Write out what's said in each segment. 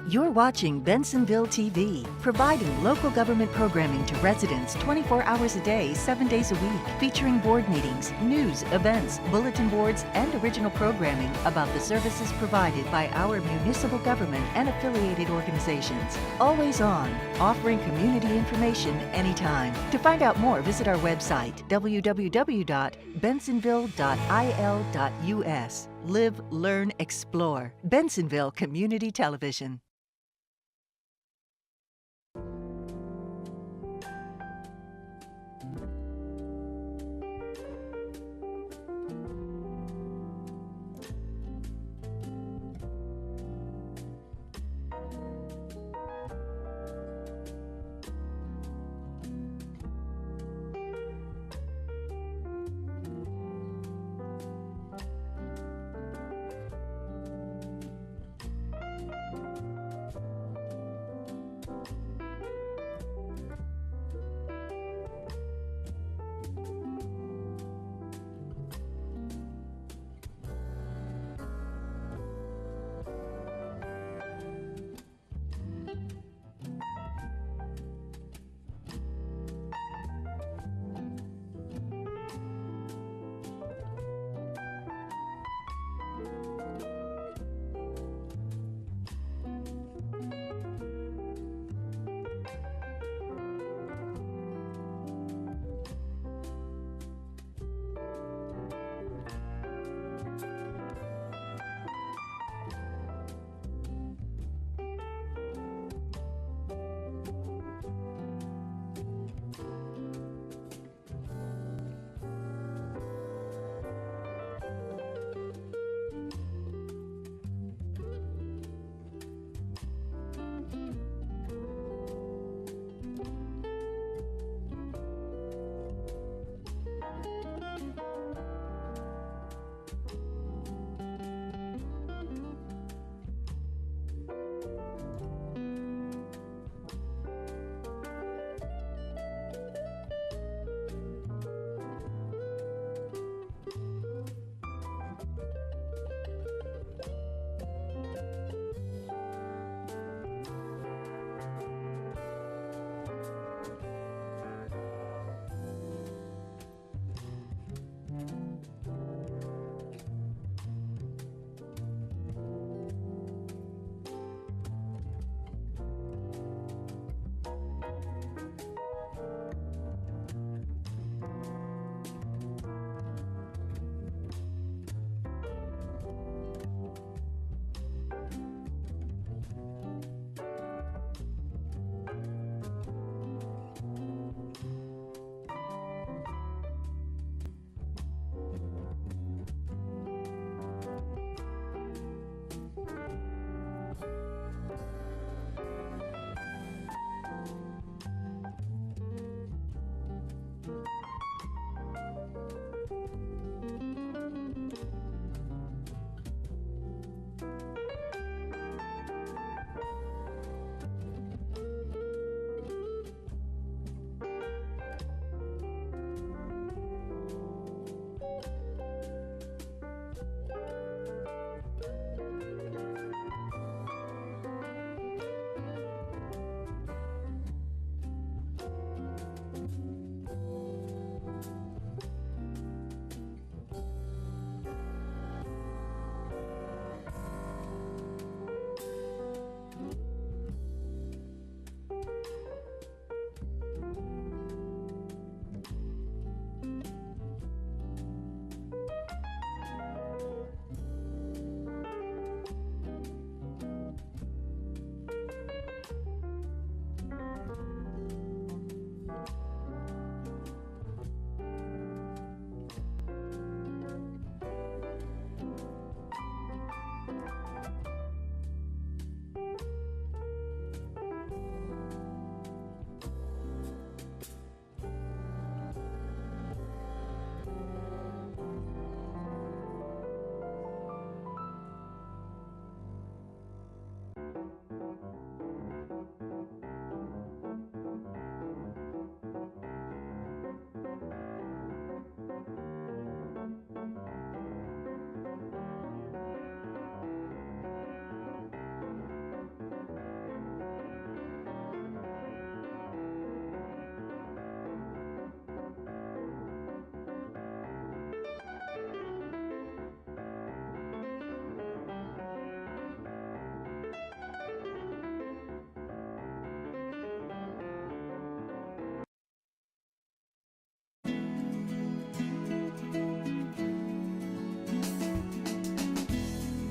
You're watching Bensenville TV, providing local government programming to residents 24 hours a day, 7 days a week, featuring board meetings, news, events, bulletin boards, and original programming about the services provided by our municipal government and affiliated organizations. Always on, offering community information anytime. To find out more, visit our website, www.bensenville.il.us. Live, learn, explore. Bensenville Community Television.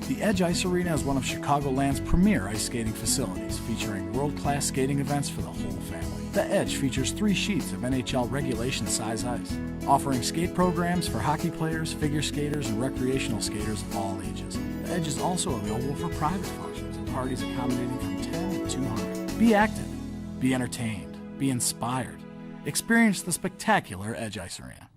The Edge Ice Arena is one of Chicagoland's premier ice skating facilities, featuring world-class skating events for the whole family. The Edge features 3 sheets of NHL regulation size ice, offering skate programs for hockey players, figure skaters, and recreational skaters of all ages. The Edge is also available for private functions and parties accommodating from 10 to 200. Be active, be entertained, be inspired. Experience the spectacular Edge Ice Arena.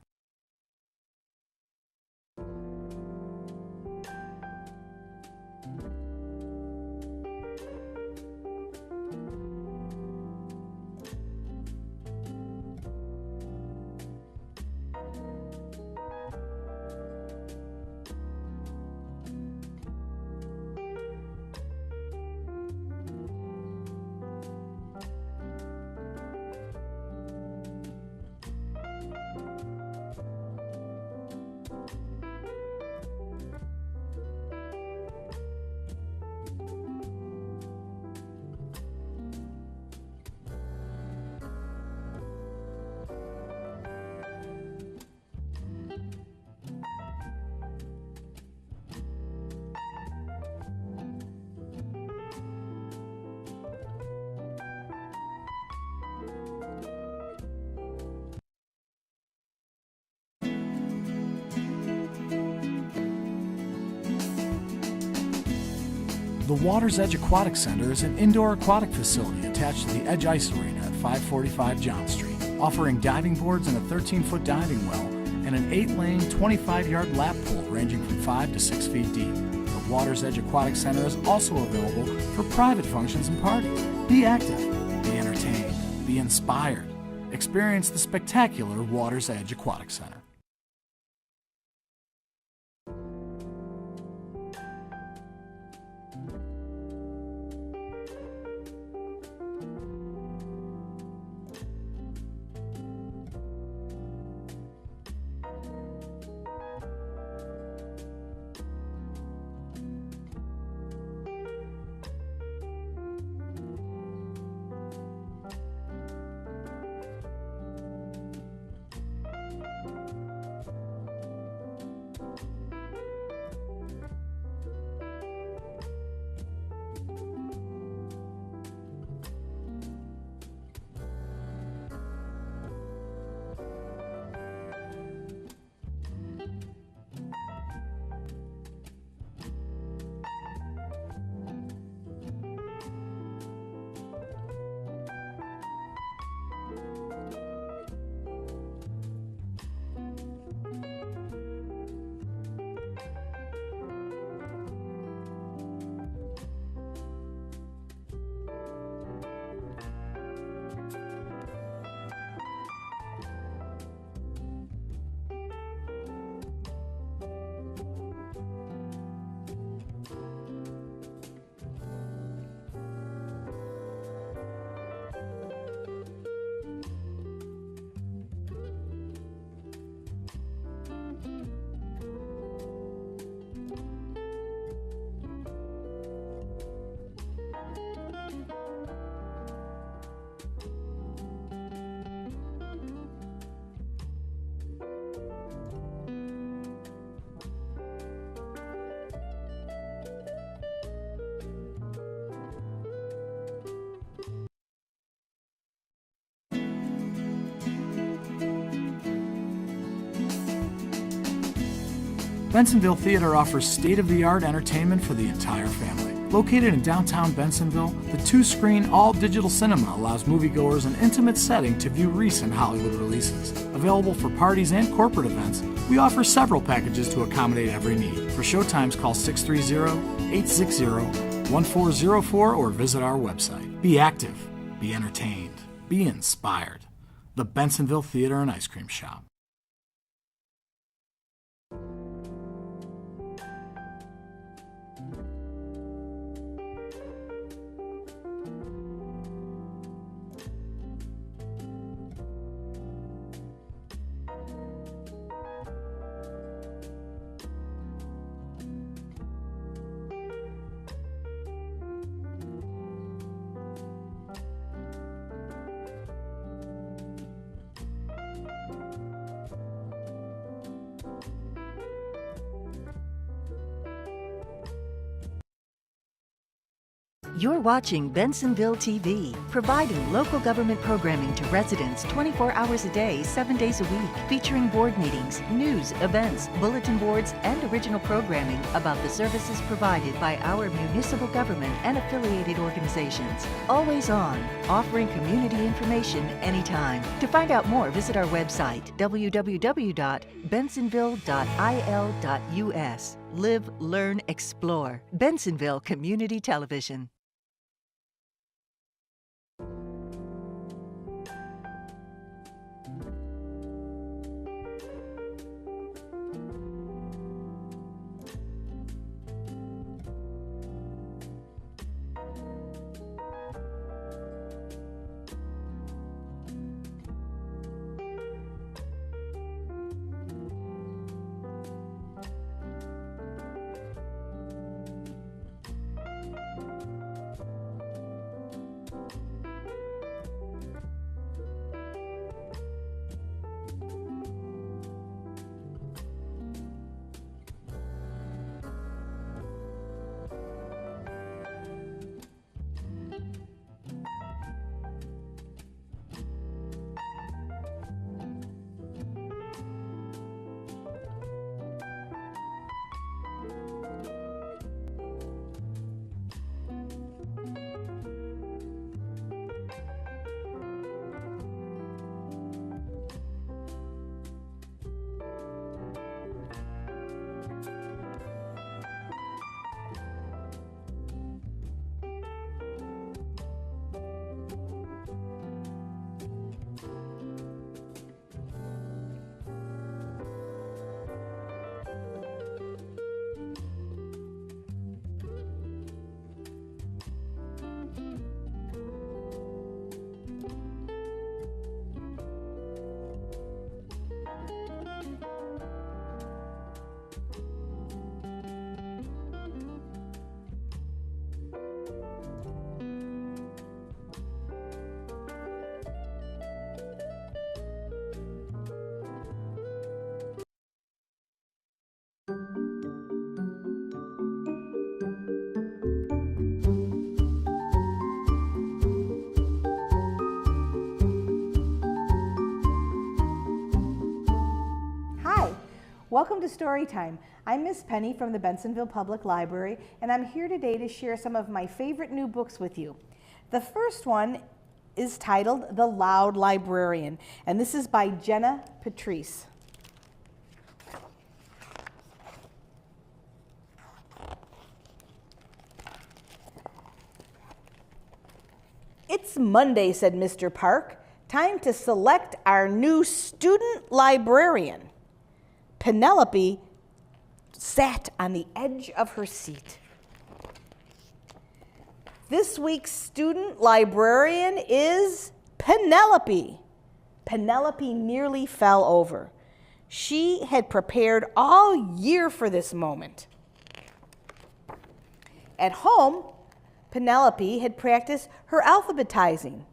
The Water's Edge Aquatic Center is an indoor aquatic facility attached to the Edge Ice Arena at 545 John Street, offering diving boards and a 13-foot diving well and an 8-lane, 25-yard lap pool ranging from 5 to 6 feet deep. The Water's Edge Aquatic Center is also available for private functions and parties. Be active, be entertained, be inspired. Experience the spectacular Water's Edge Aquatic Center. Bensenville Theater offers state-of-the-art entertainment for the entire family. Located in downtown Bensenville, the 2-screen, all-digital cinema allows moviegoers an intimate setting to view recent Hollywood releases. Available for parties and corporate events, we offer several packages to accommodate every need. For showtimes, call 630-860-1404 or visit our website. Be active, be entertained, be inspired. The Bensenville Theater and Ice Cream Shop. You're watching Bensenville TV, providing local government programming to residents 24 hours a day, 7 days a week, featuring board meetings, news, events, bulletin boards, and original programming about the services provided by our municipal government and affiliated organizations. Always on, offering community information anytime. To find out more, visit our website, www.bensenville.il.us. Live, learn, explore. Bensenville Community Television. Welcome to Storytime. I'm Miss Penny from the Bensenville Public Library, and I'm here today to share some of my favorite new books with you. The first one is titled The Loud Librarian, and this is by Jenna Patrice. It's Monday, said Mr. Park. Time to select our new student librarian. Penelope sat on the edge of her seat. This week's student librarian is Penelope. Penelope nearly fell over. She had prepared all year for this moment. At home, Penelope had practiced her alphabetizing,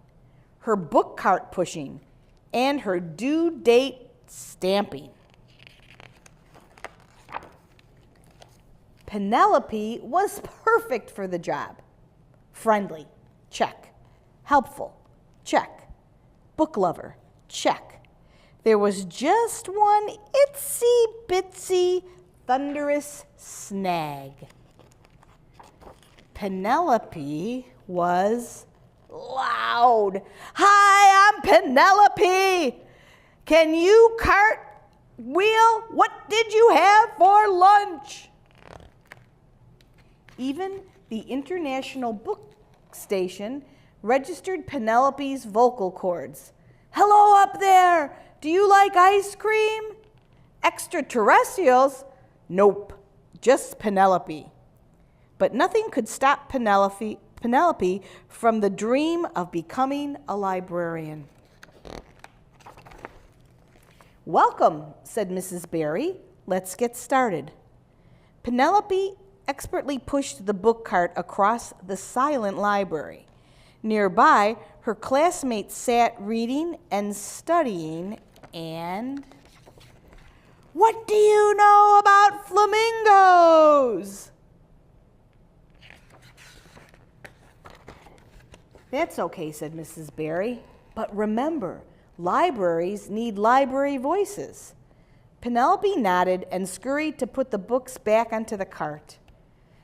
her book cart pushing, and her due date stamping. Penelope was perfect for the job. Friendly, check. Helpful, check. Book lover, check. There was just one itsy bitsy thunderous snag. Penelope was loud. Hi, I'm Penelope. Can you cartwheel? What did you have for lunch? Even the International Book Station registered Penelope's vocal cords. Hello up there! Do you like ice cream? Extraterrestrials? Nope, just Penelope. But nothing could stop Penelope from the dream of becoming a librarian. Welcome, said Mrs. Barry. Let's get started. Penelope expertly pushed the book cart across the silent library. Nearby, her classmates sat reading and studying, and what do you know about flamingos? That's okay, said Mrs. Barry. But remember, libraries need library voices. Penelope nodded and scurried to put the books back onto the cart.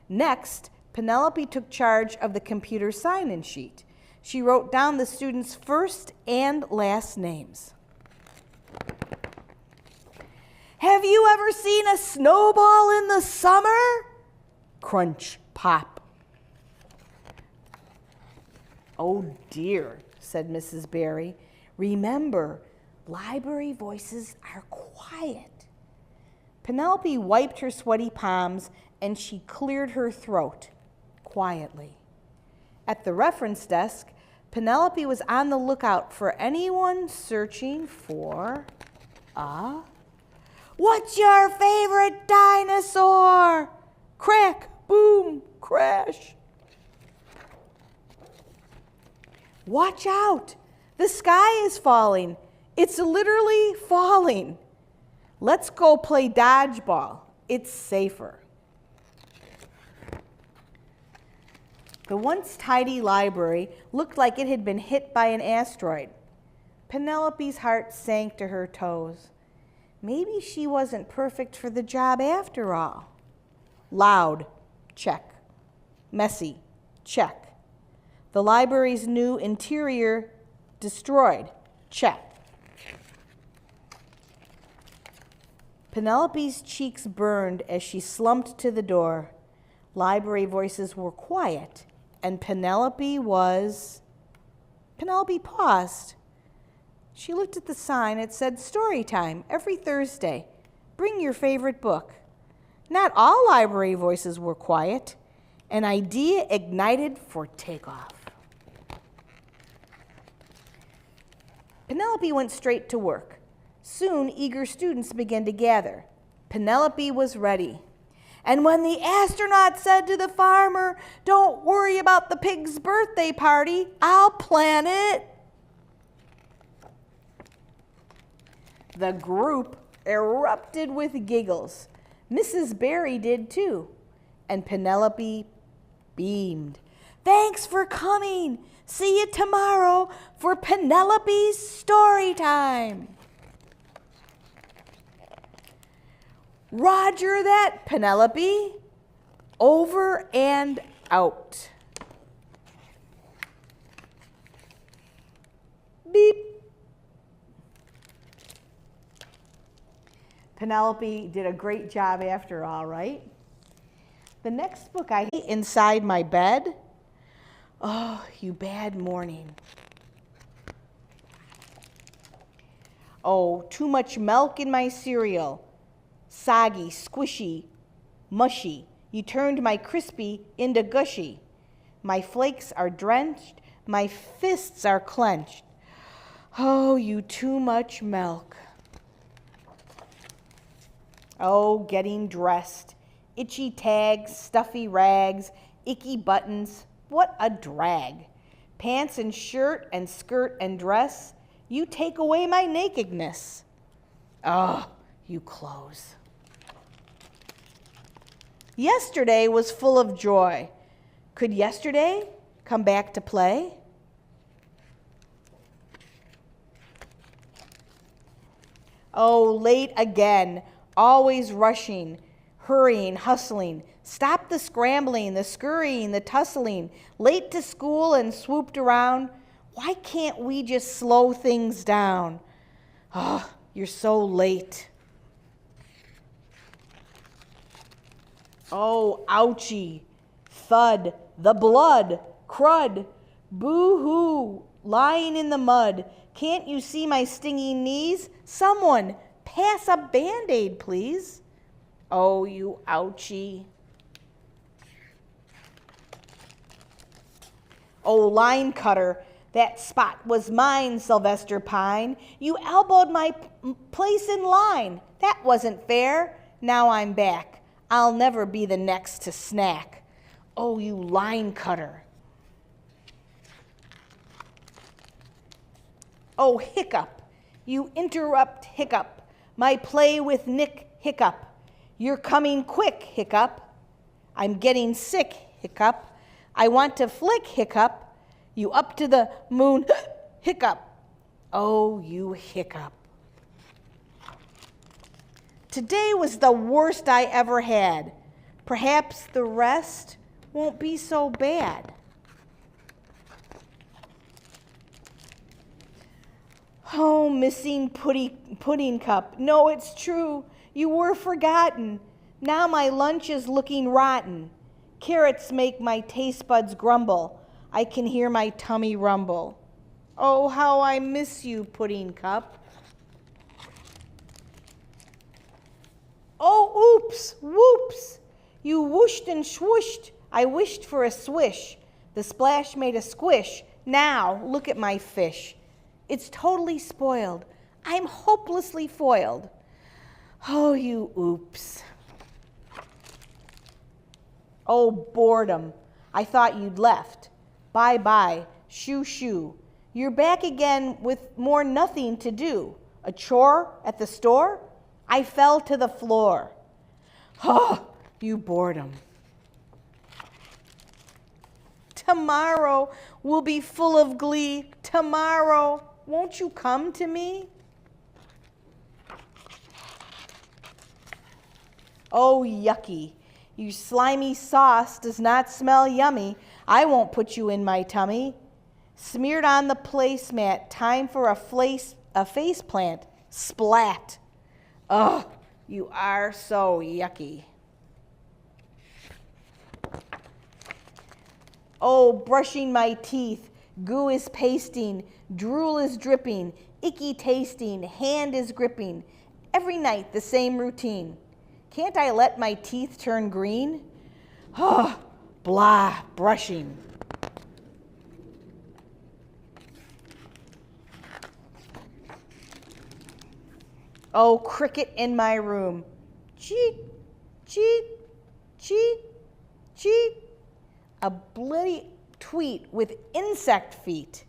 Next, Penelope took charge of the computer sign-in sheet. She wrote down the students' first and last names. Have you ever seen a snowball in the summer? Crunch, pop. Oh dear, said Mrs. Barry. Remember, library voices are quiet. Penelope wiped her sweaty palms and she cleared her throat quietly. At the reference desk, Penelope was on the lookout for anyone searching for a... What's your favorite dinosaur? Crack, boom, crash. Watch out! The sky is falling. It's literally falling. Let's go play dodgeball. It's safer. The once tidy library looked like it had been hit by an asteroid. Penelope's heart sank to her toes. Maybe she wasn't perfect for the job after all. Loud, check. Messy, check. The library's new interior destroyed, check. Penelope's cheeks burned as she slumped to the door. Library voices were quiet, and Penelope paused. She looked at the sign. It said, "Story time, every Thursday. Bring your favorite book." Not all library voices were quiet. An idea ignited for takeoff. Penelope went straight to work. Soon, eager students began to gather. Penelope was ready. And when the astronaut said to the farmer, "Don't worry about the pig's birthday party, I'll plan it," the group erupted with giggles. Mrs. Barry did too, and Penelope beamed. "Thanks for coming. See you tomorrow for Penelope's story time." Roger that, Penelope. Over and out. Beep. Penelope did a great job after all, right? The next book I hate, Inside My Bed. Oh, you bad morning. Oh, too much milk in my cereal. Soggy, squishy, mushy. You turned my crispy into gushy. My flakes are drenched. My fists are clenched. Oh, you too much milk. Oh, getting dressed. Itchy tags, stuffy rags, icky buttons. What a drag. Pants and shirt and skirt and dress. You take away my nakedness. Oh, you clothes. Yesterday was full of joy. Could yesterday come back to play? Oh, late again, always rushing, hurrying, hustling. Stop the scrambling, the scurrying, the tussling. Late to school and swooped around. Why can't we just slow things down? Oh, you're so late. Oh, ouchie, thud, the blood, crud, boo-hoo, lying in the mud. Can't you see my stinging knees? Someone, pass a Band-Aid, please. Oh, you ouchie. Oh, line cutter, that spot was mine, Sylvester Pine. You elbowed my place in line. That wasn't fair. Now I'm back. I'll never be the next to snack. Oh, you line cutter. Oh, hiccup, you interrupt hiccup. My play with Nick hiccup. You're coming quick hiccup. I'm getting sick hiccup. I want to flick hiccup. You up to the moon, hiccup. Oh, you hiccup. Today was the worst I ever had. Perhaps the rest won't be so bad. Oh, missing pudding cup. No, it's true. You were forgotten. Now my lunch is looking rotten. Carrots make my taste buds grumble. I can hear my tummy rumble. Oh, how I miss you, pudding cup. Oh, oops, whoops. You whooshed and swooshed. I wished for a swish. The splash made a squish. Now, look at my fish. It's totally spoiled. I'm hopelessly foiled. Oh, you oops. Oh, boredom. I thought you'd left. Bye-bye, shoo-shoo. You're back again with more nothing to do. A chore at the store? I fell to the floor. Oh, you boredom. Tomorrow will be full of glee. Tomorrow, won't you come to me? Oh, yucky. You slimy sauce does not smell yummy. I won't put you in my tummy. Smeared on the placemat, time for a face plant. Splat. Oh, you are so yucky. Oh, brushing my teeth. Goo is pasting. Drool is dripping. Icky tasting. Hand is gripping. Every night the same routine. Can't I let my teeth turn green? Oh, blah, brushing. Oh, cricket in my room. Cheat, cheat, cheat, cheat. A bloody tweet with insect feet.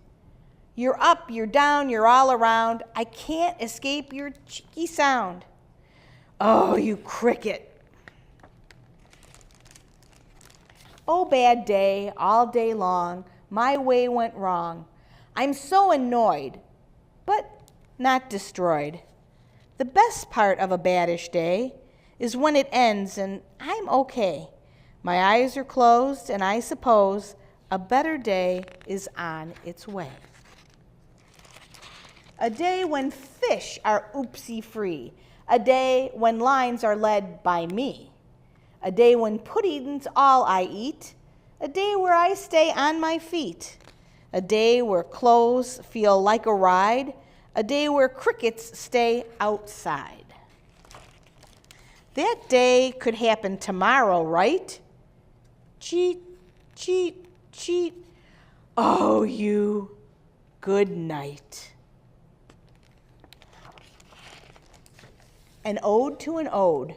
You're up, you're down, you're all around. I can't escape your cheeky sound. Oh, you cricket. Oh, bad day, all day long. My way went wrong. I'm so annoyed, but not destroyed. The best part of a baddish day is when it ends and I'm okay. My eyes are closed and I suppose a better day is on its way. A day when fish are oopsie free. A day when lines are led by me. A day when pudding's all I eat. A day where I stay on my feet. A day where clothes feel like a ride. A day where crickets stay outside. That day could happen tomorrow, right? Cheat, cheat, cheat. Oh, you, good night. An ode to an ode.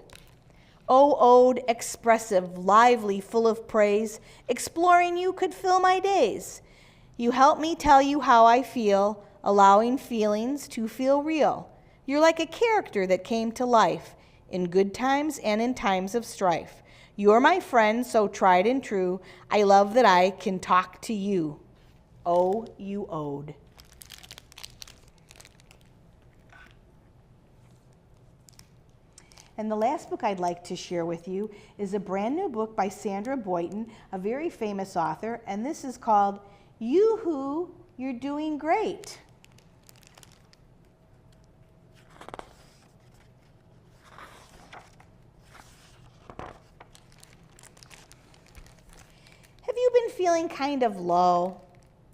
Oh, ode, expressive, lively, full of praise, exploring you could fill my days. You help me tell you how I feel, allowing feelings to feel real. You're like a character that came to life, in good times and in times of strife. You're my friend, so tried and true. I love that I can talk to you. Oh, you ode. And the last book I'd like to share with you is a brand new book by Sandra Boynton, a very famous author, and this is called Yoo-Hoo, You're Doing Great. Have you been feeling kind of low,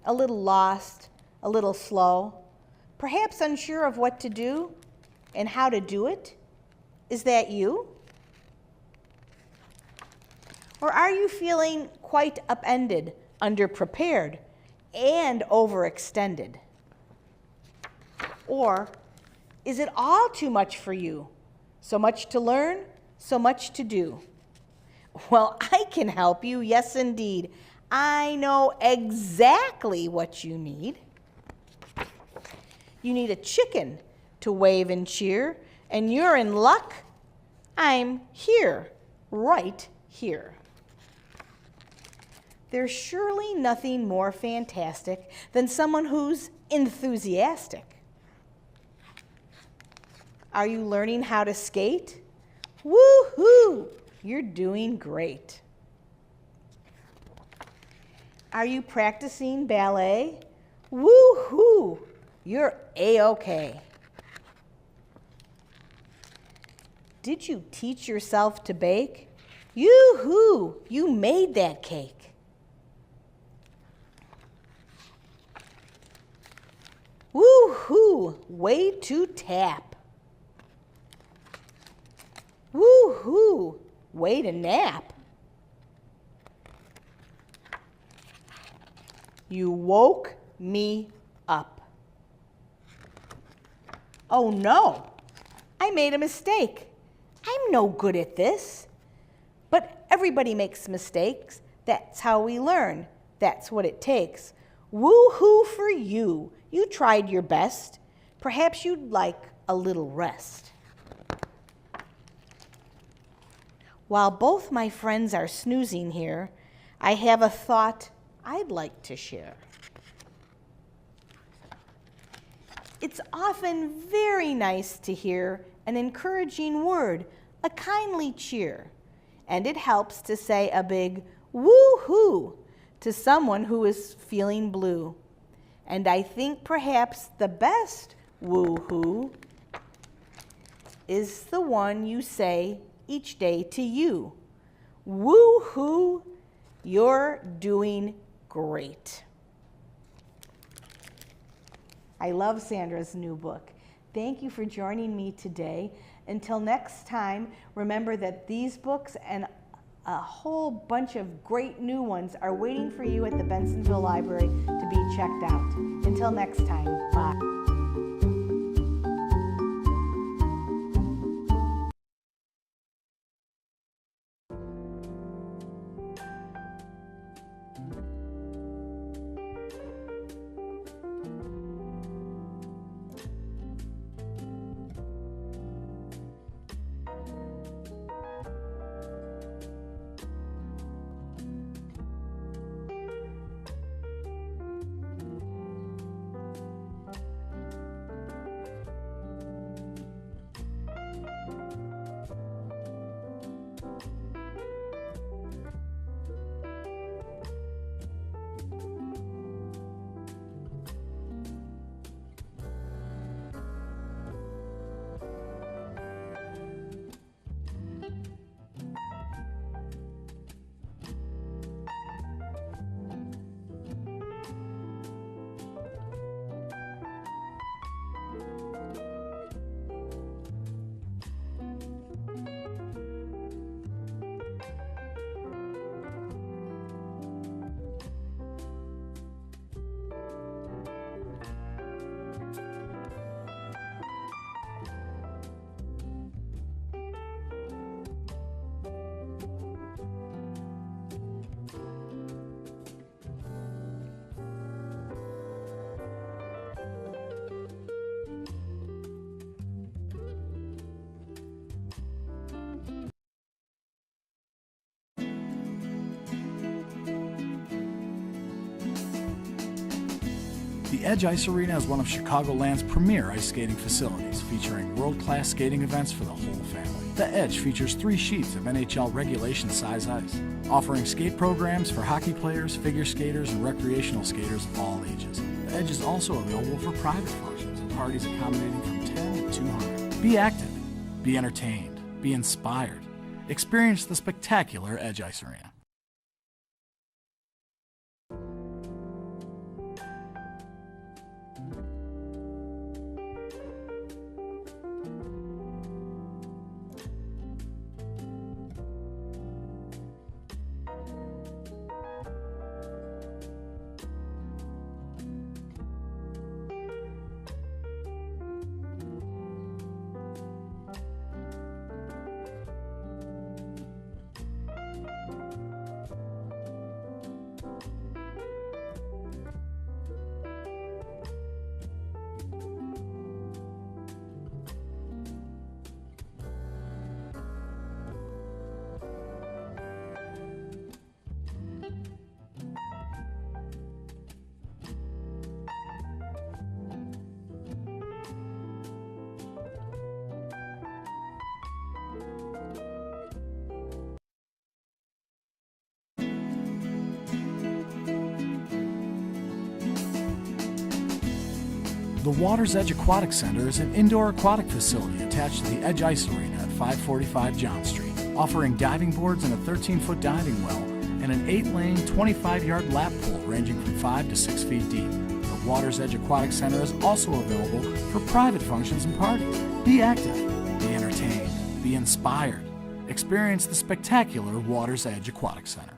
a little lost, a little slow, perhaps unsure of what to do and how to do it? Is that you? Or are you feeling quite upended, underprepared, and overextended? Or is it all too much for you? So much to learn, so much to do. Well, I can help you, yes indeed. I know exactly what you need. You need a chicken to wave and cheer, and you're in luck. I'm here, right here. There's surely nothing more fantastic than someone who's enthusiastic. Are you learning how to skate? Woo-hoo! You're doing great. Are you practicing ballet? Woo-hoo! You're A-okay. Did you teach yourself to bake? Yoo-hoo! You made that cake. Woo-hoo! Way to tap. Woo-hoo! Way to nap. You woke me up. Oh no, I made a mistake. I'm no good at this. But everybody makes mistakes. That's how we learn. That's what it takes. Woo-hoo for you. You tried your best. Perhaps you'd like a little rest. While both my friends are snoozing here, I have a thought I'd like to share. It's often very nice to hear an encouraging word, a kindly cheer, and it helps to say a big woo-hoo to someone who is feeling blue. And I think perhaps the best woo-hoo is the one you say each day to you. Woo-hoo, you're doing great. I love Sandra's new book. Thank you for joining me today. Until next time, remember that these books and a whole bunch of great new ones are waiting for you at the Bensenville Library to be checked out. Until next time, bye. The Edge Ice Arena is one of Chicagoland's premier ice skating facilities, featuring world-class skating events for the whole family. The Edge features 3 sheets of NHL regulation size ice, offering skate programs for hockey players, figure skaters, and recreational skaters of all ages. The Edge is also available for private functions and parties accommodating from 10 to 200. Be active, be entertained, be inspired. Experience the spectacular Edge Ice Arena. The Water's Edge Aquatic Center is an indoor aquatic facility attached to the Edge Ice Arena at 545 John Street, offering diving boards and a 13-foot diving well and an 8-lane, 25-yard lap pool ranging from 5 to 6 feet deep. The Water's Edge Aquatic Center is also available for private functions and parties. Be active, be entertained, be inspired. Experience the spectacular Water's Edge Aquatic Center.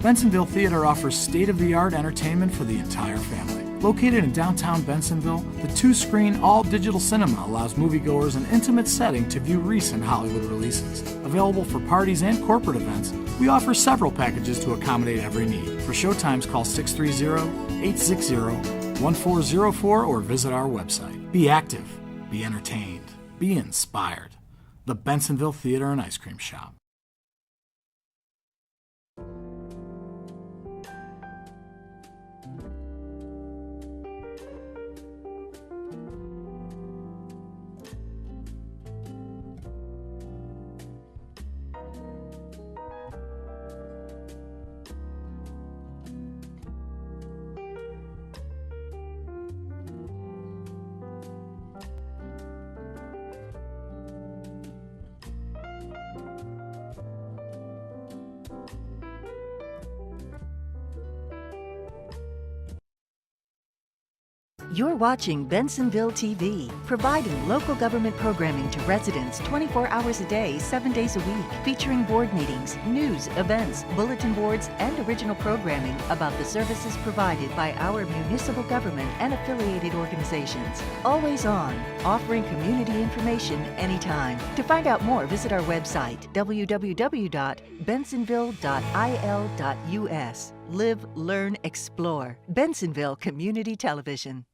Bensenville Theater offers state-of-the-art entertainment for the entire family. Located in downtown Bensenville, the 2-screen, all-digital cinema allows moviegoers an intimate setting to view recent Hollywood releases. Available for parties and corporate events, we offer several packages to accommodate every need. For showtimes, call 630-860-1404 or visit our website. Be active, be entertained, be inspired. The Bensenville Theater and Ice Cream Shop. You're watching Bensenville TV, providing local government programming to residents 24 hours a day, 7 days a week, featuring board meetings, news, events, bulletin boards, and original programming about the services provided by our municipal government and affiliated organizations. Always on, offering community information anytime. To find out more, visit our website, www.bensenville.il.us. Live, learn, explore. Bensenville Community Television.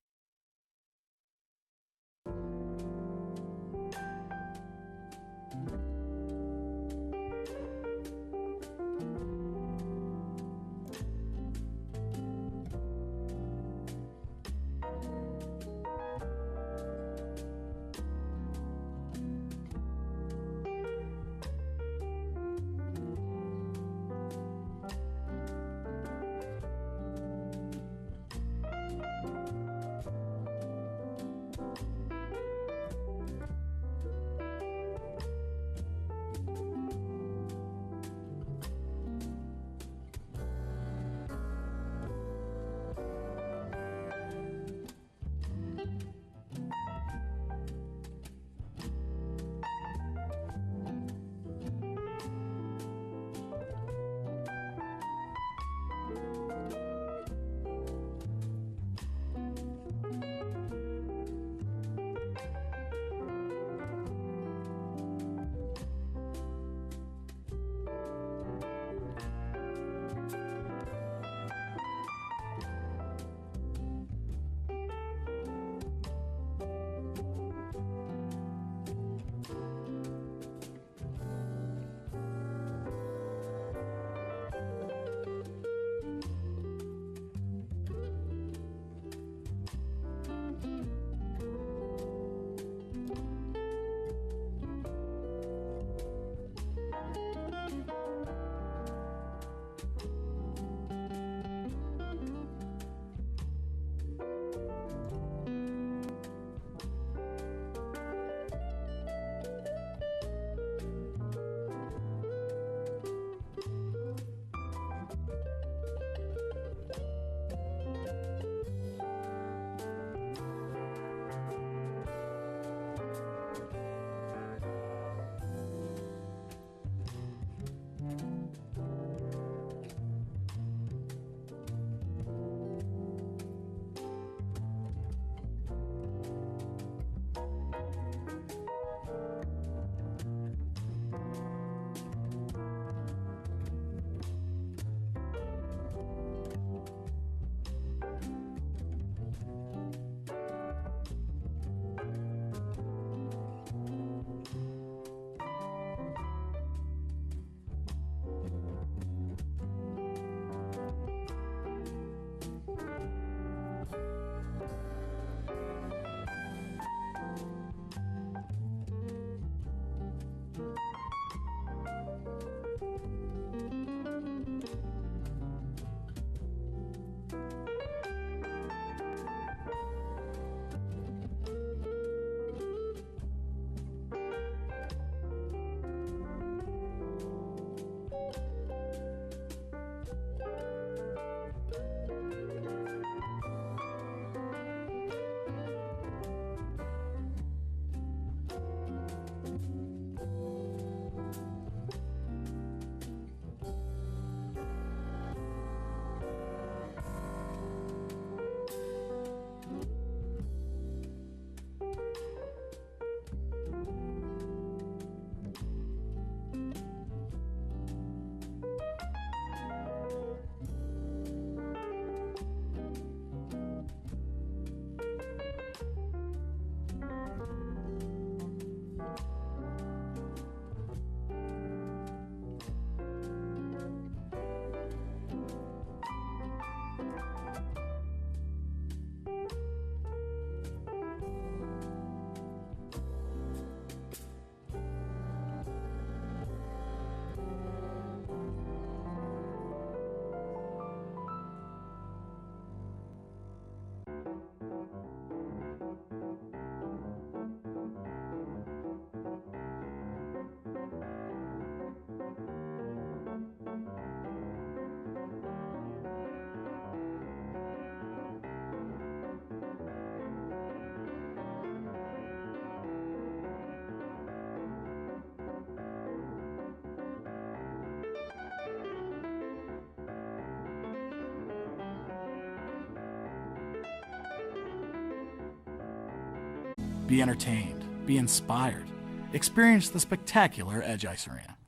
be entertained, be inspired. Experience the spectacular Edge Ice Arena.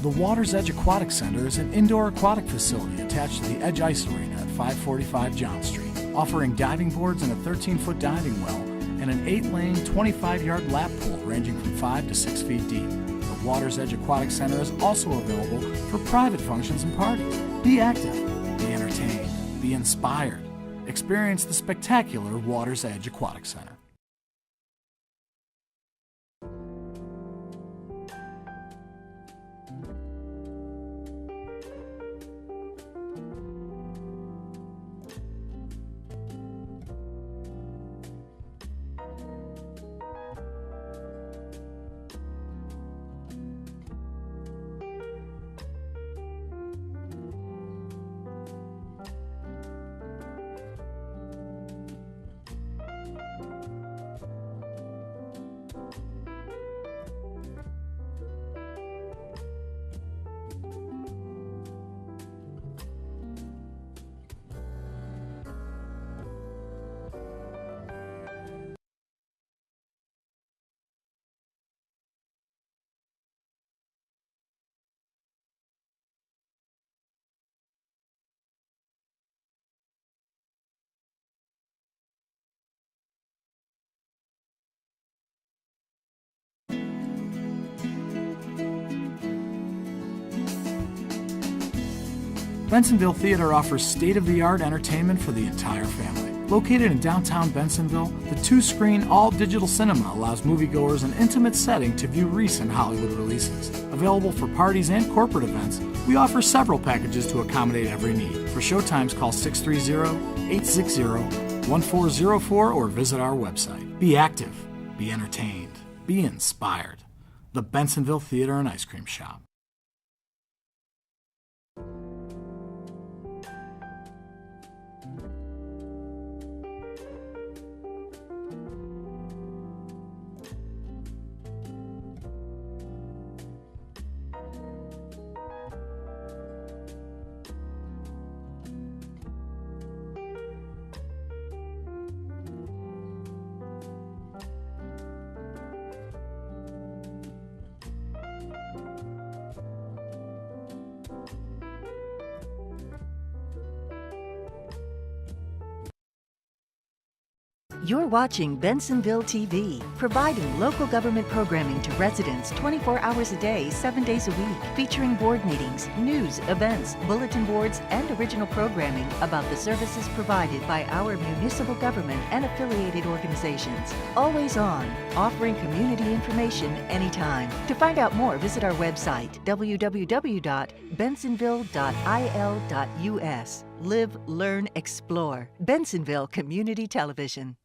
The Water's Edge Aquatic Center is an indoor aquatic facility attached to the Edge Ice Arena at 545 John Street, offering diving boards and a 13-foot diving well and an 8-lane, 25-yard lap pool ranging from 5 to 6 feet deep. The Water's Edge Aquatic Center is also available for private functions and parties. Be active, be entertained, be inspired. Experience the spectacular Water's Edge Aquatic Center. Bensenville Theater offers state-of-the-art entertainment for the entire family. Located in downtown Bensenville, the 2-screen, all-digital cinema allows moviegoers an intimate setting to view recent Hollywood releases. Available for parties and corporate events, we offer several packages to accommodate every need. For showtimes, call 630-860-1404 or visit our website. Be active, be entertained, be inspired. The Bensenville Theater and Ice Cream Shop. You're watching Bensenville TV, providing local government programming to residents 24 hours a day, 7 days a week, featuring board meetings, news, events, bulletin boards, and original programming about the services provided by our municipal government and affiliated organizations. Always on, offering community information anytime. To find out more, visit our website, www.bensenville.il.us. Live, learn, explore. Bensenville Community Television.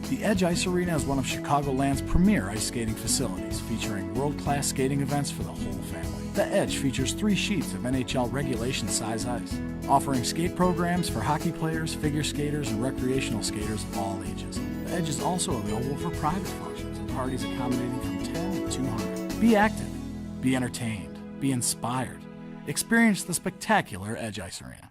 The Edge Ice Arena is one of Chicagoland's premier ice skating facilities, featuring world-class skating events for the whole family. The Edge features 3 sheets of NHL regulation size ice, offering skate programs for hockey players, figure skaters, and recreational skaters of all ages. The Edge is also available for private functions and parties accommodating from 10 to 200. Be active, be entertained, be inspired. Experience the spectacular Edge Ice Arena.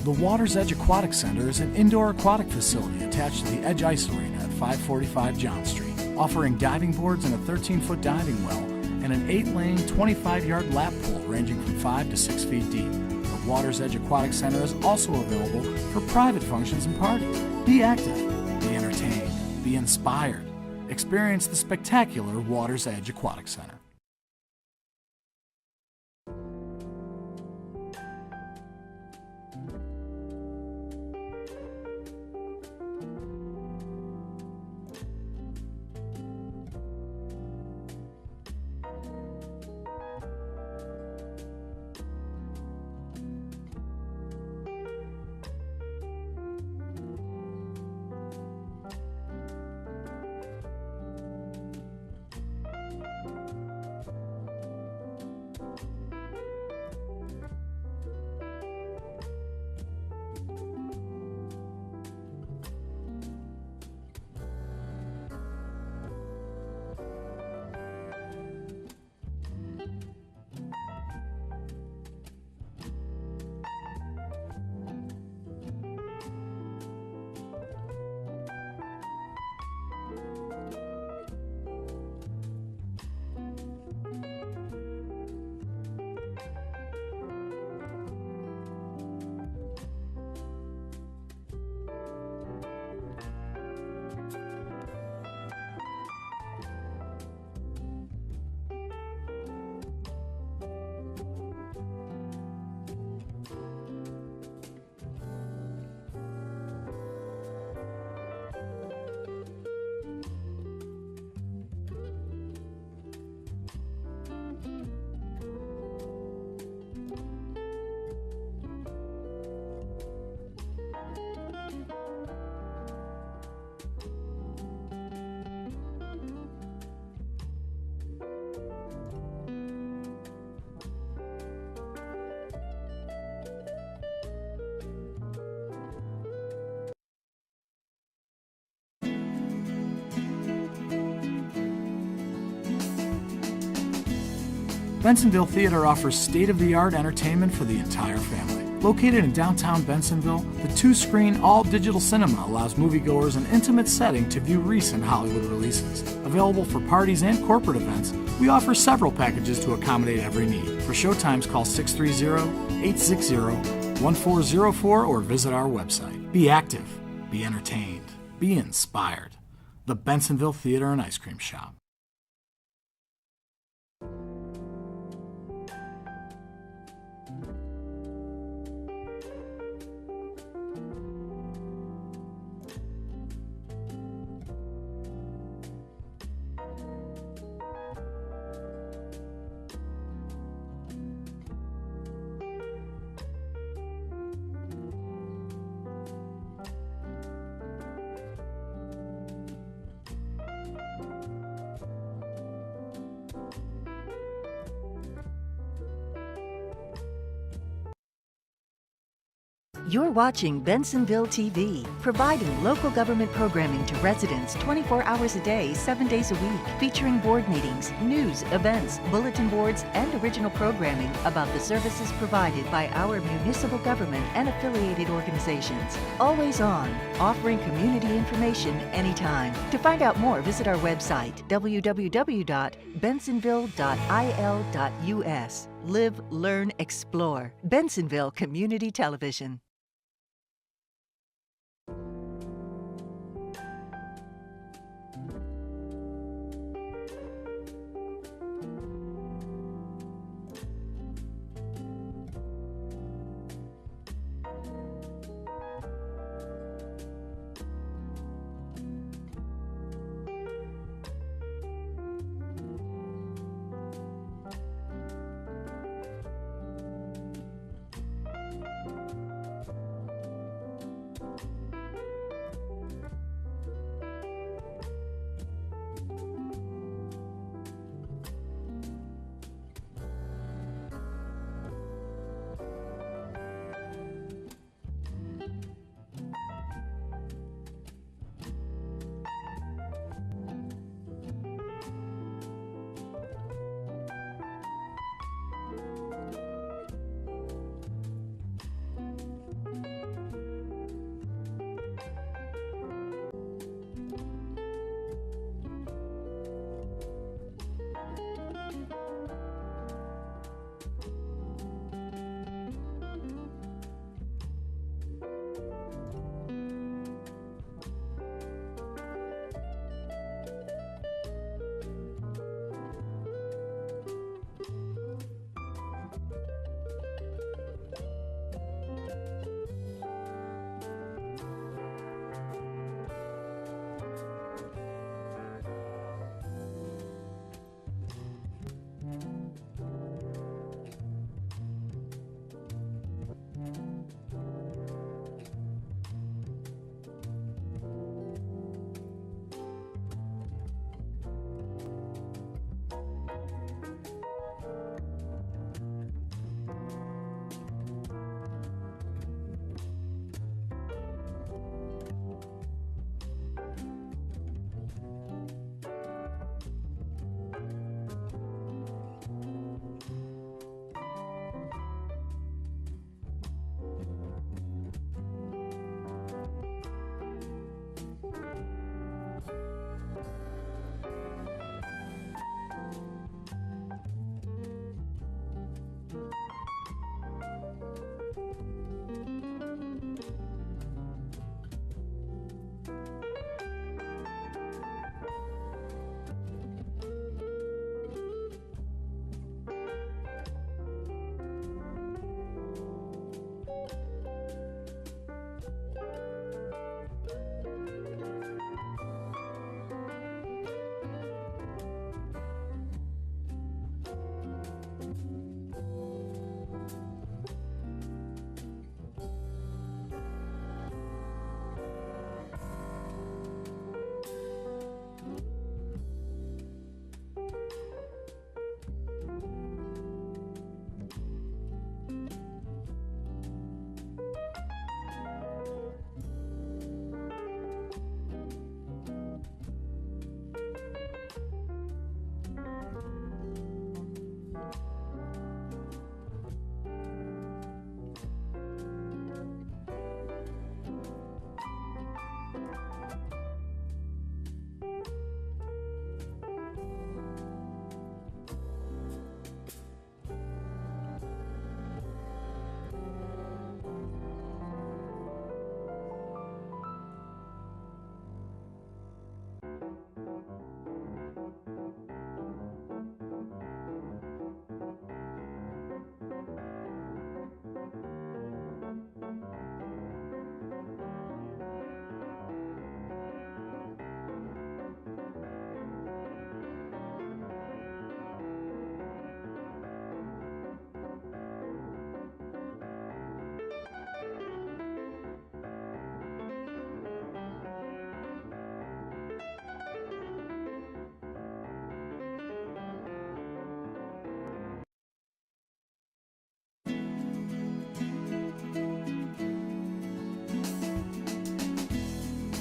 The Water's Edge Aquatic Center is an indoor aquatic facility attached to the Edge Ice Arena at 545 John Street, offering diving boards and a 13-foot diving well and an 8-lane, 25-yard lap pool ranging from 5 to 6 feet deep. The Water's Edge Aquatic Center is also available for private functions and parties. Be active, be entertained, be inspired. Experience the spectacular Water's Edge Aquatic Center. Bensenville Theater offers state-of-the-art entertainment for the entire family. Located in downtown Bensenville, the 2-screen, all-digital cinema allows moviegoers an intimate setting to view recent Hollywood releases. Available for parties and corporate events, we offer several packages to accommodate every need. For showtimes, call 630-860-1404 or visit our website. Be active, be entertained, be inspired. The Bensenville Theater and Ice Cream Shop. You're watching Bensenville TV, providing local government programming to residents 24 hours a day, 7 days a week, featuring board meetings, news, events, bulletin boards, and original programming about the services provided by our municipal government and affiliated organizations. Always on, offering community information anytime. To find out more, visit our website, www.bensenville.il.us. Live, learn, explore. Bensenville Community Television.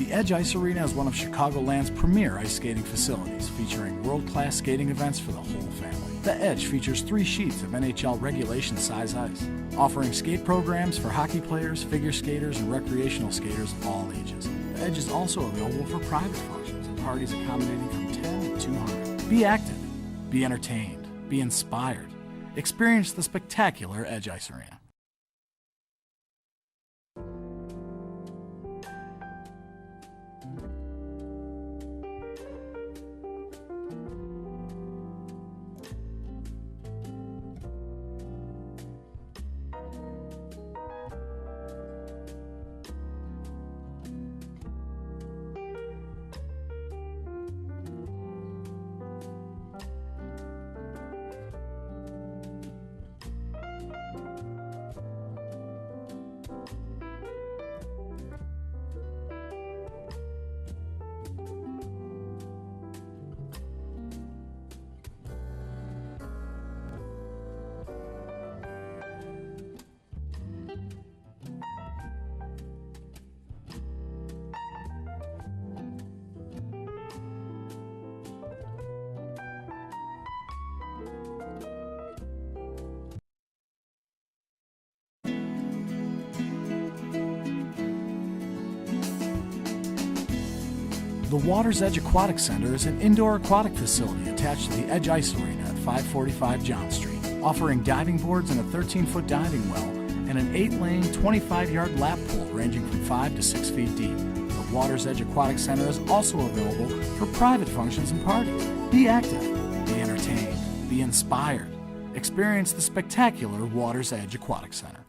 The Edge Ice Arena is one of Chicagoland's premier ice skating facilities, featuring world-class skating events for the whole family. The Edge features 3 sheets of NHL regulation size ice, offering skate programs for hockey players, figure skaters, and recreational skaters of all ages. The Edge is also available for private functions and parties accommodating from 10 to 200. Be active, be entertained, be inspired. Experience the spectacular Edge Ice Arena. The Water's Edge Aquatic Center is an indoor aquatic facility attached to the Edge Ice Arena at 545 John Street, offering diving boards and a 13-foot diving well and an 8-lane, 25-yard lap pool ranging from 5 to 6 feet deep. The Water's Edge Aquatic Center is also available for private functions and parties. Be active, be entertained, be inspired. Experience the spectacular Water's Edge Aquatic Center.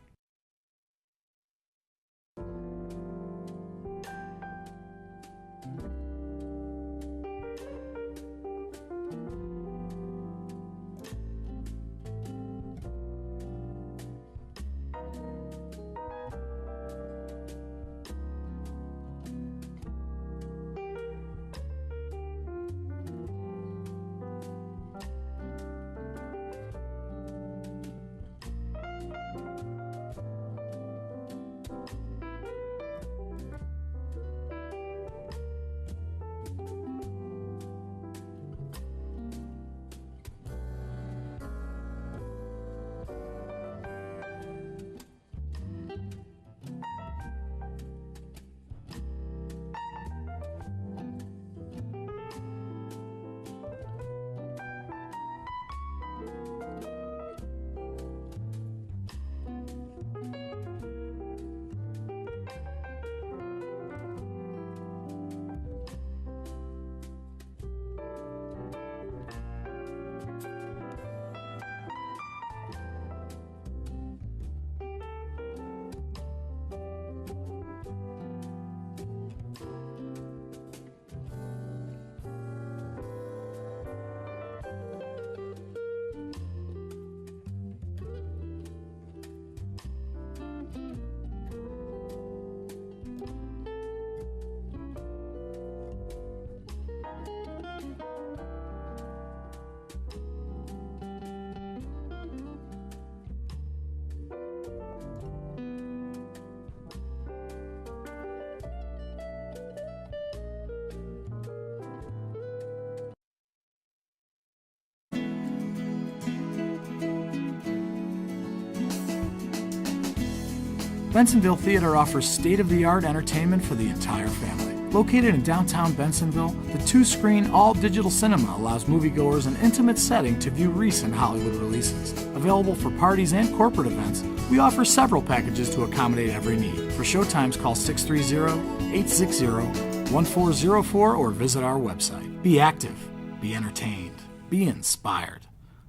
Bensenville Theater offers state-of-the-art entertainment for the entire family. Located in downtown Bensenville, the 2-screen, all-digital cinema allows moviegoers an intimate setting to view recent Hollywood releases. Available for parties and corporate events, we offer several packages to accommodate every need. For showtimes, call 630-860-1404 or visit our website. Be active, be entertained, be inspired.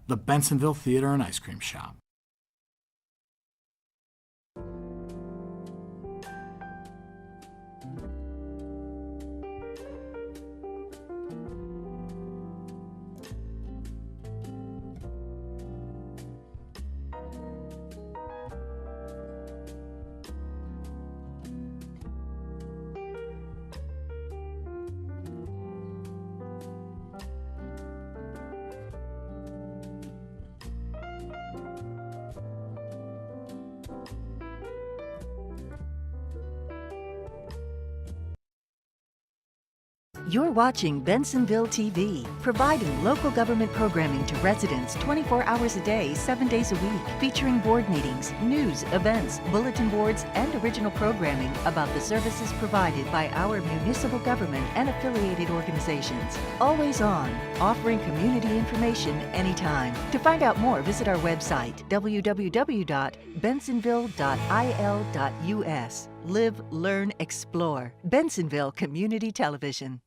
The Bensenville Theater and Ice Cream Shop. You're watching Bensenville TV, providing local government programming to residents 24 hours a day, 7 days a week, featuring board meetings, news, events, bulletin boards, and original programming about the services provided by our municipal government and affiliated organizations. Always on, offering community information anytime. To find out more, visit our website, www.bensenville.il.us. Live, learn, explore. Bensenville Community Television.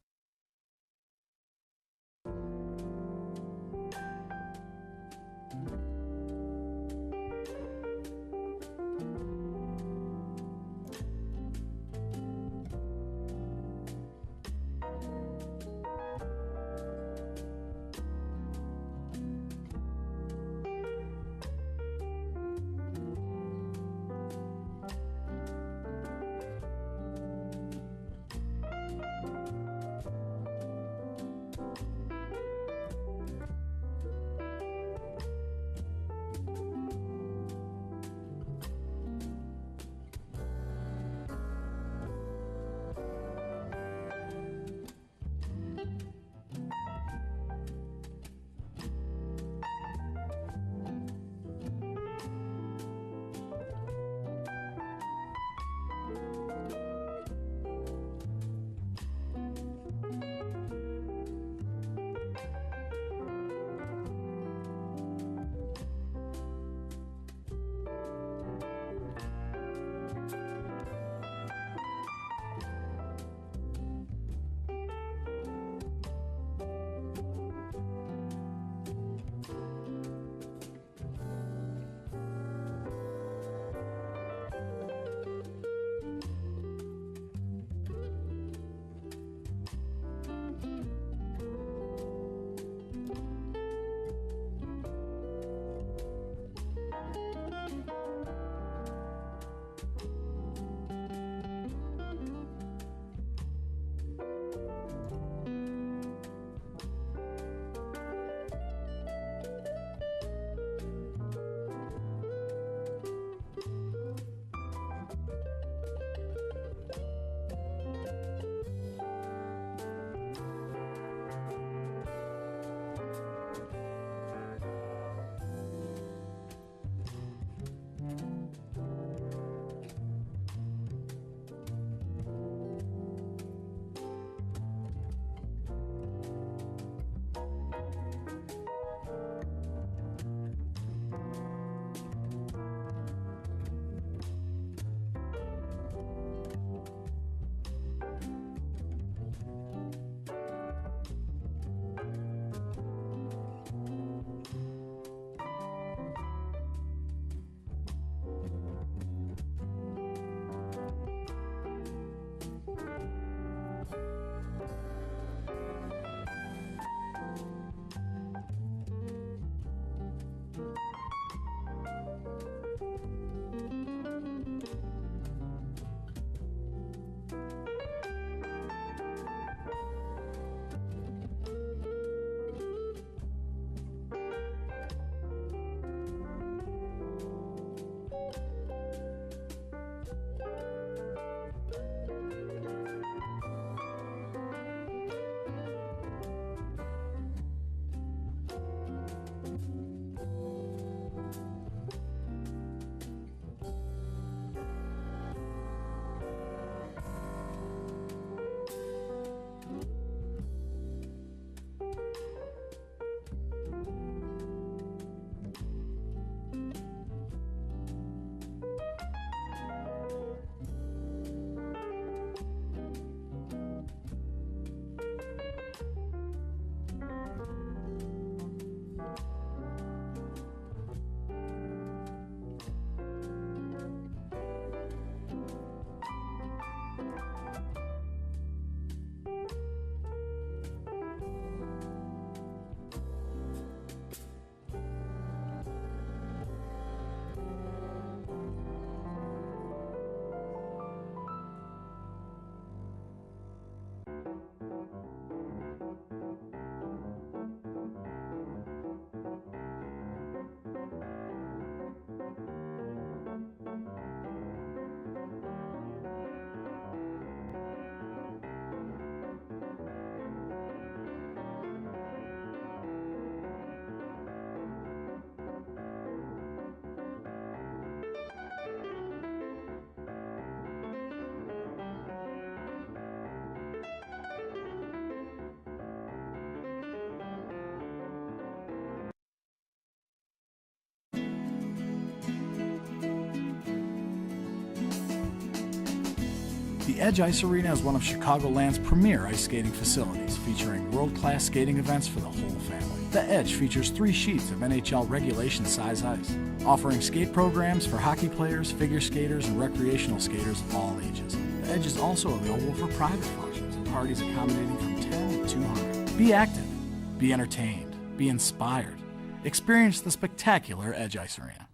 Edge Ice Arena is one of Chicagoland's premier ice skating facilities, featuring world-class skating events for the whole family. The Edge features 3 sheets of NHL regulation size ice, offering skate programs for hockey players, figure skaters, and recreational skaters of all ages. The Edge is also available for private functions and parties accommodating from 10 to 200. Be active, be entertained, be inspired. Experience the spectacular Edge Ice Arena.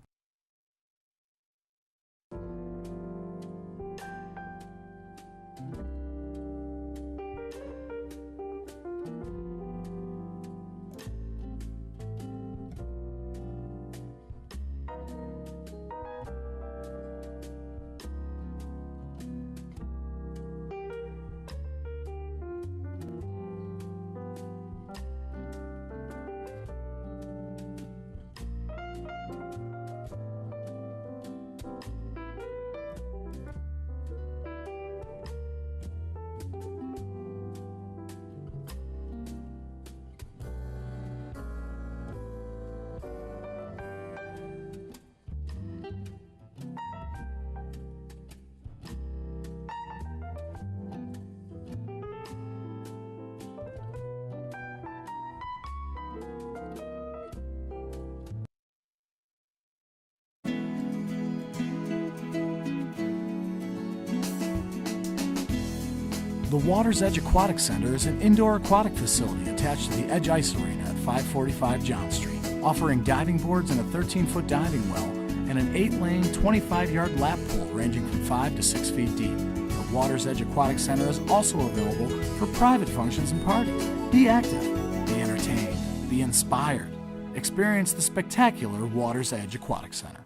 The Water's Edge Aquatic Center is an indoor aquatic facility attached to the Edge Ice Arena at 545 John Street, offering diving boards and a 13-foot diving well and an 8-lane, 25-yard lap pool ranging from 5 to 6 feet deep. The Water's Edge Aquatic Center is also available for private functions and parties. Be active, be entertained, be inspired. Experience the spectacular Water's Edge Aquatic Center.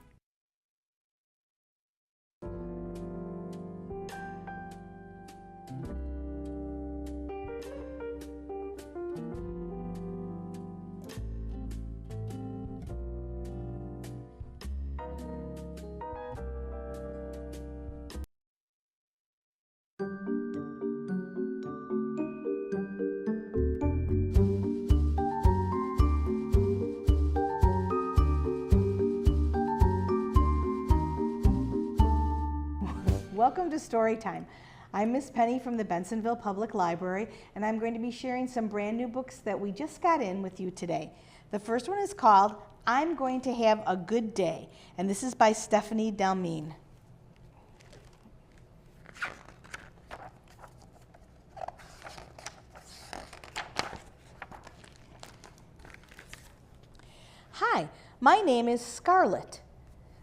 Welcome to Story Time. I'm Miss Penny from the Bensenville Public Library, and I'm going to be sharing some brand new books that we just got in with you today. The first one is called I'm Going to Have a Good Day, and this is by Stephanie Delmine. Hi, my name is Scarlett.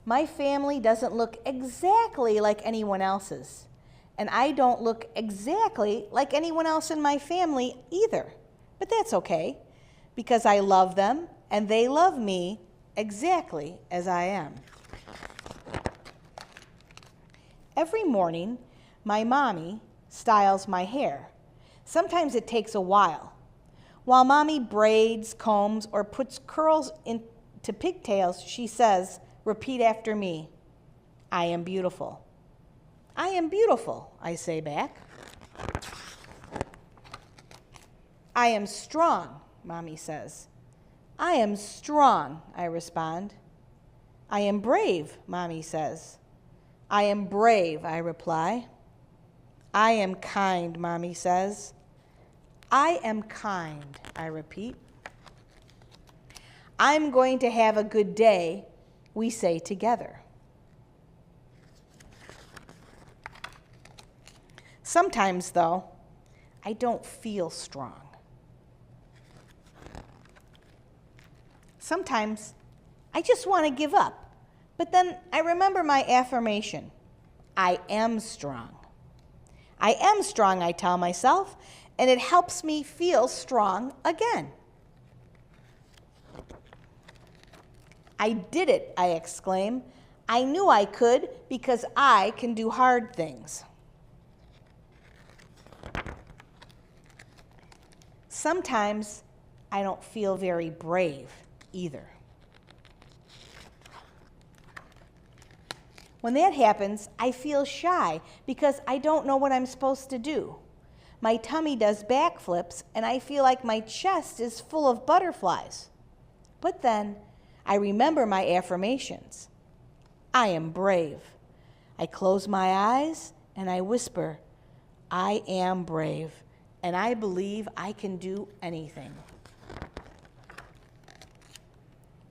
My family doesn't look exactly like anyone else's, and I don't look exactly like anyone else in my family either. But that's okay, because I love them and they love me exactly as I am. Every morning, my mommy styles my hair. Sometimes it takes a while. While mommy braids, combs, or puts curls into pigtails, she says, repeat after me, I am beautiful. I am beautiful, I say back. I am strong, mommy says. I am strong, I respond. I am brave, mommy says. I am brave, I reply. I am kind, mommy says. I am kind, I repeat. I'm going to have a good day, we say together. Sometimes, though, I don't feel strong. Sometimes I just want to give up, but then I remember my affirmation. I am strong. I am strong, I tell myself, and it helps me feel strong again. I did it, I exclaim. I knew I could because I can do hard things. Sometimes I don't feel very brave either. When that happens, I feel shy because I don't know what I'm supposed to do. My tummy does backflips and I feel like my chest is full of butterflies. But then I remember my affirmations. I am brave. I close my eyes and I whisper, I am brave, and I believe I can do anything.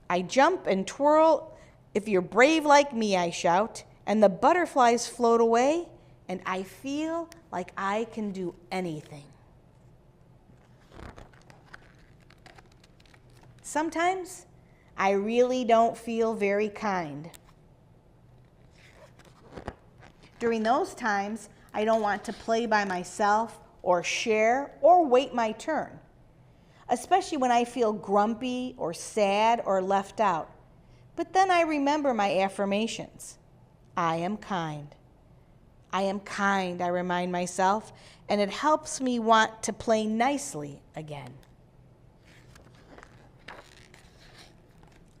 I jump and twirl. If you're brave like me, I shout, and the butterflies float away, and I feel like I can do anything. Sometimes I really don't feel very kind. During those times, I don't want to play by myself or share or wait my turn, especially when I feel grumpy or sad or left out. But then I remember my affirmations. I am kind. I am kind, I remind myself, and it helps me want to play nicely again.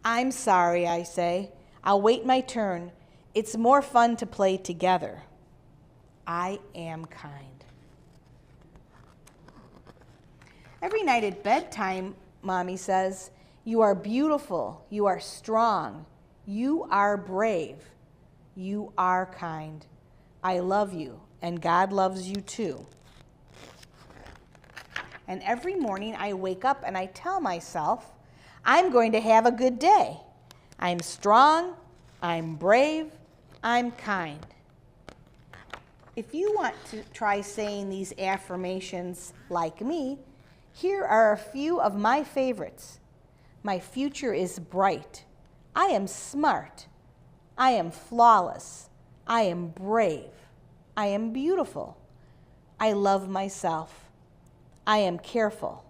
I'm sorry, I say. I'll wait my turn. It's more fun to play together. I am kind. Every night at bedtime, Mommy says, you are beautiful, you are strong, you are brave, you are kind. I love you, and God loves you too. And every morning I wake up and I tell myself, I'm going to have a good day. I'm strong, I'm brave, I'm kind. If you want to try saying these affirmations like me, here are a few of my favorites. My future is bright. I am smart. I am flawless. I am brave. I am beautiful. I love myself. I am careful.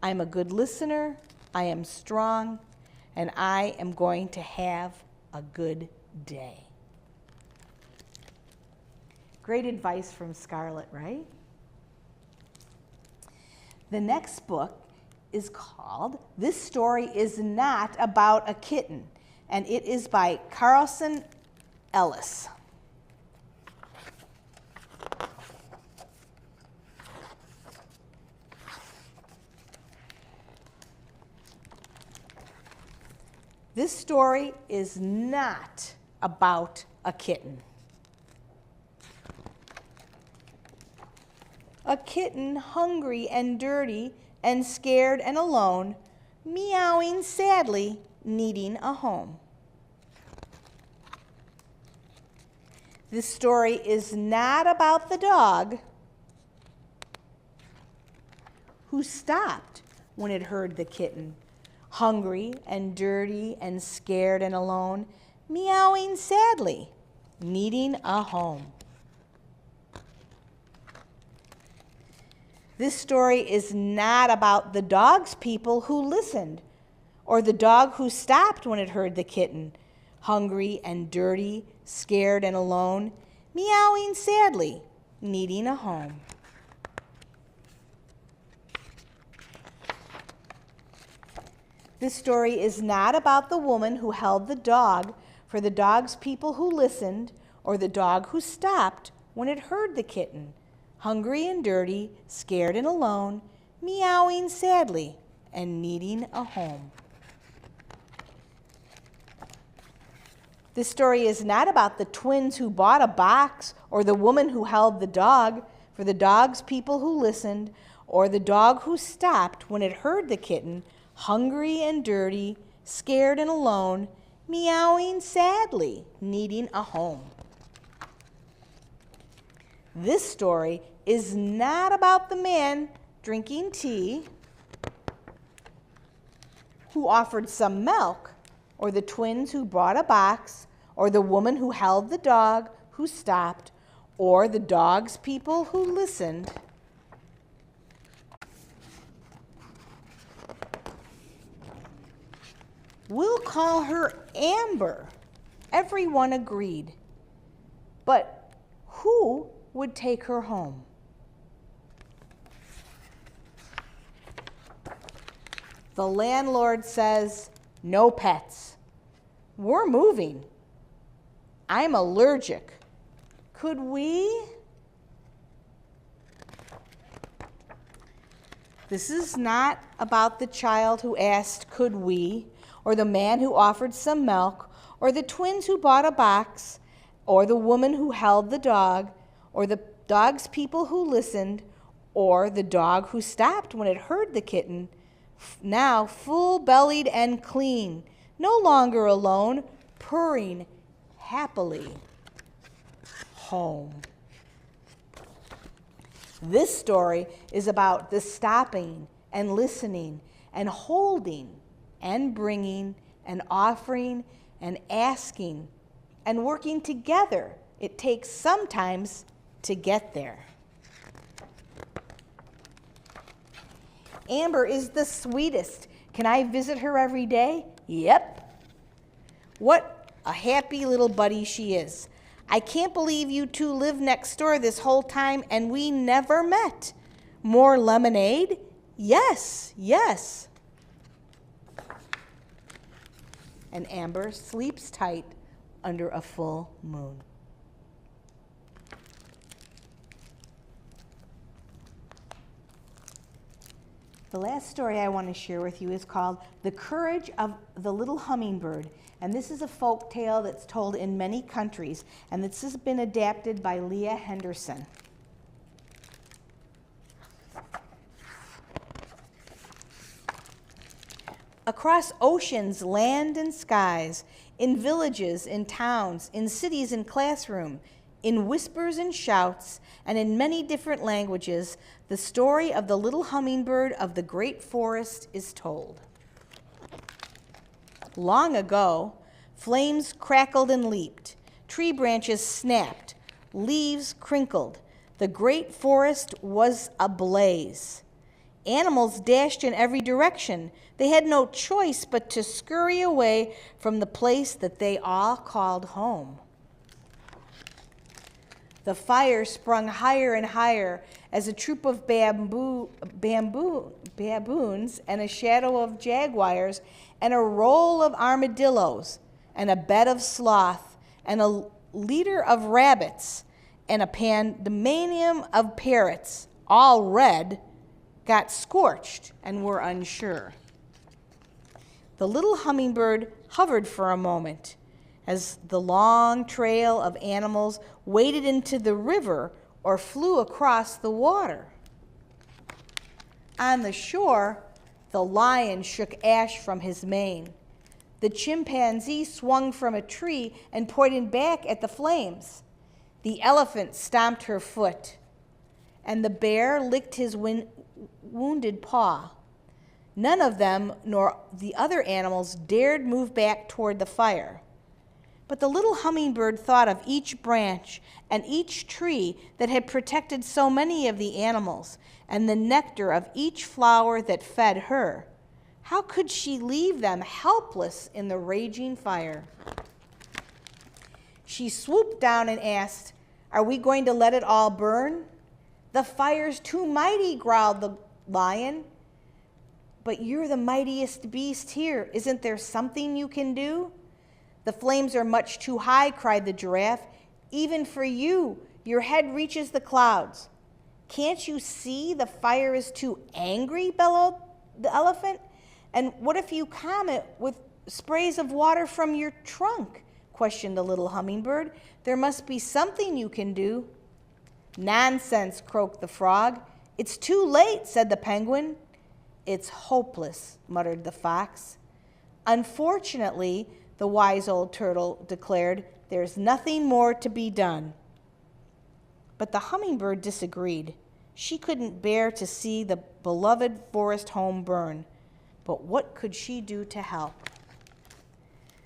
I'm a good listener. I am strong. And I am going to have a good day. Great advice from Scarlett, right? The next book is called This Story Is Not About a Kitten, and it is by Carlson Ellis. This story is not about a kitten. A kitten, hungry and dirty and scared and alone, meowing sadly, needing a home. This story is not about the dog who stopped when it heard the kitten, hungry and dirty and scared and alone, meowing sadly, needing a home. This story is not about the dog's people who listened, or the dog who stopped when it heard the kitten, hungry and dirty, scared and alone, meowing sadly, needing a home. This story is not about the woman who held the dog for the dog's people who listened, or the dog who stopped when it heard the kitten, hungry and dirty, scared and alone, meowing sadly, and needing a home. This story is not about the twins who bought a box, or the woman who held the dog for the dog's people who listened, or the dog who stopped when it heard the kitten, hungry and dirty, scared and alone, meowing sadly, needing a home. This story is not about the man drinking tea who offered some milk, or the twins who brought a box, or the woman who held the dog who stopped, or the dog's people who listened. We'll call her Amber. Everyone agreed. But who would take her home? The landlord says, no pets. We're moving. I'm allergic. Could we? This is not about the child who asked, could we, or the man who offered some milk, or the twins who bought a box, or the woman who held the dog, or the dog's people who listened, or the dog who stopped when it heard the kitten, now full-bellied and clean, no longer alone, purring happily home. This story is about the stopping and listening and holding and bringing and offering and asking and working together. It takes sometimes to get there. Amber is the sweetest. Can I visit her every day? Yep. What a happy little buddy she is. I can't believe you two lived next door this whole time and we never met. More lemonade? Yes, yes. And Amber sleeps tight under a full moon. The last story I want to share with you is called The Courage of the Little Hummingbird. And this is a folk tale that's told in many countries, and this has been adapted by Leah Henderson. Across oceans, land, and skies, in villages, in towns, in cities and classrooms, in whispers and shouts, and in many different languages, the story of the little hummingbird of the great forest is told. Long ago, flames crackled and leaped, tree branches snapped, leaves crinkled. The great forest was ablaze. Animals dashed in every direction. They had no choice but to scurry away from the place that they all called home. The fire sprung higher and higher as a troop of baboons and a shadow of jaguars and a roll of armadillos and a bed of sloth and a litter of rabbits and a pandemonium of parrots, all red, got scorched and were unsure. The little hummingbird hovered for a moment as the long trail of animals waded into the river or flew across the water. On the shore, the lion shook ash from his mane. The chimpanzee swung from a tree and pointed back at the flames. The elephant stomped her foot, and the bear licked his wounded paw. None of them nor the other animals dared move back toward the fire. But the little hummingbird thought of each branch and each tree that had protected so many of the animals, and the nectar of each flower that fed her. How could she leave them helpless in the raging fire? She swooped down and asked, "Are we going to let it all burn?" "The fire's too mighty," growled the lion. "But you're the mightiest beast here. Isn't there something you can do?" "The flames are much too high," cried the giraffe. "Even for you, your head reaches the clouds." "Can't you see the fire is too angry?" bellowed the elephant. "And what if you calm it with sprays of water from your trunk?" questioned the little hummingbird. "There must be something you can do." "Nonsense," croaked the frog. "It's too late," said the penguin. "It's hopeless," muttered the fox. "Unfortunately," the wise old turtle declared, "there's nothing more to be done." But the hummingbird disagreed. She couldn't bear to see the beloved forest home burn. But what could she do to help?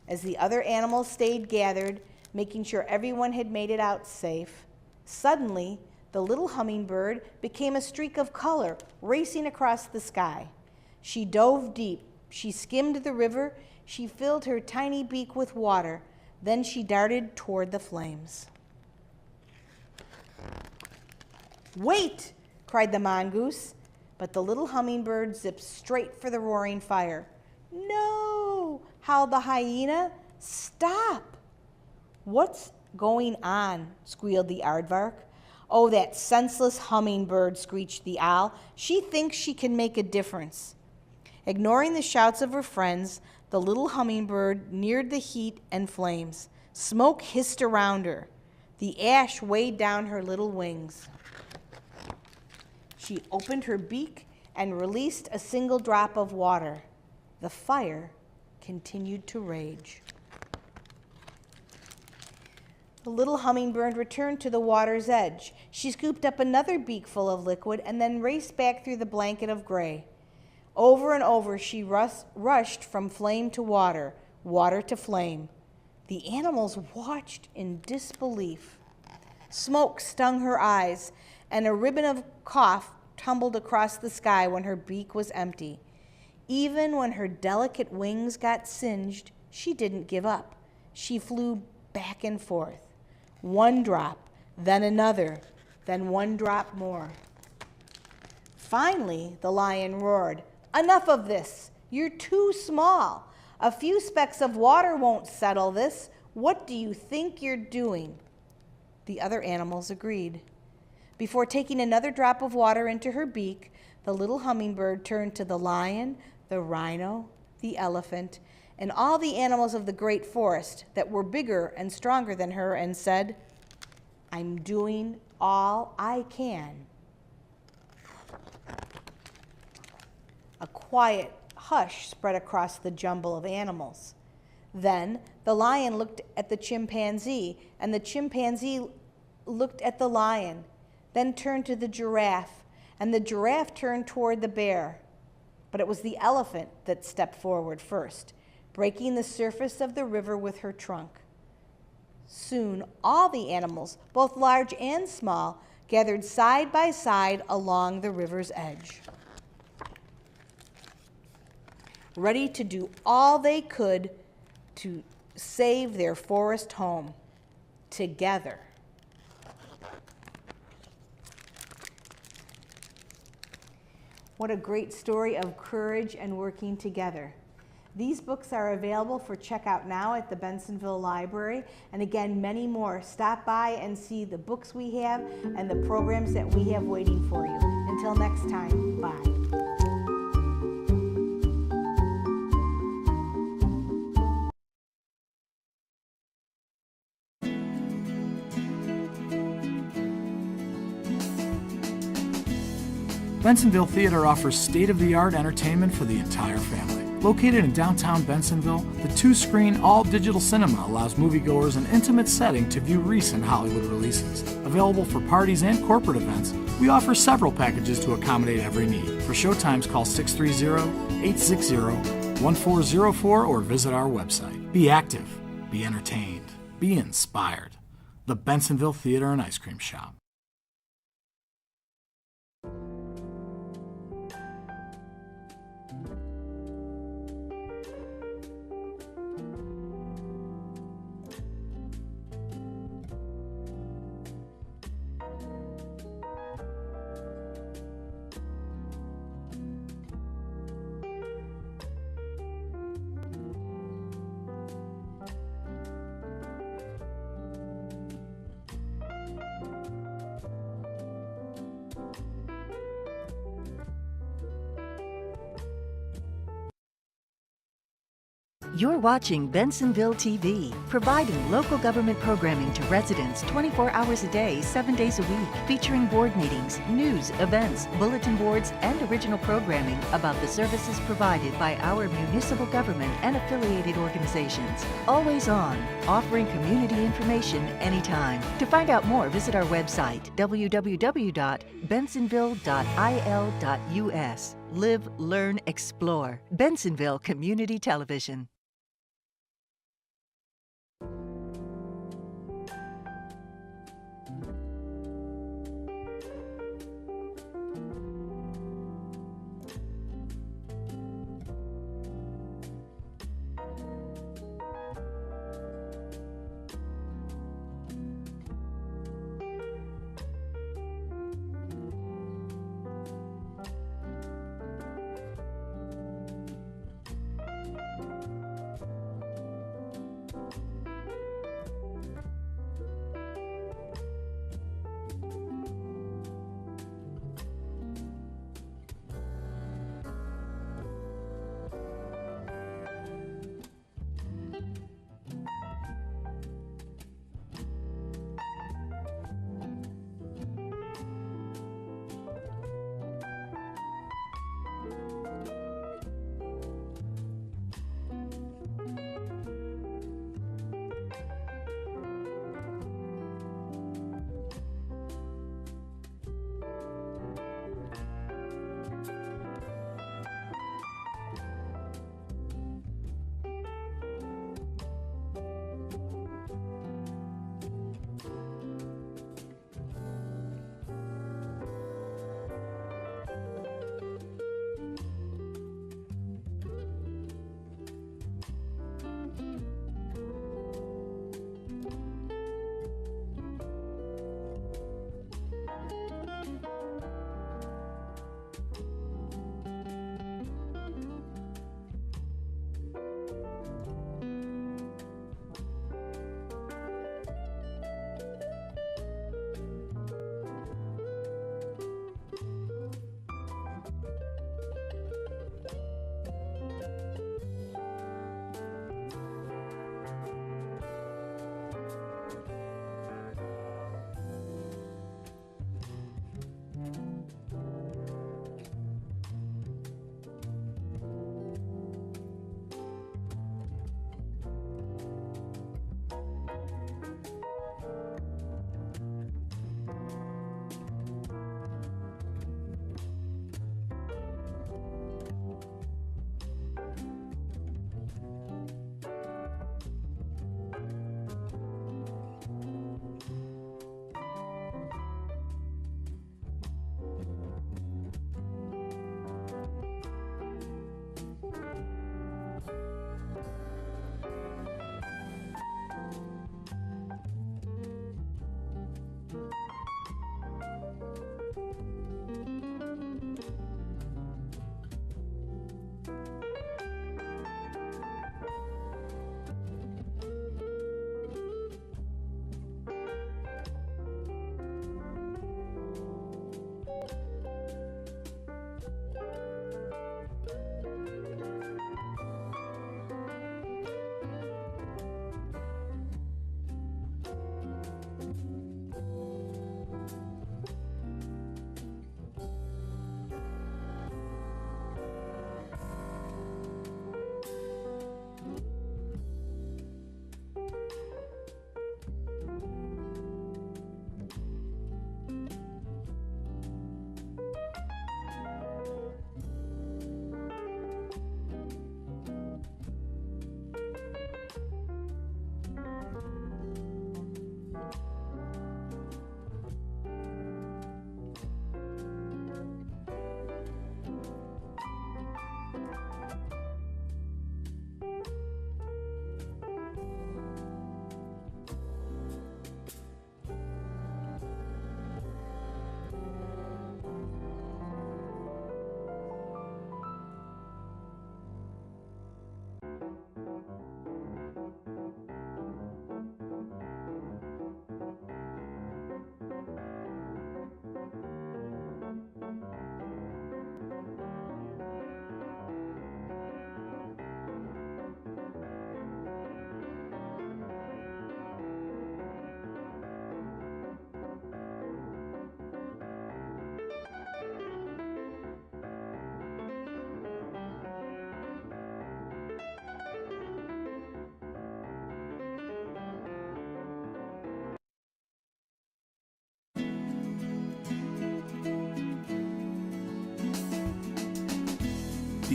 As the other animals stayed gathered, making sure everyone had made it out safe, suddenly the little hummingbird became a streak of color racing across the sky. She dove deep. She skimmed the river. She filled her tiny beak with water. Then she darted toward the flames. "Wait!" cried the mongoose, but the little hummingbird zipped straight for the roaring fire. "No!" howled the hyena. "Stop!" "What's going on?" squealed the aardvark. "Oh, that senseless hummingbird," screeched the owl. "She thinks she can make a difference." Ignoring the shouts of her friends, the little hummingbird neared the heat and flames. Smoke hissed around her. The ash weighed down her little wings. She opened her beak and released a single drop of water. The fire continued to rage. The little hummingbird returned to the water's edge. She scooped up another beakful of liquid and then raced back through the blanket of gray. Over and over she rushed from flame to water, water to flame. The animals watched in disbelief. Smoke stung her eyes, and a ribbon of cough tumbled across the sky when her beak was empty. Even when her delicate wings got singed, she didn't give up. She flew back and forth. One drop, then another, then one drop more. Finally, the lion roared, "Enough of this! You're too small. A few specks of water won't settle this. What do you think you're doing?" The other animals agreed. Before taking another drop of water into her beak, the little hummingbird turned to the lion, the rhino, the elephant, and all the animals of the great forest that were bigger and stronger than her and said, "I'm doing all I can." A quiet hush spread across the jumble of animals. Then the lion looked at the chimpanzee, and the chimpanzee looked at the lion, then turned to the giraffe, and the giraffe turned toward the bear. But it was the elephant that stepped forward first, breaking the surface of the river with her trunk. Soon all the animals, both large and small, gathered side by side along the river's edge, ready to do all they could to save their forest home together. What a great story of courage and working together. These books are available for checkout now at the Bensenville Library, and again, many more. Stop by and see the books we have and the programs that we have waiting for you. Until next time, bye. Bensenville Theater offers state-of-the-art entertainment for the entire family. Located in downtown Bensenville, the two-screen, all-digital cinema allows moviegoers an intimate setting to view recent Hollywood releases. Available for parties and corporate events, we offer several packages to accommodate every need. For showtimes, call 630-860-1404 or visit our website. Be active, be entertained, be inspired. The Bensenville Theater and Ice Cream Shop. You're watching Bensenville TV, providing local government programming to residents 24 hours a day, 7 days a week, featuring board meetings, news, events, bulletin boards, and original programming about the services provided by our municipal government and affiliated organizations. Always on, offering community information anytime. To find out more, visit our website, www.bensenville.il.us. Live, learn, explore. Bensenville Community Television.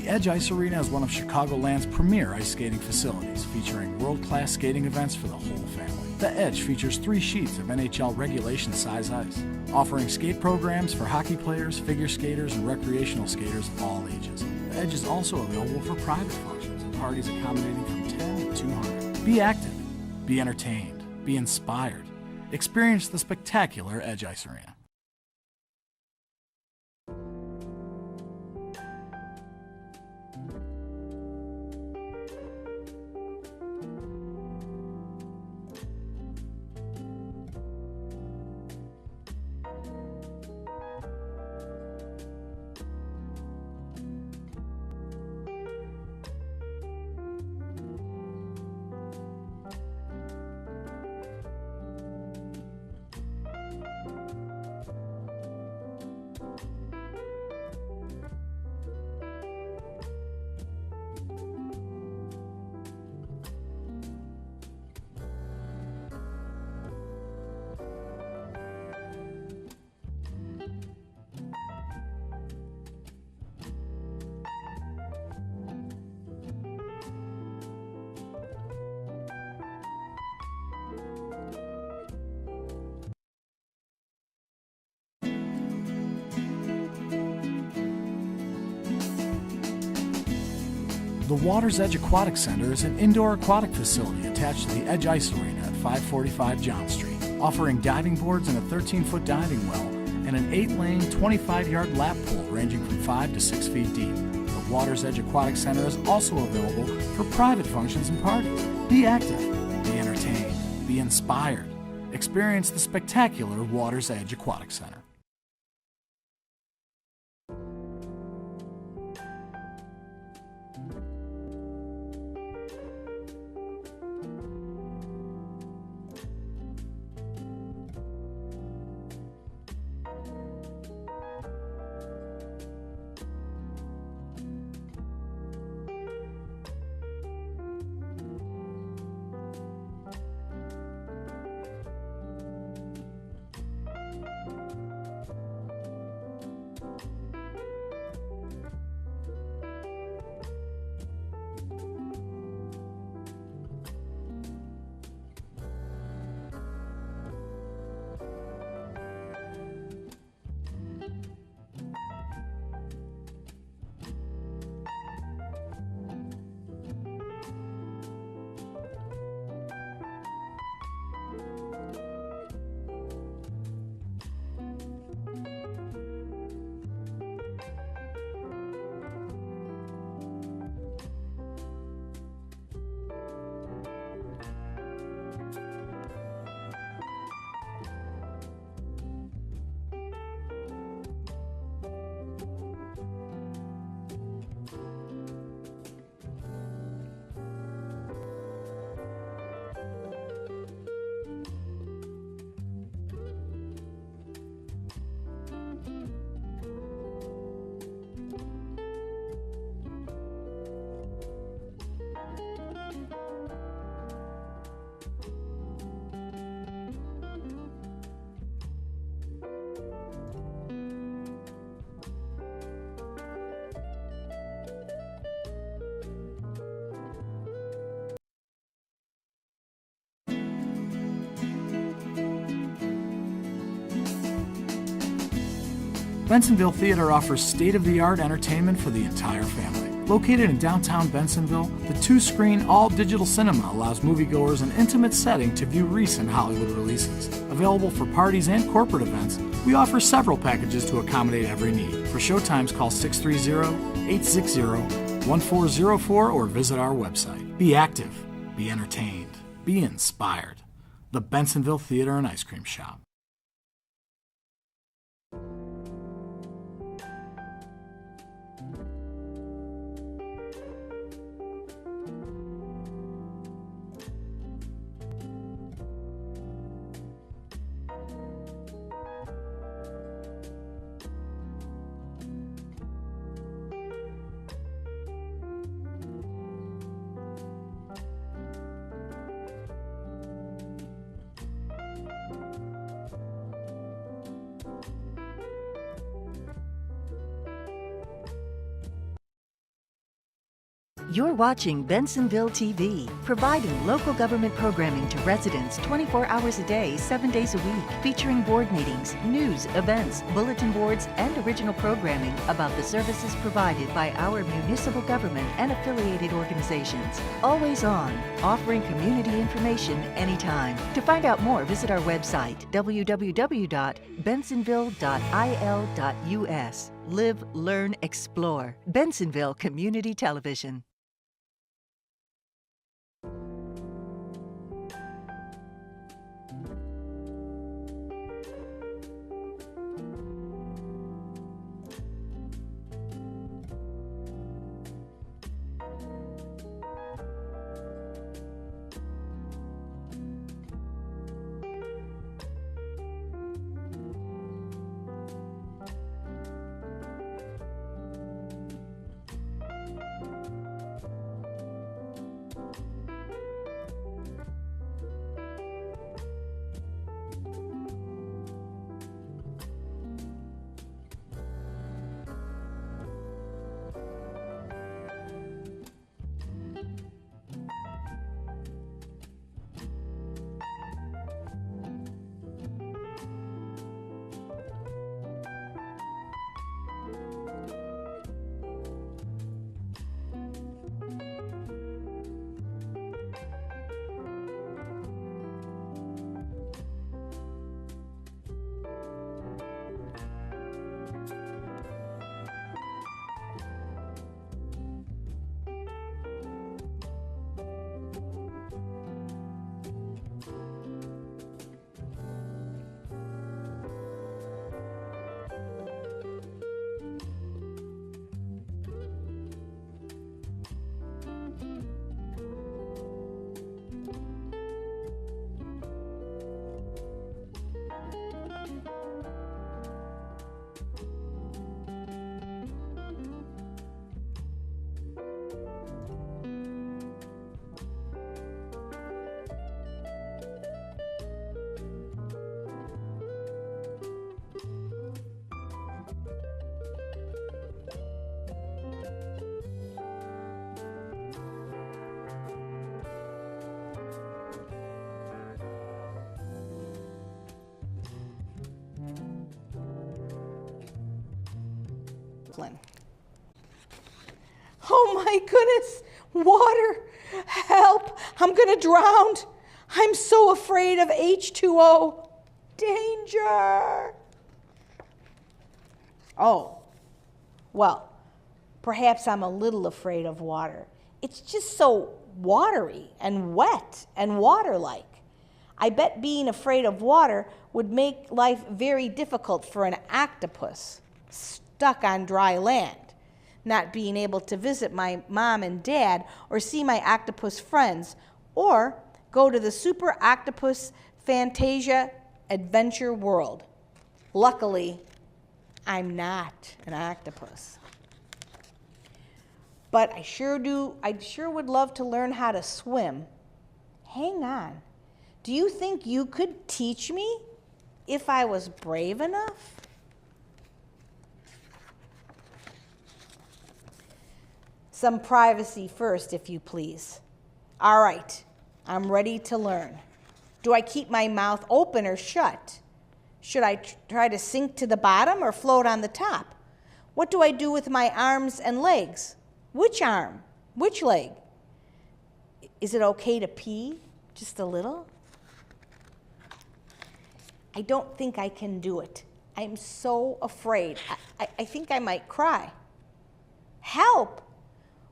The Edge Ice Arena is one of Chicagoland's premier ice skating facilities, featuring world-class skating events for the whole family. The Edge features 3 sheets of NHL regulation size ice, offering skate programs for hockey players, figure skaters, and recreational skaters of all ages. The Edge is also available for private functions and parties accommodating from 10 to 200. Be active, be entertained, be inspired. Experience the spectacular Edge Ice Arena. The Water's Edge Aquatic Center is an indoor aquatic facility attached to the Edge Ice Arena at 545 John Street, offering diving boards and a 13-foot diving well and an 8-lane, 25-yard lap pool ranging from 5 to 6 feet deep. The Water's Edge Aquatic Center is also available for private functions and parties. Be active, be entertained, be inspired. Experience the spectacular Water's Edge Aquatic Center. Bensenville Theater offers state-of-the-art entertainment for the entire family. Located in downtown Bensenville, the 2-screen, all-digital cinema allows moviegoers an intimate setting to view recent Hollywood releases. Available for parties and corporate events, we offer several packages to accommodate every need. For showtimes, call 630-860-1404 or visit our website. Be active, be entertained, be inspired. The Bensenville Theater and Ice Cream Shop. You're watching Bensenville TV, providing local government programming to residents 24 hours a day, 7 days a week, featuring board meetings, news, events, bulletin boards, and original programming about the services provided by our municipal government and affiliated organizations. Always on, offering community information anytime. To find out more, visit our website, www.bensenville.il.us. Live, learn, explore. Bensenville Community Television. Oh my goodness, water, help, I'm gonna drown. I'm so afraid of H2O. Danger. Oh, well, perhaps I'm a little afraid of water. It's just so watery and wet and water-like. I bet being afraid of water would make life very difficult for an octopus stuck on dry land, not being able to visit my mom and dad or see my octopus friends or go to the Super Octopus Fantasia Adventure World. Luckily, I'm not an octopus. But I sure would love to learn how to swim. Hang on. Do you think you could teach me if I was brave enough? Some privacy first, if you please. All right, I'm ready to learn. Do I keep my mouth open or shut? Should I try to sink to the bottom or float on the top? What do I do with my arms and legs? Which arm? Which leg? Is it okay to pee just a little? I don't think I can do it. I'm so afraid. I think I might cry. Help!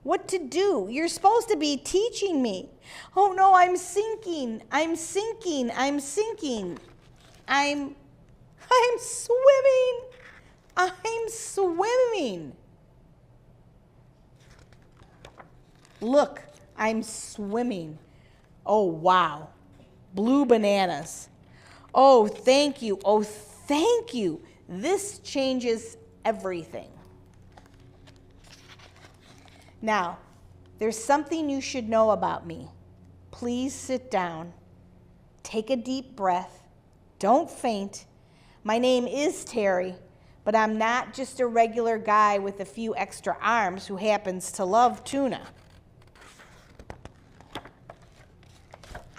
What to do? You're supposed to be teaching me. Oh no, I'm sinking. I'm sinking. I'm sinking. I'm swimming. I'm swimming. Look, I'm swimming. Oh wow. Blue bananas. Oh, thank you. Oh, thank you. This changes everything. Now, there's something you should know about me. Please sit down. Take a deep breath. Don't faint. My name is Terry, but I'm not just a regular guy with a few extra arms who happens to love tuna.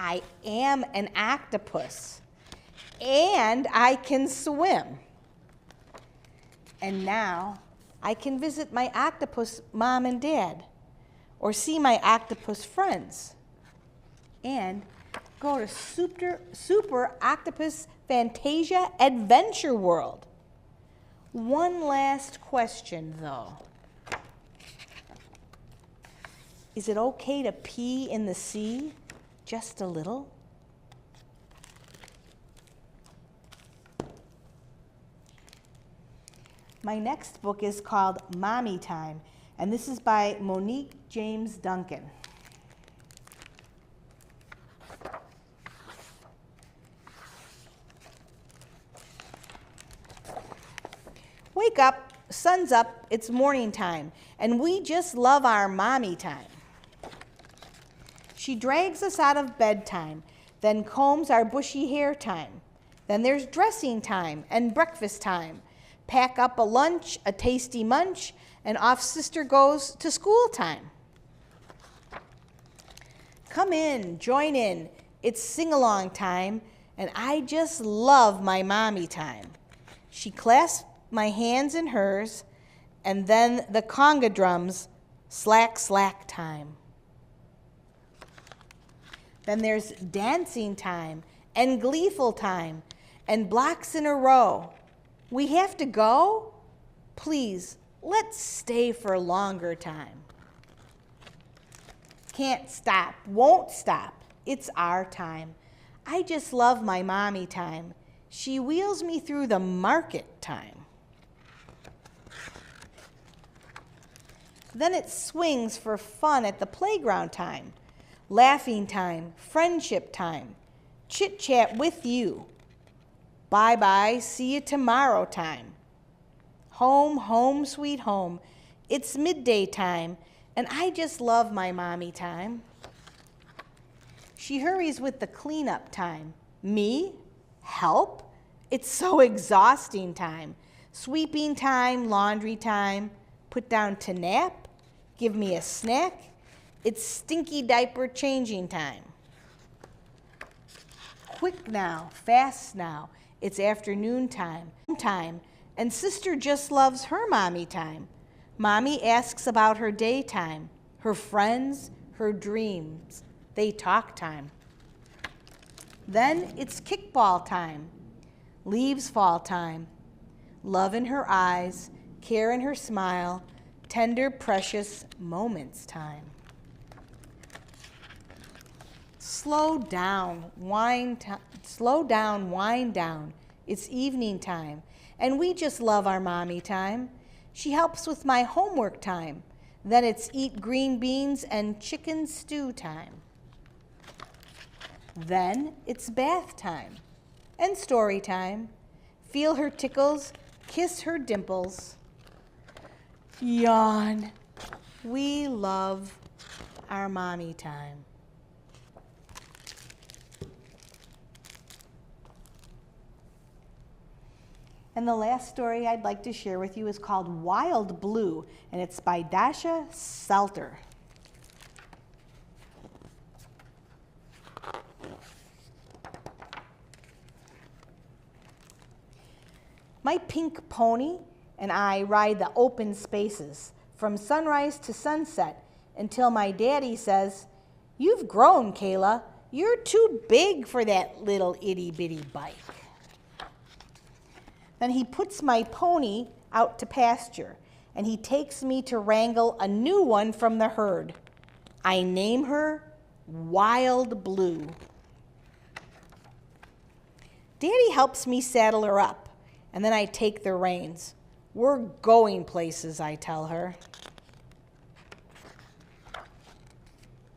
I am an octopus, and I can swim. And now I can visit my octopus mom and dad, or see my octopus friends, and go to Super Octopus Fantasia Adventure World. One last question, though. Is it okay to pee in the sea? Just a little? My next book is called Mommy Time, and this is by Monique James Duncan. Wake up, sun's up, it's morning time, and we just love our mommy time. She drags us out of bedtime, then combs our bushy hair time. Then there's dressing time and breakfast time. Pack up a lunch, a tasty munch, and off sister goes to school time. Come in, join in, it's sing-along time, and I just love my mommy time. She clasps my hands in hers, and then the conga drums, slack, slack time. Then there's dancing time and gleeful time and blocks in a row. We have to go? Please, let's stay for a longer time. Can't stop, won't stop. It's our time. I just love my mommy time. She wheels me through the market time. Then it swings for fun at the playground time. Laughing time, friendship time, chit-chat with you. Bye-bye, see you tomorrow time. Home, home, sweet home. It's midday time, and I just love my mommy time. She hurries with the cleanup time. Me? Help? It's so exhausting time. Sweeping time, laundry time. Put down to nap. Give me a snack. It's stinky diaper changing time. Quick now, fast now, it's afternoon time, and sister just loves her mommy time. Mommy asks about her daytime, her friends, her dreams. They talk time. Then it's kickball time, leaves fall time, love in her eyes, care in her smile, tender, precious moments time. Slow down, wind down. It's evening time, and we just love our mommy time. She helps with my homework time. Then it's eat green beans and chicken stew time. Then it's bath time and story time. Feel her tickles, kiss her dimples. Yawn. We love our mommy time. And the last story I'd like to share with you is called Wild Blue, and it's by Dasha Salter. My pink pony and I ride the open spaces from sunrise to sunset until my daddy says, "You've grown, Kayla. You're too big for that little itty-bitty bike." Then he puts my pony out to pasture, and he takes me to wrangle a new one from the herd. I name her Wild Blue. Daddy helps me saddle her up, and then I take the reins. We're going places, I tell her.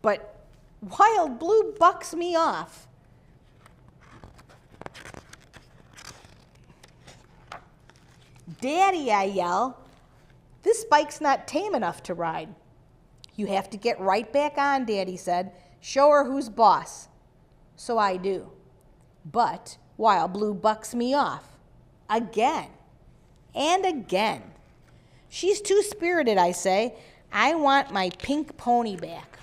But Wild Blue bucks me off. "Daddy," I yell, "this bike's not tame enough to ride." "You have to get right back on," Daddy said. "Show her who's boss." So I do. But Wild Blue bucks me off. Again. And again. "She's too spirited," I say. "I want my pink pony back."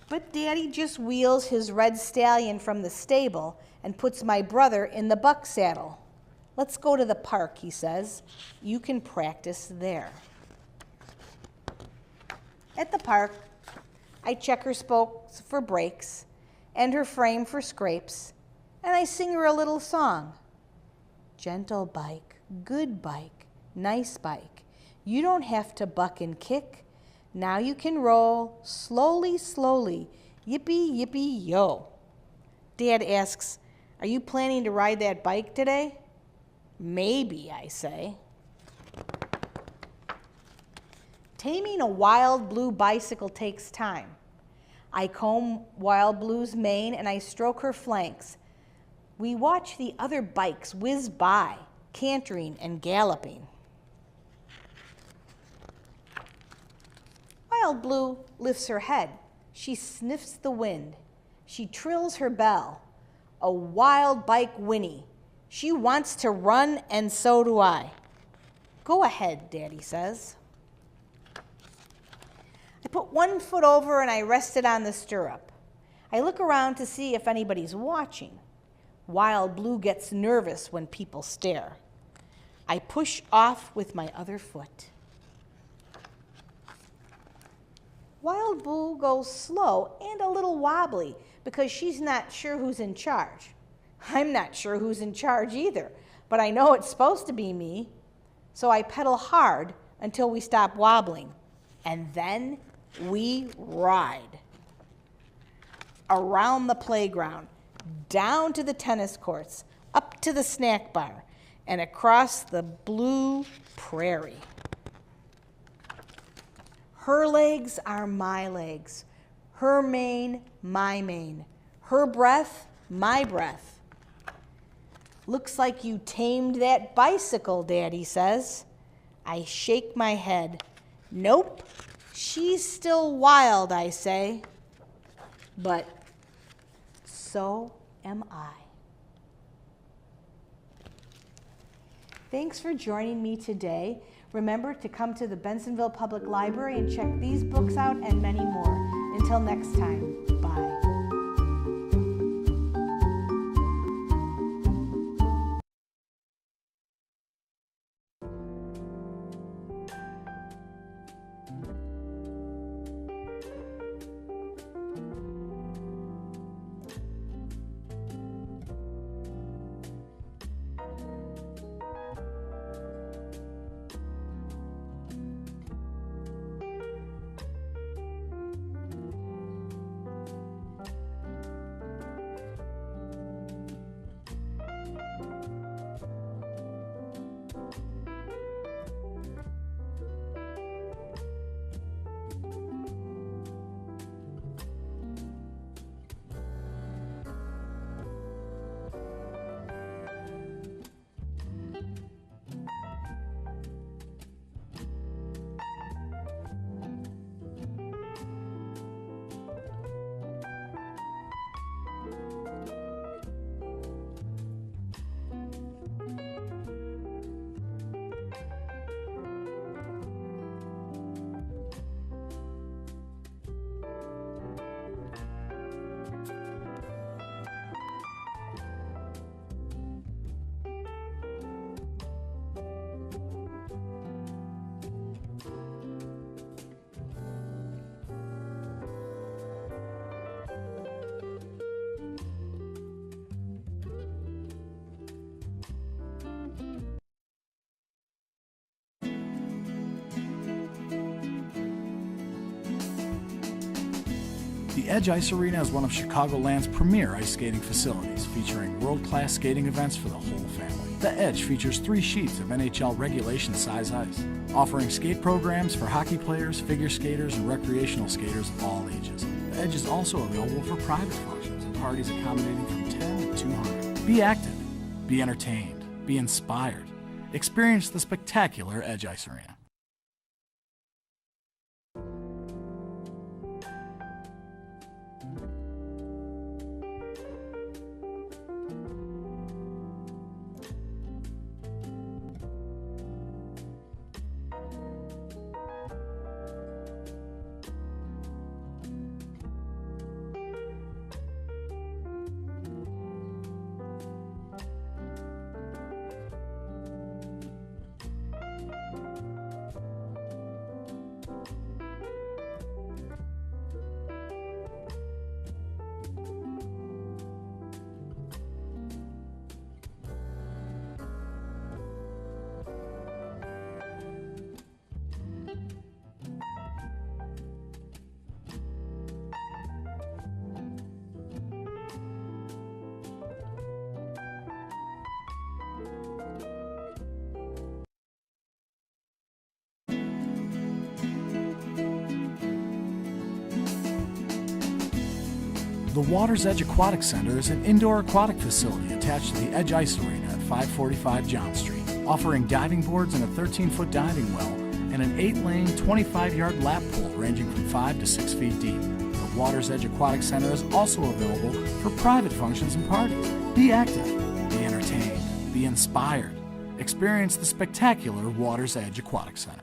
But Daddy just wheels his red stallion from the stable and puts my brother in the buck saddle. Let's go to the park, he says. You can practice there. At the park, I check her spokes for brakes and her frame for scrapes, and I sing her a little song. Gentle bike, good bike, nice bike. You don't have to buck and kick. Now you can roll slowly, slowly. Yippee, yippee, yo. Dad asks, are you planning to ride that bike today? Maybe, I say. Taming a Wild Blue bicycle takes time. I comb Wild Blue's mane and I stroke her flanks. We watch the other bikes whiz by, cantering and galloping. Wild Blue lifts her head. She sniffs the wind. She trills her bell. A wild bike whinny. She wants to run, and so do I. Go ahead, Daddy says. I put one foot over and I rest it on the stirrup. I look around to see if anybody's watching. Wild Blue gets nervous when people stare. I push off with my other foot. Wild Blue goes slow and a little wobbly because she's not sure who's in charge. I'm not sure who's in charge either, but I know it's supposed to be me. So I pedal hard until we stop wobbling, and then we ride. Around the playground, down to the tennis courts, up to the snack bar, and across the blue prairie. Her legs are my legs, her mane, my mane, her breath, my breath. Looks like you tamed that bicycle, Daddy says. I shake my head. Nope, she's still wild, I say. But so am I. Thanks for joining me today. Remember to come to the Bensenville Public Library and check these books out and many more. Until next time, bye. The Edge Ice Arena is one of Chicagoland's premier ice skating facilities, featuring world-class skating events for the whole family. The Edge features 3 sheets of NHL regulation size ice, offering skate programs for hockey players, figure skaters, and recreational skaters of all ages. The Edge is also available for private functions and parties accommodating from 10 to 200. Be active, be entertained, be inspired. Experience the spectacular Edge Ice Arena. The Water's Edge Aquatic Center is an indoor aquatic facility attached to the Edge Ice Arena at 545 John Street, offering diving boards and a 13-foot diving well and an 8-lane, 25-yard lap pool ranging from 5 to 6 feet deep. The Water's Edge Aquatic Center is also available for private functions and parties. Be active, be entertained, be inspired. Experience the spectacular Water's Edge Aquatic Center.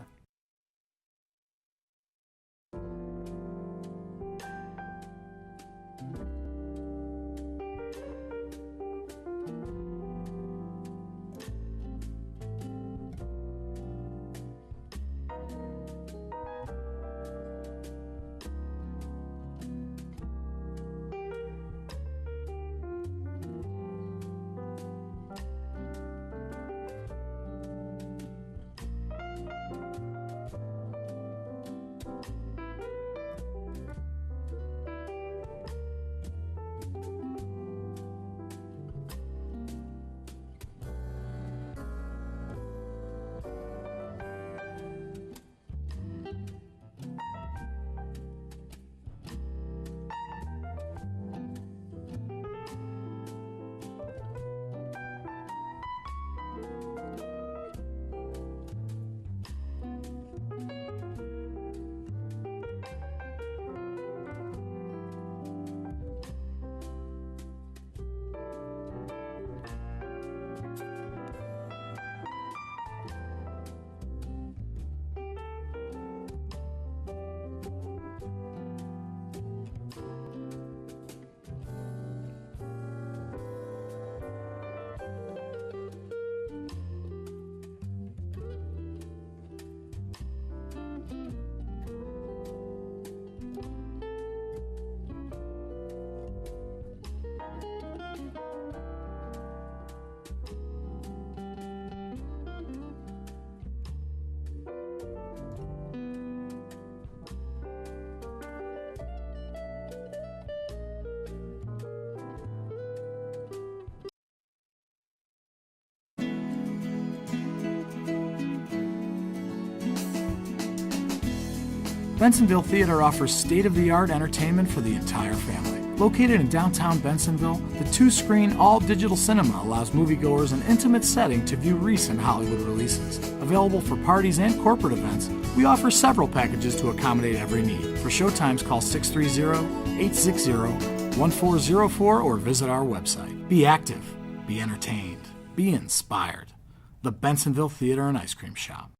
Bensenville Theater offers state-of-the-art entertainment for the entire family. Located in downtown Bensenville, the 2-screen, all-digital cinema allows moviegoers an intimate setting to view recent Hollywood releases. Available for parties and corporate events, we offer several packages to accommodate every need. For showtimes, call 630-860-1404 or visit our website. Be active, be entertained, be inspired. The Bensenville Theater and Ice Cream Shop.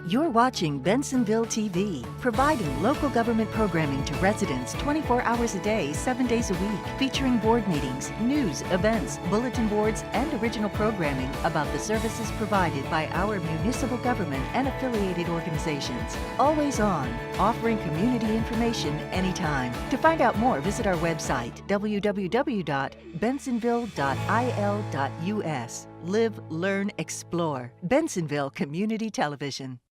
You're watching Bensenville TV, providing local government programming to residents 24 hours a day, 7 days a week, featuring board meetings, news, events, bulletin boards, and original programming about the services provided by our municipal government and affiliated organizations. Always on, offering community information anytime. To find out more, visit our website, www.bensenville.il.us. Live, learn, explore. Bensenville Community Television.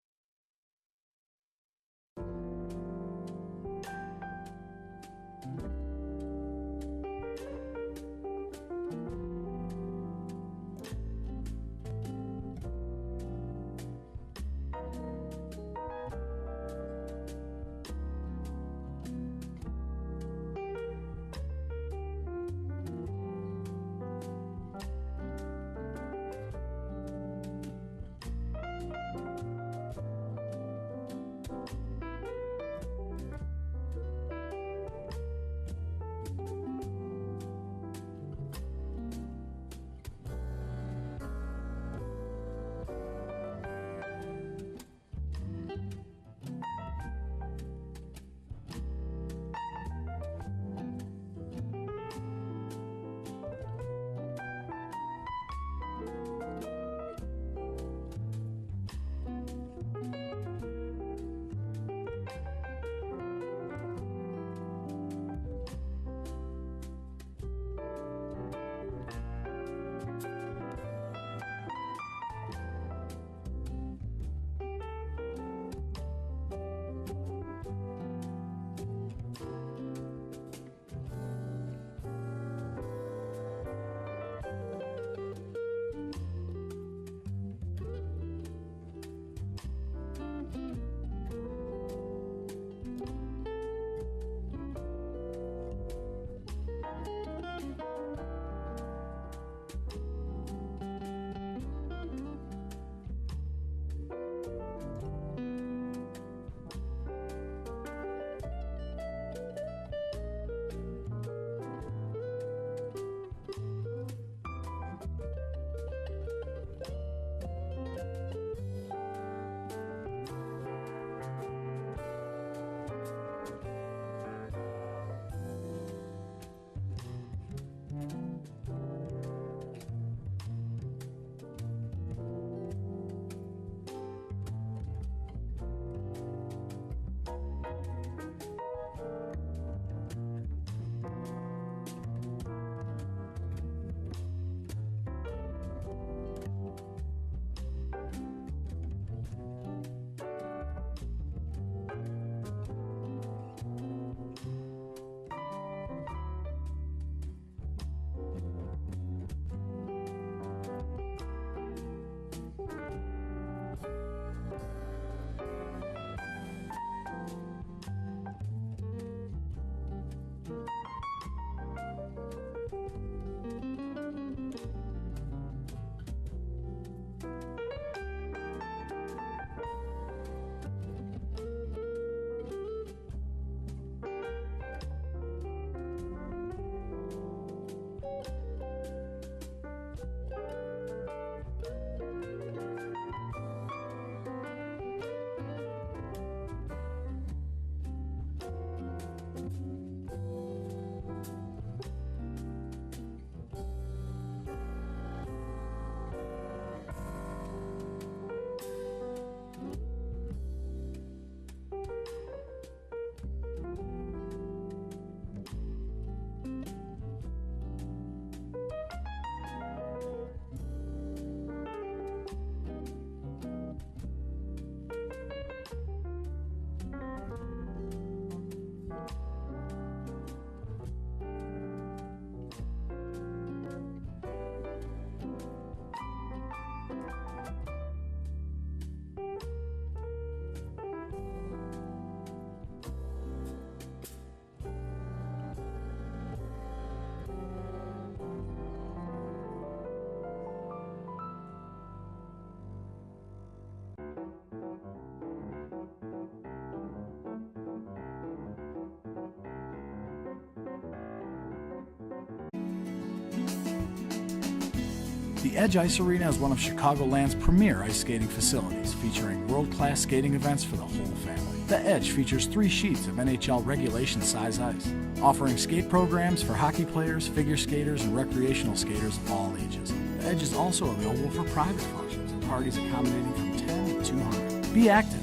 The Edge Ice Arena is one of Chicagoland's premier ice skating facilities, featuring world-class skating events for the whole family. The Edge features 3 sheets of NHL regulation size ice, offering skate programs for hockey players, figure skaters, and recreational skaters of all ages. The Edge is also available for private functions and parties accommodating from 10 to 200. Be active,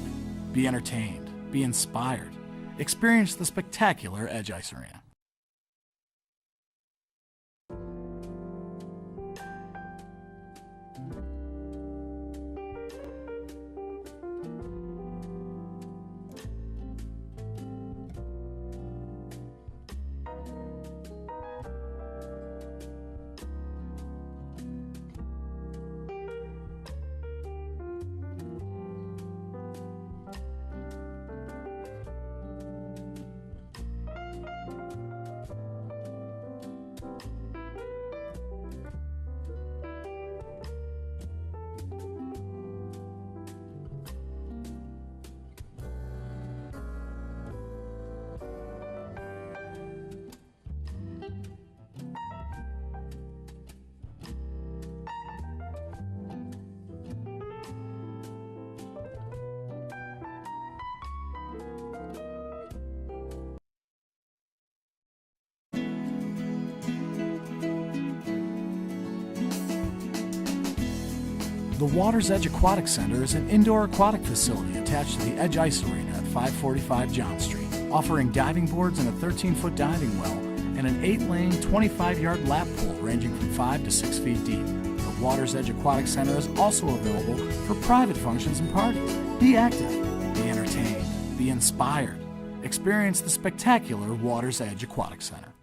be entertained, be inspired. Experience the spectacular Edge Ice Arena. The Water's Edge Aquatic Center is an indoor aquatic facility attached to the Edge Ice Arena at 545 John Street, offering diving boards and a 13-foot diving well and an 8-lane, 25-yard lap pool ranging from 5 to 6 feet deep. The Water's Edge Aquatic Center is also available for private functions and parties. Be active, be entertained, be inspired. Experience the spectacular Water's Edge Aquatic Center.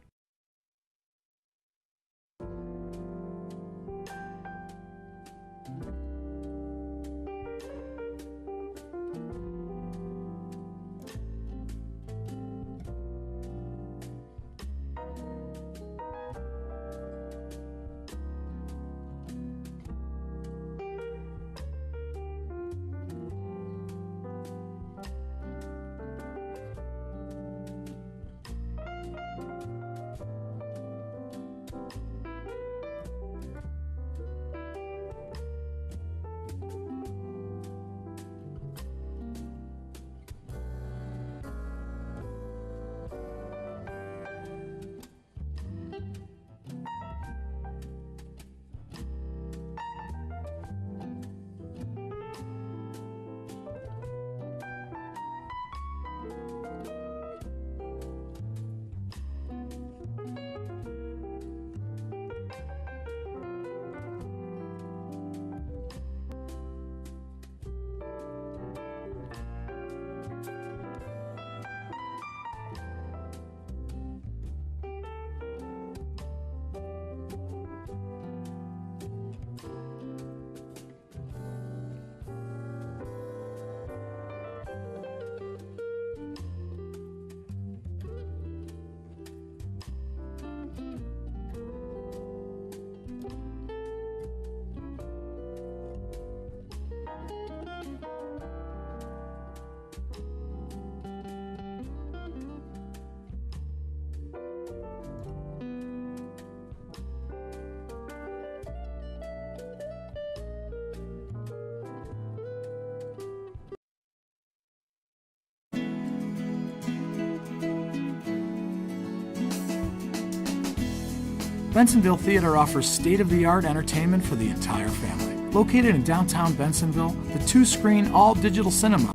Bensenville Theater offers state-of-the-art entertainment for the entire family. Located in downtown Bensenville, the 2-screen, all-digital cinema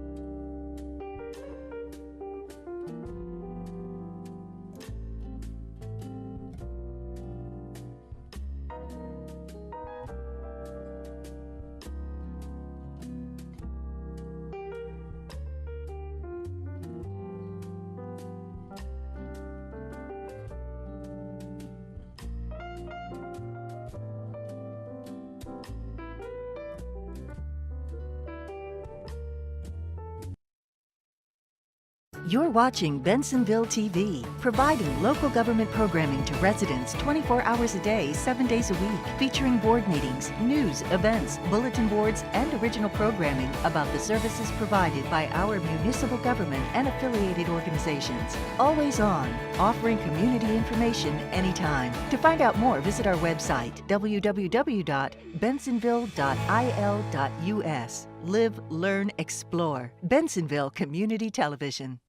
You're watching Bensenville TV, providing local government programming to residents 24 hours a day, 7 days a week, featuring board meetings, news, events, bulletin boards, and original programming about the services provided by our municipal government and affiliated organizations. Always on, offering community information anytime. To find out more, visit our website, www.bensenville.il.us. Live, learn, explore. Bensenville Community Television.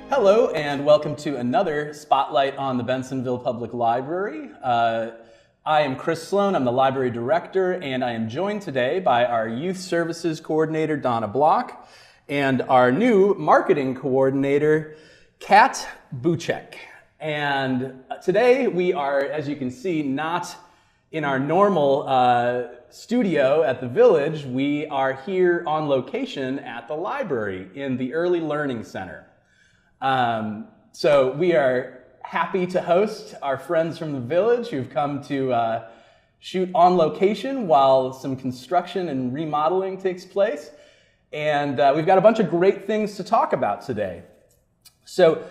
Hello and welcome to another Spotlight on the Bensenville Public Library. I am Chris Sloan, I'm the library director, and I am joined today by our youth services coordinator, Donna Block, and our new marketing coordinator, Kat Buchek. And today we are, as you can see, not in our normal studio at the Village. We are here on location at the library in the Early Learning Center. So we are happy to host our friends from the Village who've come to shoot on location while some construction and remodeling takes place. And we've got a bunch of great things to talk about today. So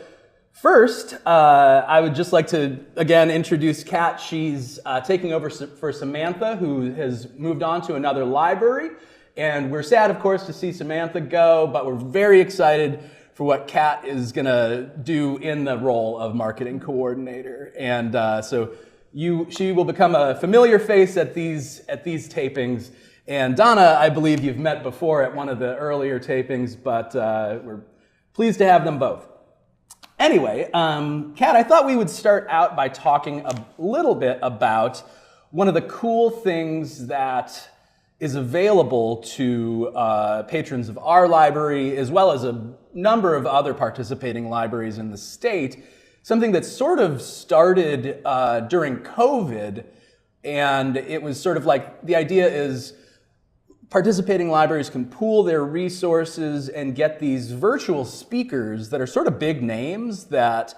first, I would just like to, again, introduce Kat. She's taking over for Samantha, who has moved on to another library. And we're sad, of course, to see Samantha go, but we're very excited for what Kat is going to do in the role of marketing coordinator. And so she will become a familiar face at these tapings. And Donna, I believe you've met before at one of the earlier tapings, but we're pleased to have them both. Anyway, Kat, I thought we would start out by talking a little bit about one of the cool things that is available to patrons of our library, as well as a number of other participating libraries in the state, something that sort of started during COVID, and it was sort of like, the idea is participating libraries can pool their resources and get these virtual speakers that are sort of big names that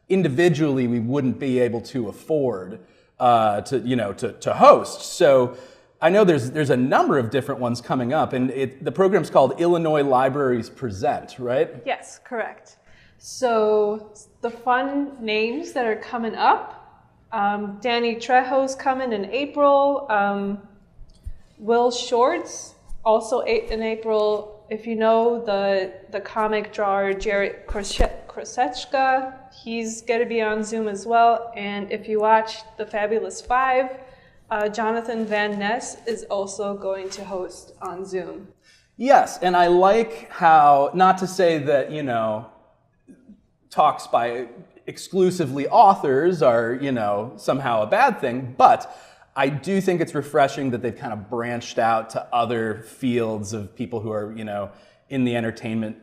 individually we wouldn't be able to afford to host. So I know there's a number of different ones coming up, and the program's called Illinois Libraries Present, right? Yes, correct. So the fun names that are coming up, Danny Trejo's coming in April, Will Shorts also in April. If you know the comic drawer Jared Krosechka, he's going to be on Zoom as well. And if you watch The Fabulous Five, Jonathan Van Ness is also going to host on Zoom. Yes, and I like how, not to say that, talks by exclusively authors are, somehow a bad thing, but I do think it's refreshing that they've kind of branched out to other fields of people who are, in the entertainment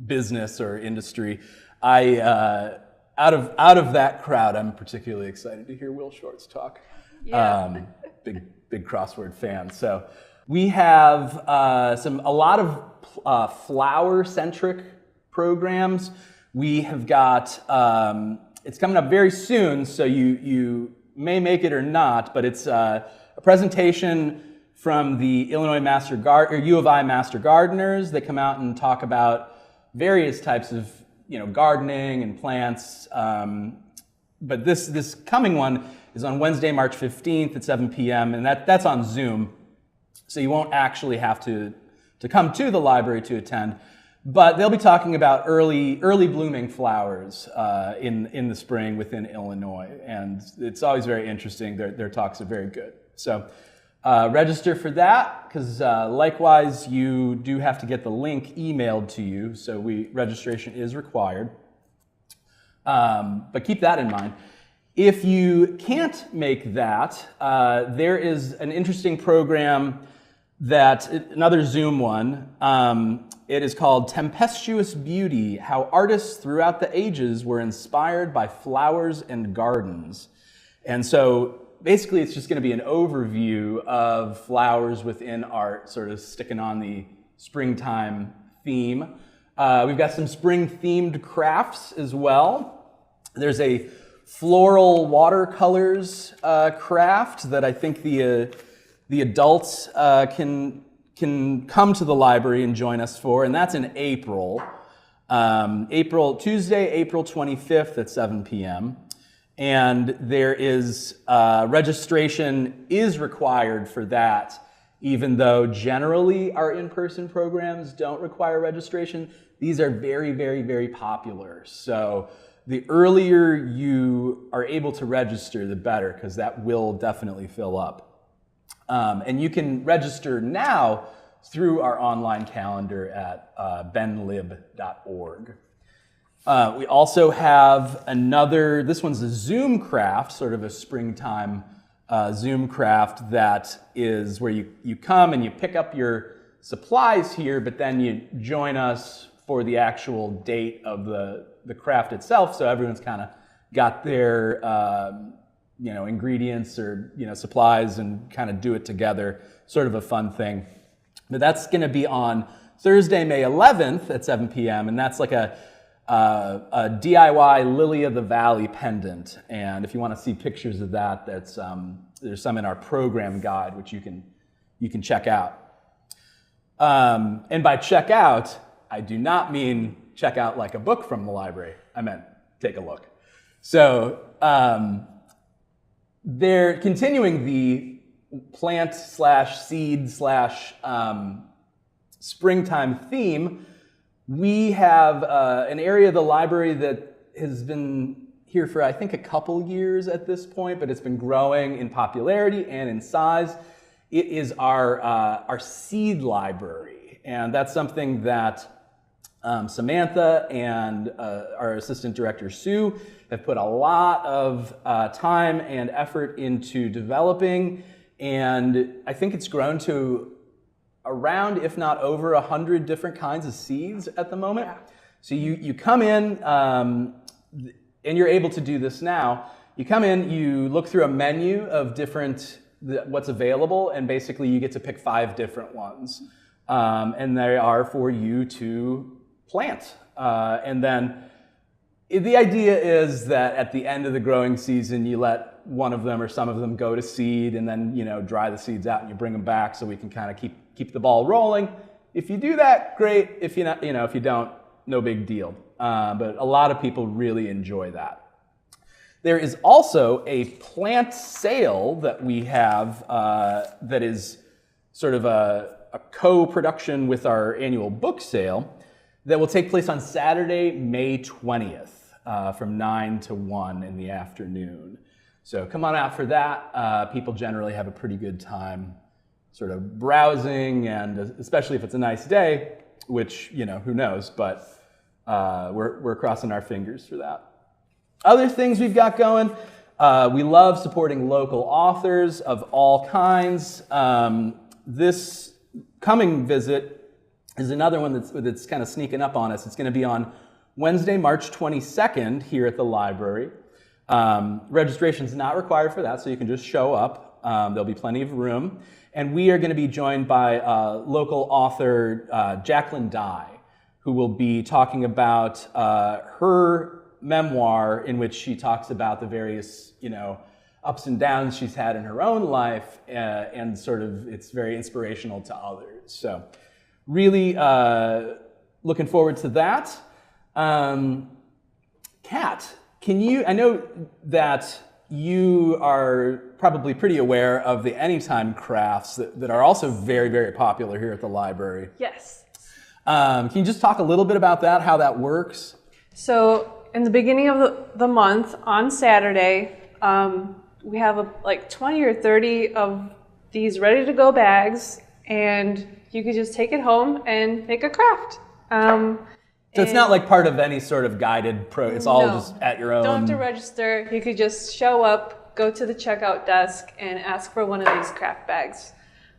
business or industry. Out of that crowd, I'm particularly excited to hear Will Shorts talk. Yeah. Big crossword fan. So we have a lot of flower-centric programs. We have got it's coming up very soon, so you may make it or not, but it's a presentation from the U of I Master Gardeners. They come out and talk about various types of gardening and plants. But this coming one is on Wednesday, March 15th at 7 p.m. and that's on Zoom, so you won't actually have to come to the library to attend. But they'll be talking about early blooming flowers in the spring within Illinois, and it's always very interesting. Their talks are very good. So register for that, because likewise you do have to get the link emailed to you. So registration is required. But keep that in mind. If you can't make that, there is an interesting program another Zoom one. It is called Tempestuous Beauty, How Artists Throughout the Ages Were Inspired by Flowers and Gardens. And so basically it's just going to be an overview of flowers within art, sort of sticking on the springtime theme. We've got some spring-themed crafts as well. There's a floral watercolors craft that I think the adults can come to the library and join us for, and that's in April. Tuesday, April 25th at 7 p.m. And there is registration is required for that, even though generally our in-person programs don't require registration. These are very, very, very popular. So the earlier you are able to register, the better, because that will definitely fill up. And you can register now through our online calendar at benlib.org. We also have this one's a Zoom craft, sort of a springtime Zoom craft that is where you come and you pick up your supplies here, but then you join us for the actual date of the craft itself. So everyone's kind of got their ingredients or supplies and kind of do it together. Sort of a fun thing. But that's going to be on Thursday, May 11th at 7 p.m. and that's like a DIY Lily of the Valley pendant. And if you want to see pictures of that, there's some in our program guide, which you can check out. And by check out, I do not mean check out like a book from the library. I meant take a look. So they're continuing the plant/seed/ springtime theme. We have an area of the library that has been here for, I think, a couple years at this point, but it's been growing in popularity and in size. It is our seed library, and that's something that Samantha and our assistant director, Sue, have put a lot of time and effort into developing, and I think it's grown to around, if not over, 100 different kinds of seeds at the moment. Yeah. So you come in, and you're able to do this now. You come in, you look through a menu of what's available, and basically you get to pick 5 different ones. And they are for you to plant. And then the idea is that at the end of the growing season, you let one of them or some of them go to seed, and then dry the seeds out and you bring them back so we can kind of keep the ball rolling. If you do that, great. If you not, if you don't, no big deal. But a lot of people really enjoy that. There is also a plant sale that we have that is sort of a co-production with our annual book sale that will take place on Saturday, May 20th from 9 to 1 in the afternoon. So come on out for that. People generally have a pretty good time sort of browsing, and especially if it's a nice day, which, who knows, but we're crossing our fingers for that. Other things we've got going, we love supporting local authors of all kinds. This coming visit is another one that's kind of sneaking up on us. It's going to be on Wednesday, March 22nd here at the library. Registration is not required for that, so you can just show up. There'll be plenty of room. And we are going to be joined by local author Jacqueline Dye, who will be talking about her memoir, in which she talks about the various, ups and downs she's had in her own life, and sort of it's very inspirational to others. So really looking forward to that. Kat, I know that you are probably pretty aware of the Anytime crafts that are also very, very popular here at the library. Yes. Can you just talk a little bit about that, how that works? So in the beginning of the month, on Saturday, we have like 20 or 30 of these ready-to-go bags, and you could just take it home and make a craft. So it's not like part of any sort of guided it's all No. just at your own. Don't have to register. You could just show up, go to the checkout desk, and ask for one of these craft bags.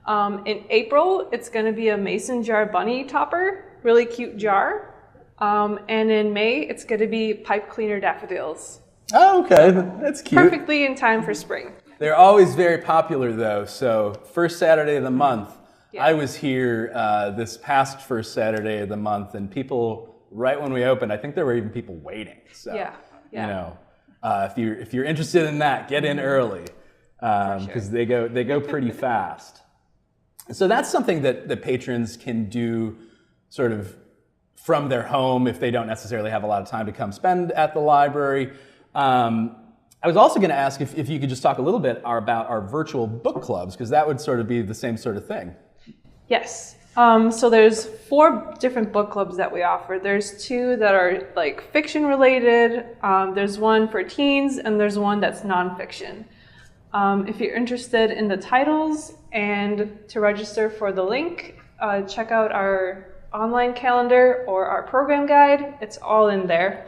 In April, it's going to be a mason jar bunny topper, really cute jar. And in May, it's going to be pipe cleaner daffodils. Oh, okay, that's cute. Perfectly in time for spring. They're always very popular though. So first Saturday of the month, Yeah. I was here this past first Saturday of the month, and people, right when we opened, I think there were even people waiting. So, Yeah. you know, if you're interested in that, get in early because they go pretty fast. So that's something that patrons can do sort of from their home if they don't necessarily have a lot of time to come spend at the library. I was also going to ask if you could just talk a little bit about our virtual book clubs, because that would sort of be the same sort of thing. Yes. So there's 4 different book clubs that we offer. There's 2 that are like fiction related. There's one for teens, and there's one that's nonfiction. If you're interested in the titles and to register for the link, check out our online calendar or our program guide. It's all in there.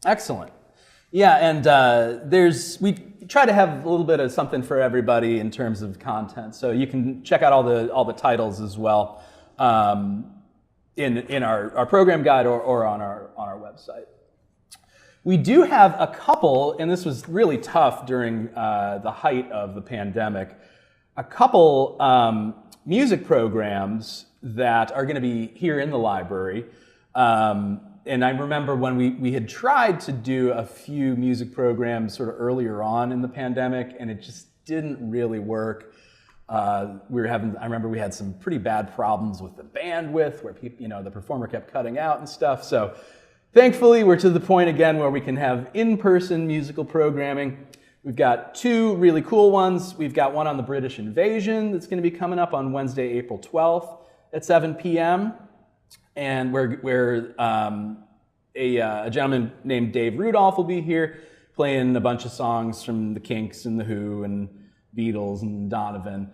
Excellent. Yeah, and we try to have a little bit of something for everybody in terms of content. So you can check out all the titles as well in our program guide or on our website. We do have a couple, and this was really tough during the height of the pandemic, a couple music programs that are going to be here in the library. And I remember when we had tried to do a few music programs sort of earlier on in the pandemic, and it just didn't really work. I remember we had some pretty bad problems with the bandwidth, where the performer kept cutting out and stuff. So thankfully, we're to the point again where we can have in-person musical programming. We've got 2 really cool ones. We've got one on the British invasion that's going to be coming up on Wednesday, April 12th at 7 p.m. And where a gentleman named Dave Rudolph will be here playing a bunch of songs from the Kinks and the Who and Beatles and Donovan.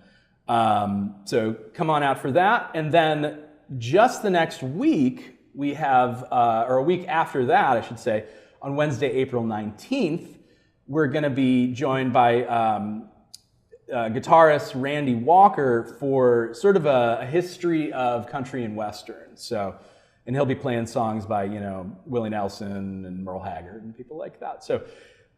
So come on out for that. And then just the next week, we have, or a week after that, I should say, on Wednesday, April 19th, we're going to be joined by guitarist Randy Walker for sort of a history of country and western. So, and he'll be playing songs by, Willie Nelson and Merle Haggard and people like that. So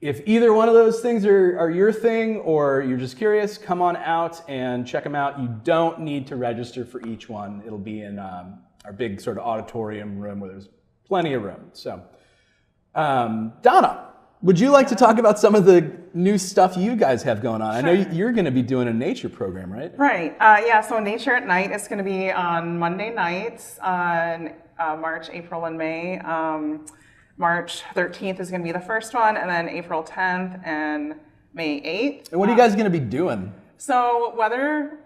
if either one of those things are your thing, or you're just curious, come on out and check them out. You don't need to register for each one. It'll be in our big sort of auditorium room where there's plenty of room. So, Donna, would you like to talk about some of the new stuff you guys have going on? Sure. I know you're going to be doing a nature program, right? Right. Yeah, so Nature at Night is going to be on Monday nights on March, April, and May. March 13th is going to be the first one, and then April 10th and May 8th. And what are you guys going to be doing? So weather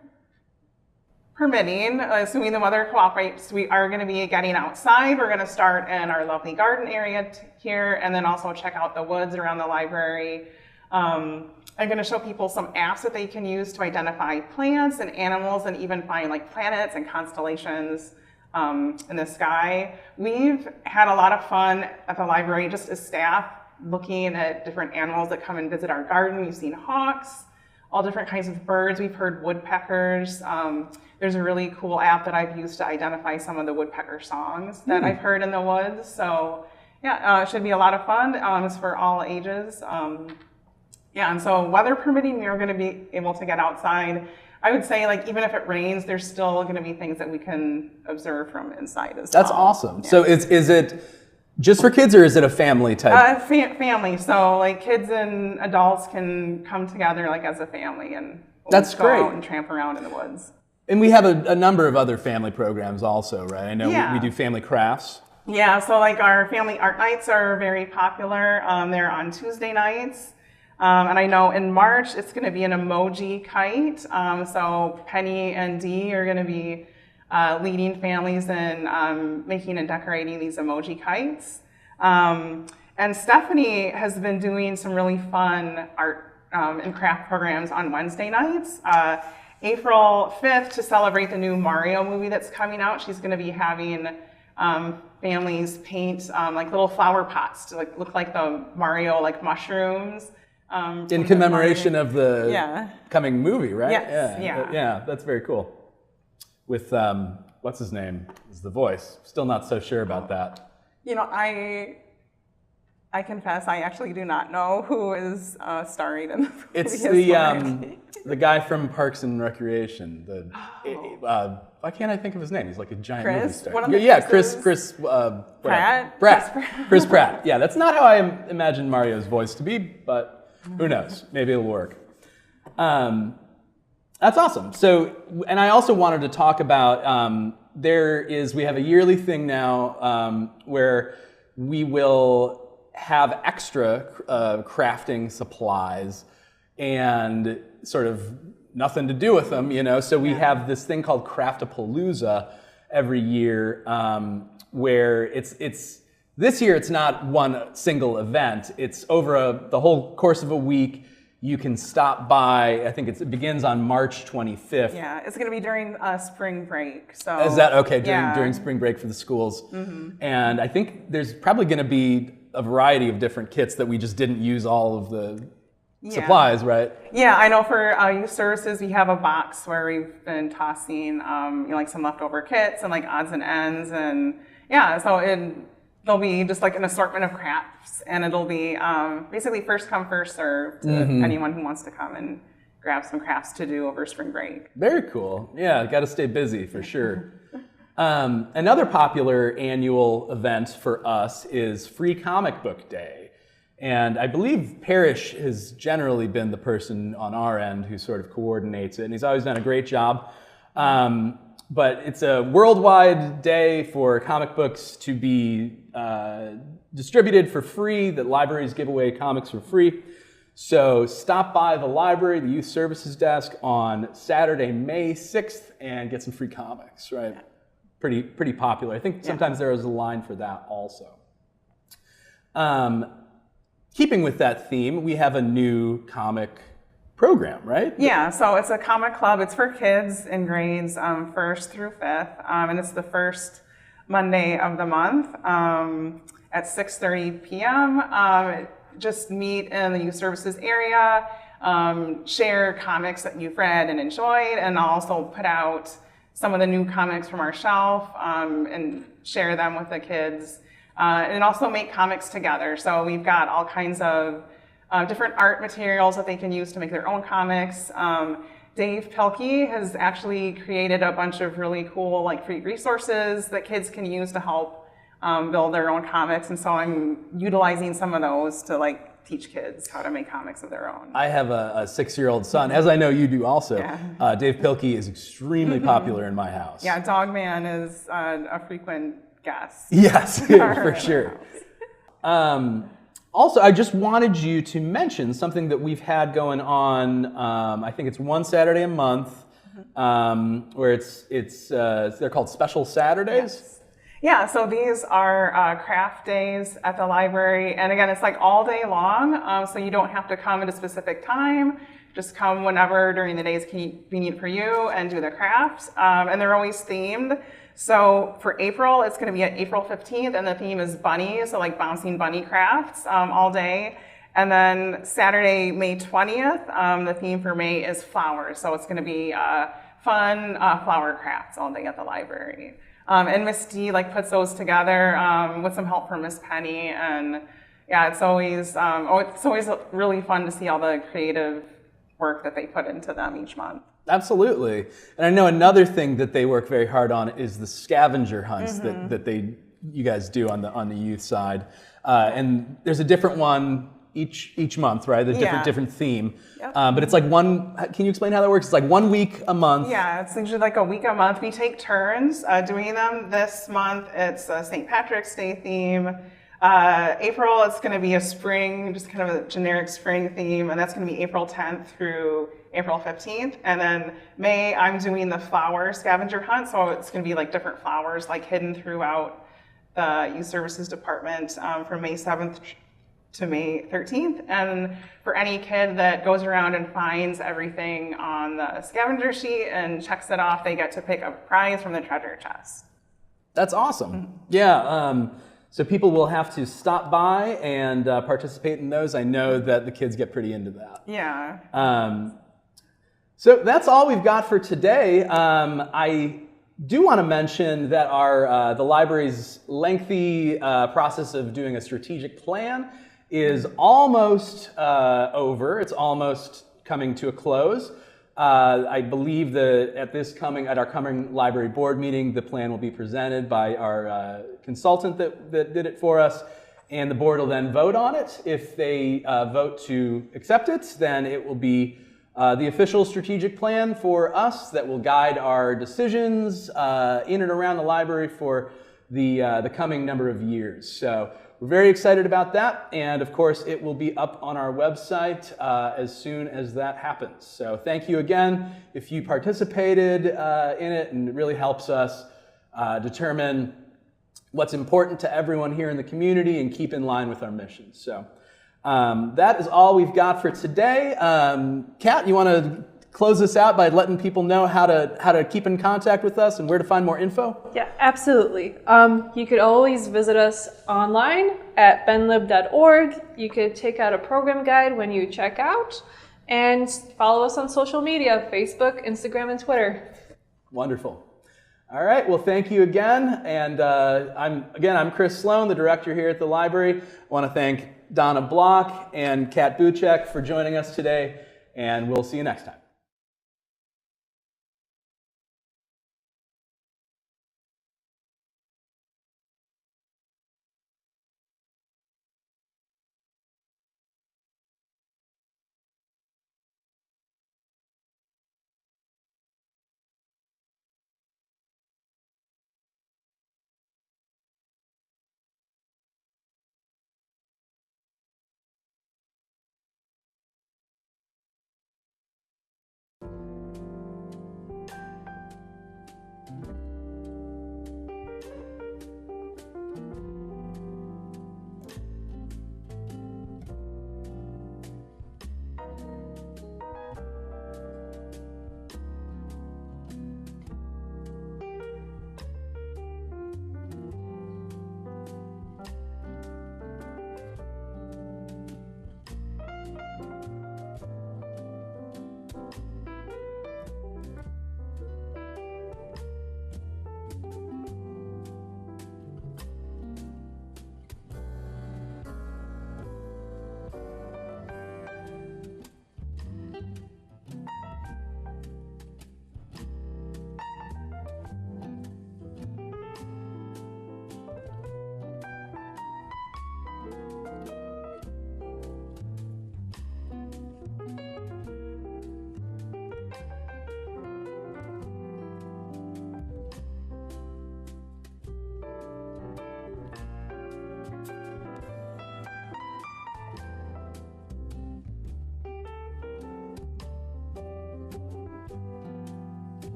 permitting, assuming the weather cooperates, we are going to be getting outside. We're going to start in our lovely garden area here, and then also check out the woods around the library. I'm going to show people some apps that they can use to identify plants and animals, and even find like planets and constellations in the sky. We've had a lot of fun at the library, just as staff, looking at different animals that come and visit our garden. We've seen hawks, all different kinds of birds. We've heard woodpeckers. There's a really cool app that I've used to identify some of the woodpecker songs that I've heard in the woods. So yeah, it should be a lot of fun. It's for all ages. Yeah, and so weather permitting, we are going to be able to get outside. I would say, like, even if it rains, there's still going to be things that we can observe from inside as well. That's awesome. Yeah. So is it Just for kids, or is it a family type? Family. So like kids and adults can come together like as a family and That's go great. out and tramp around in the woods. And we have a number of other family programs also, right? I know Yeah. we do family crafts. Yeah, so like our family art nights are very popular. They're on Tuesday nights. And I know in March it's going to be an emoji kite. So Penny and Dee are going to be leading families in making and decorating these emoji kites. And Stephanie has been doing some really fun art and craft programs on Wednesday nights. April 5th, to celebrate the new Mario movie that's coming out, she's going to be having families paint like little flower pots to like look like the Mario like mushrooms. In commemoration of the Yeah. coming movie, right? Yes, Yeah, that's very cool. With, what's his name? Is the voice. Still not so sure about that. You know, I confess I actually do not know who is starring in the movie. It's as the guy from Parks and Recreation. Why can't I think of his name? He's like a giant movie Chris? star. One of the Yeah, Chris's? Chris Pratt? Chris Pratt. Yeah, that's not how I imagined Mario's voice to be, but who knows? Maybe it'll work. That's awesome. So, and I also wanted to talk about, we have a yearly thing now where we will have extra crafting supplies and sort of nothing to do with them, you know. So we have this thing called Craftapalooza every year, where it's this year it's not one single event. It's over the whole course of a week. You can stop by. I think it begins on March 25th. Yeah, it's going to be during spring break. So Is that okay? Yeah. During spring break for the schools, and I think there's probably going to be a variety of different kits that we just didn't use all of the supplies, right? Yeah, I know for youth services, we have a box where we've been tossing like some leftover kits and like odds and ends. And yeah, so there'll be just like an assortment of crafts, and it'll be basically first come, first serve to anyone who wants to come and grab some crafts to do over spring break. Very cool. Yeah, got to stay busy for sure. Another popular annual event for us is Free Comic Book Day. And I believe Parrish has generally been the person on our end who sort of coordinates it, and he's always done a great job. But it's a worldwide day for comic books to be distributed for free, that libraries give away comics for free. So stop by the library, the youth services desk on Saturday, May 6th, and get some free comics, right? Pretty popular. I think sometimes there is a line for that also. Keeping with that theme, we have a new comic program, right? Yeah, so it's a comic club. It's for kids in grades 1st through 5th, and it's the first Monday of the month at 6:30 p.m. Just meet in the youth services area, share comics that you've read and enjoyed, and also put out some of the new comics from our shelf and share them with the kids. And also make comics together. So we've got all kinds of different art materials that they can use to make their own comics. Dave Pelkey has actually created a bunch of really cool like free resources that kids can use to help build their own comics. And so I'm utilizing some of those to like teach kids how to make comics of their own. I have a 6-year-old son, as I know you do also. Yeah. Dave Pilkey is extremely popular in my house. Yeah, Dogman is a frequent guest. Yes, for sure. Also, I just wanted you to mention something that we've had going on. I think it's one Saturday a month, where they're called Special Saturdays. Yes. Yeah, so these are craft days at the library, and again, it's like all day long, so you don't have to come at a specific time. Just come whenever during the day is convenient for you and do the crafts, and they're always themed. So for April, it's going to be at April 15th, and the theme is bunnies, so like bouncing bunny crafts all day. And then Saturday, May 20th, the theme for May is flowers, so it's going to be fun flower crafts all day at the library. And Miss D puts those together with some help from Miss Penny, and yeah, it's always really fun to see all the creative work that they put into them each month. Absolutely. And I know another thing that they work very hard on is the scavenger hunts that they you guys do on the youth side, and there's a different one each month, right? The different theme. Yep. But it's like can you explain how that works? It's like 1 week a month. Yeah, it's usually like a week a month. We take turns doing them. This month it's a St. Patrick's Day theme. April it's going to be a spring, just kind of a generic spring theme, and that's going to be April 10th through April 15th. And then May I'm doing the flower scavenger hunt, so it's going to be like different flowers like hidden throughout the Youth Services Department from May 7th to May 13th. And for any kid that goes around and finds everything on the scavenger sheet and checks it off, they get to pick a prize from the treasure chest. That's awesome. Yeah. So people will have to stop by and participate in those. I know that the kids get pretty into that. Yeah. So that's all we've got for today. I do want to mention that the library's lengthy process of doing a strategic plan is almost over. It's almost coming to a close. I believe that at our coming library board meeting, the plan will be presented by our consultant that did it for us, and the board will then vote on it. If they vote to accept it, then it will be the official strategic plan for us that will guide our decisions in and around the library for the coming number of years. So we're very excited about that, and of course it will be up on our website as soon as that happens. So thank you again if you participated in it, and it really helps us determine what's important to everyone here in the community and keep in line with our mission. So that is all we've got for today. Kat, you want to close this out by letting people know how to keep in contact with us and where to find more info? Yeah, absolutely. You could always visit us online at benlib.org. You could take out a program guide when you check out, and follow us on social media, Facebook, Instagram, and Twitter. Wonderful. All right, well, thank you again. And I'm Chris Sloan, the director here at the library. I want to thank Donna Block and Kat Buchek for joining us today, and we'll see you next time.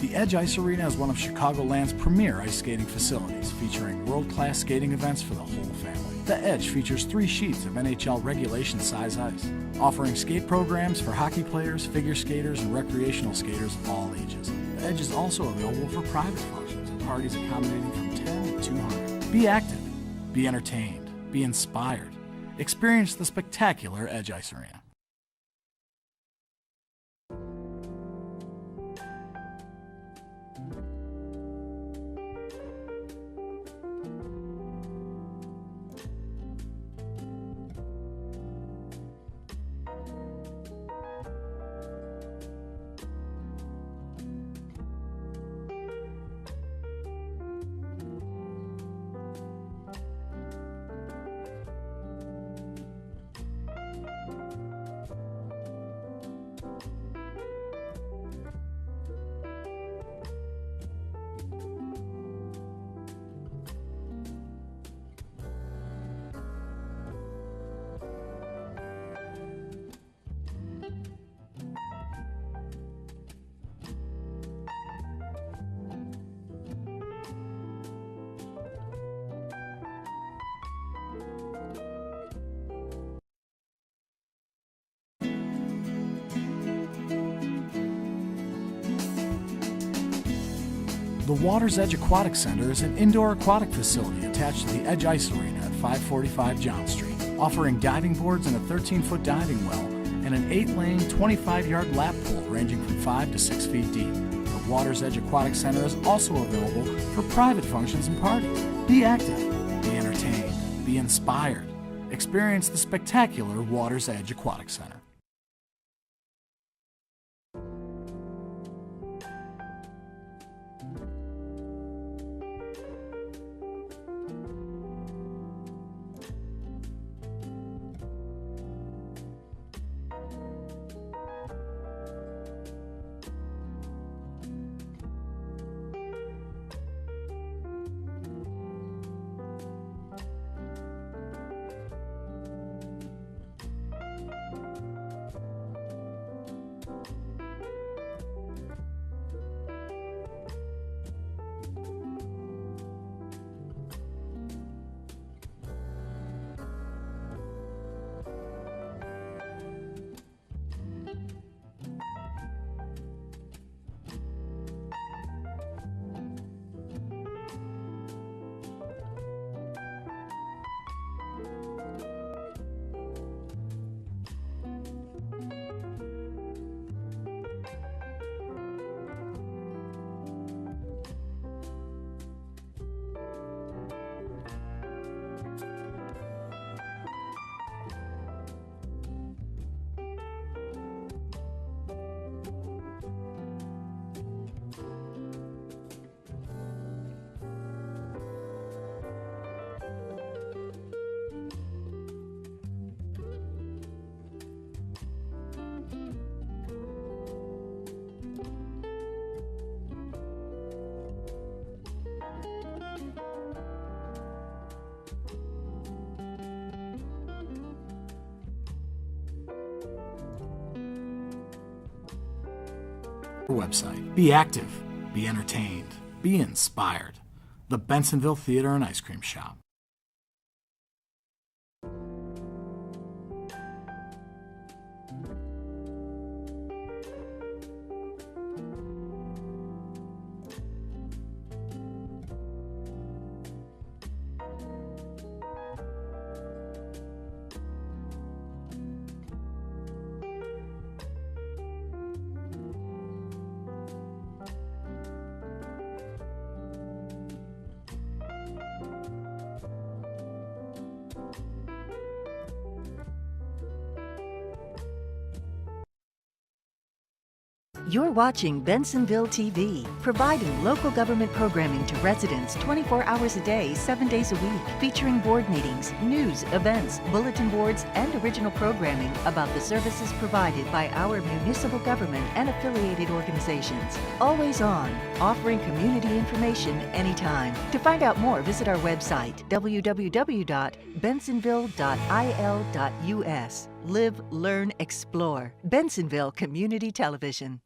The Edge Ice Arena is one of Chicagoland's premier ice skating facilities, featuring world-class skating events for the whole family. The Edge features 3 sheets of NHL regulation size ice, offering skate programs for hockey players, figure skaters, and recreational skaters of all ages. The Edge is also available for private functions and parties accommodating from 10 to 200. Be active, be entertained, be inspired. Experience the spectacular Edge Ice Arena. The Water's Edge Aquatic Center is an indoor aquatic facility attached to the Edge Ice Arena at 545 John Street, offering diving boards and a 13-foot diving well and an 8-lane, 25-yard lap pool ranging from 5 to 6 feet deep. The Water's Edge Aquatic Center is also available for private functions and parties. Be active, be entertained, be inspired. Experience the spectacular Water's Edge Aquatic Center. Website. Be active, be entertained, be inspired. The Bensenville Theater and Ice Cream Shop. You're watching Bensenville TV, providing local government programming to residents 24 hours a day, 7 days a week, featuring board meetings, news, events, bulletin boards, and original programming about the services provided by our municipal government and affiliated organizations. Always on, offering community information anytime. To find out more, visit our website, www.bensenville.il.us. Live, learn, explore. Bensenville Community Television.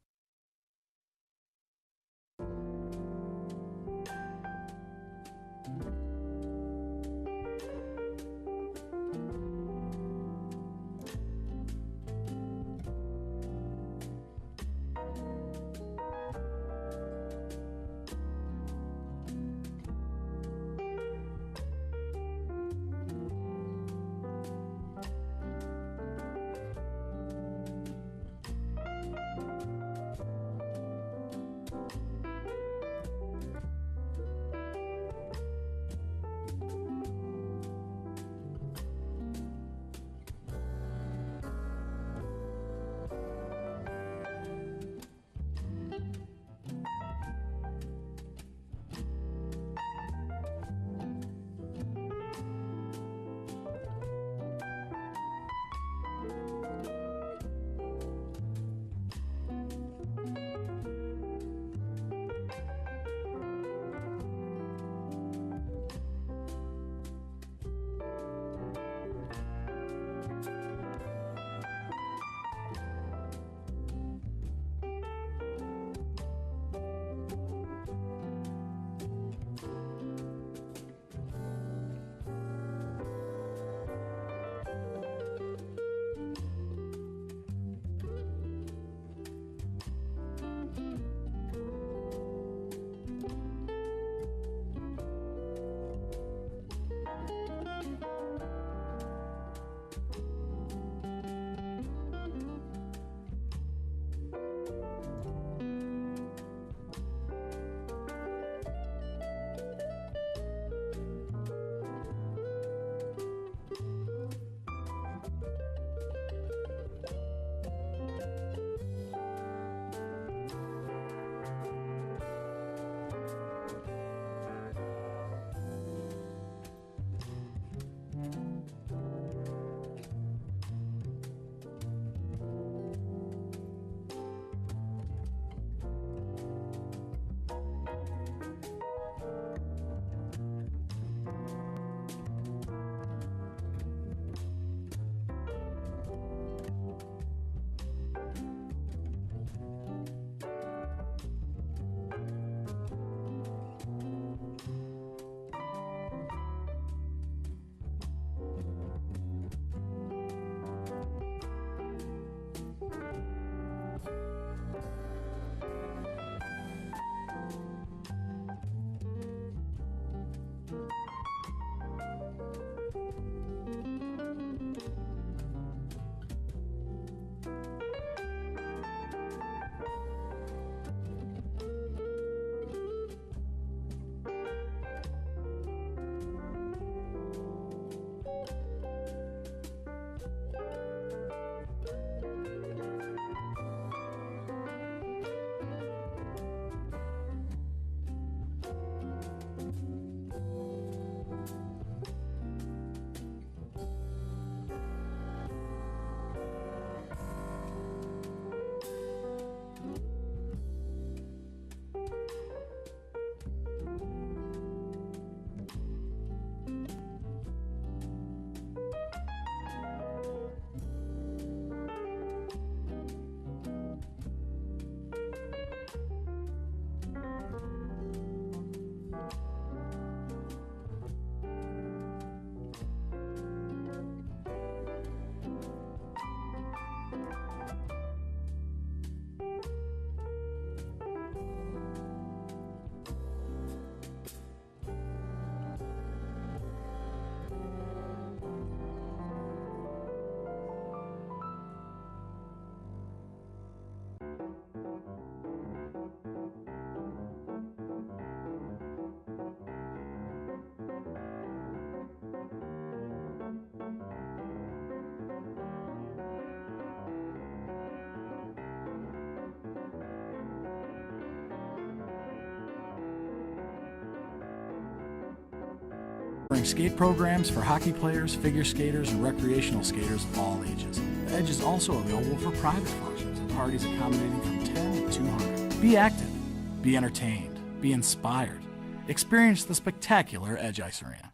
offering skate programs for hockey players, figure skaters, and recreational skaters of all ages. The Edge is also available for private functions and parties accommodating from 10 to 200. Be active, be entertained, be inspired. Experience the spectacular Edge Ice Arena.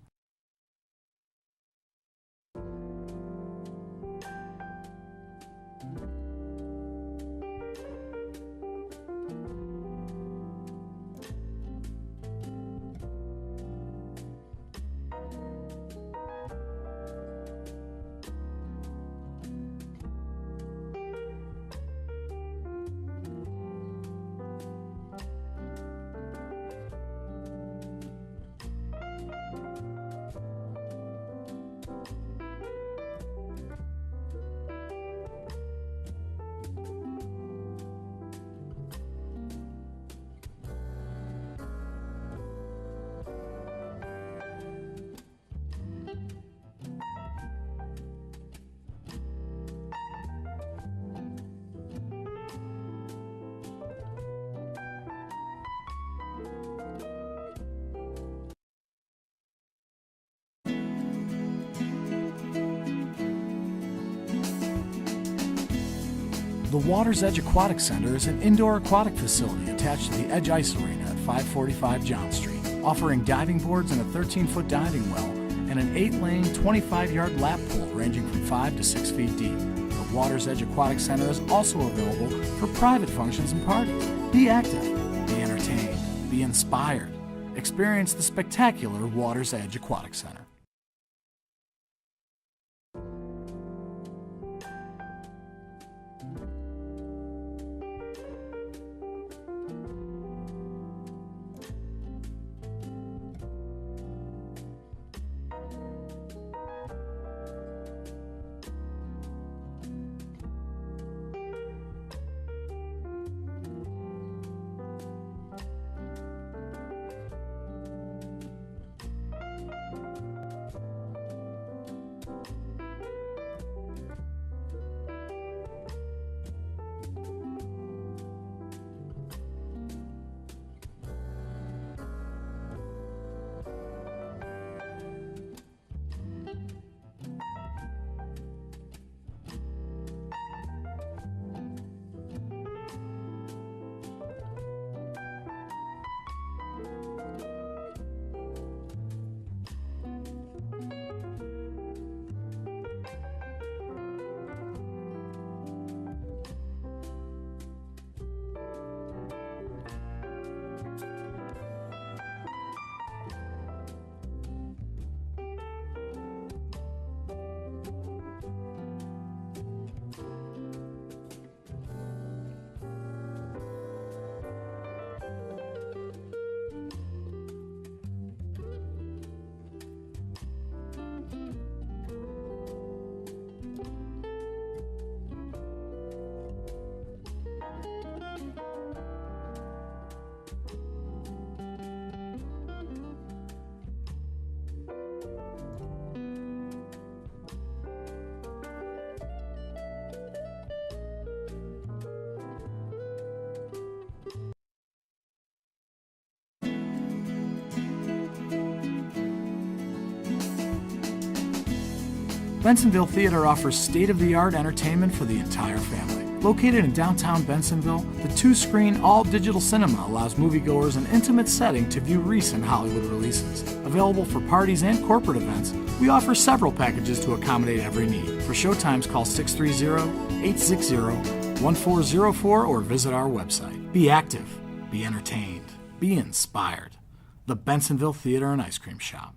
The Water's Edge Aquatic Center is an indoor aquatic facility attached to the Edge Ice Arena at 545 John Street, offering diving boards and a 13-foot diving well and an 8-lane, 25-yard lap pool ranging from 5 to 6 feet deep. The Water's Edge Aquatic Center is also available for private functions and parties. Be active, be entertained, be inspired. Experience the spectacular Water's Edge Aquatic Center. Bensenville Theater offers state-of-the-art entertainment for the entire family. Located in downtown Bensenville, the 2-screen, all-digital cinema allows moviegoers an intimate setting to view recent Hollywood releases. Available for parties and corporate events, we offer several packages to accommodate every need. For showtimes, call 630-860-1404 or visit our website. Be active, be entertained, be inspired. The Bensenville Theater and Ice Cream Shop.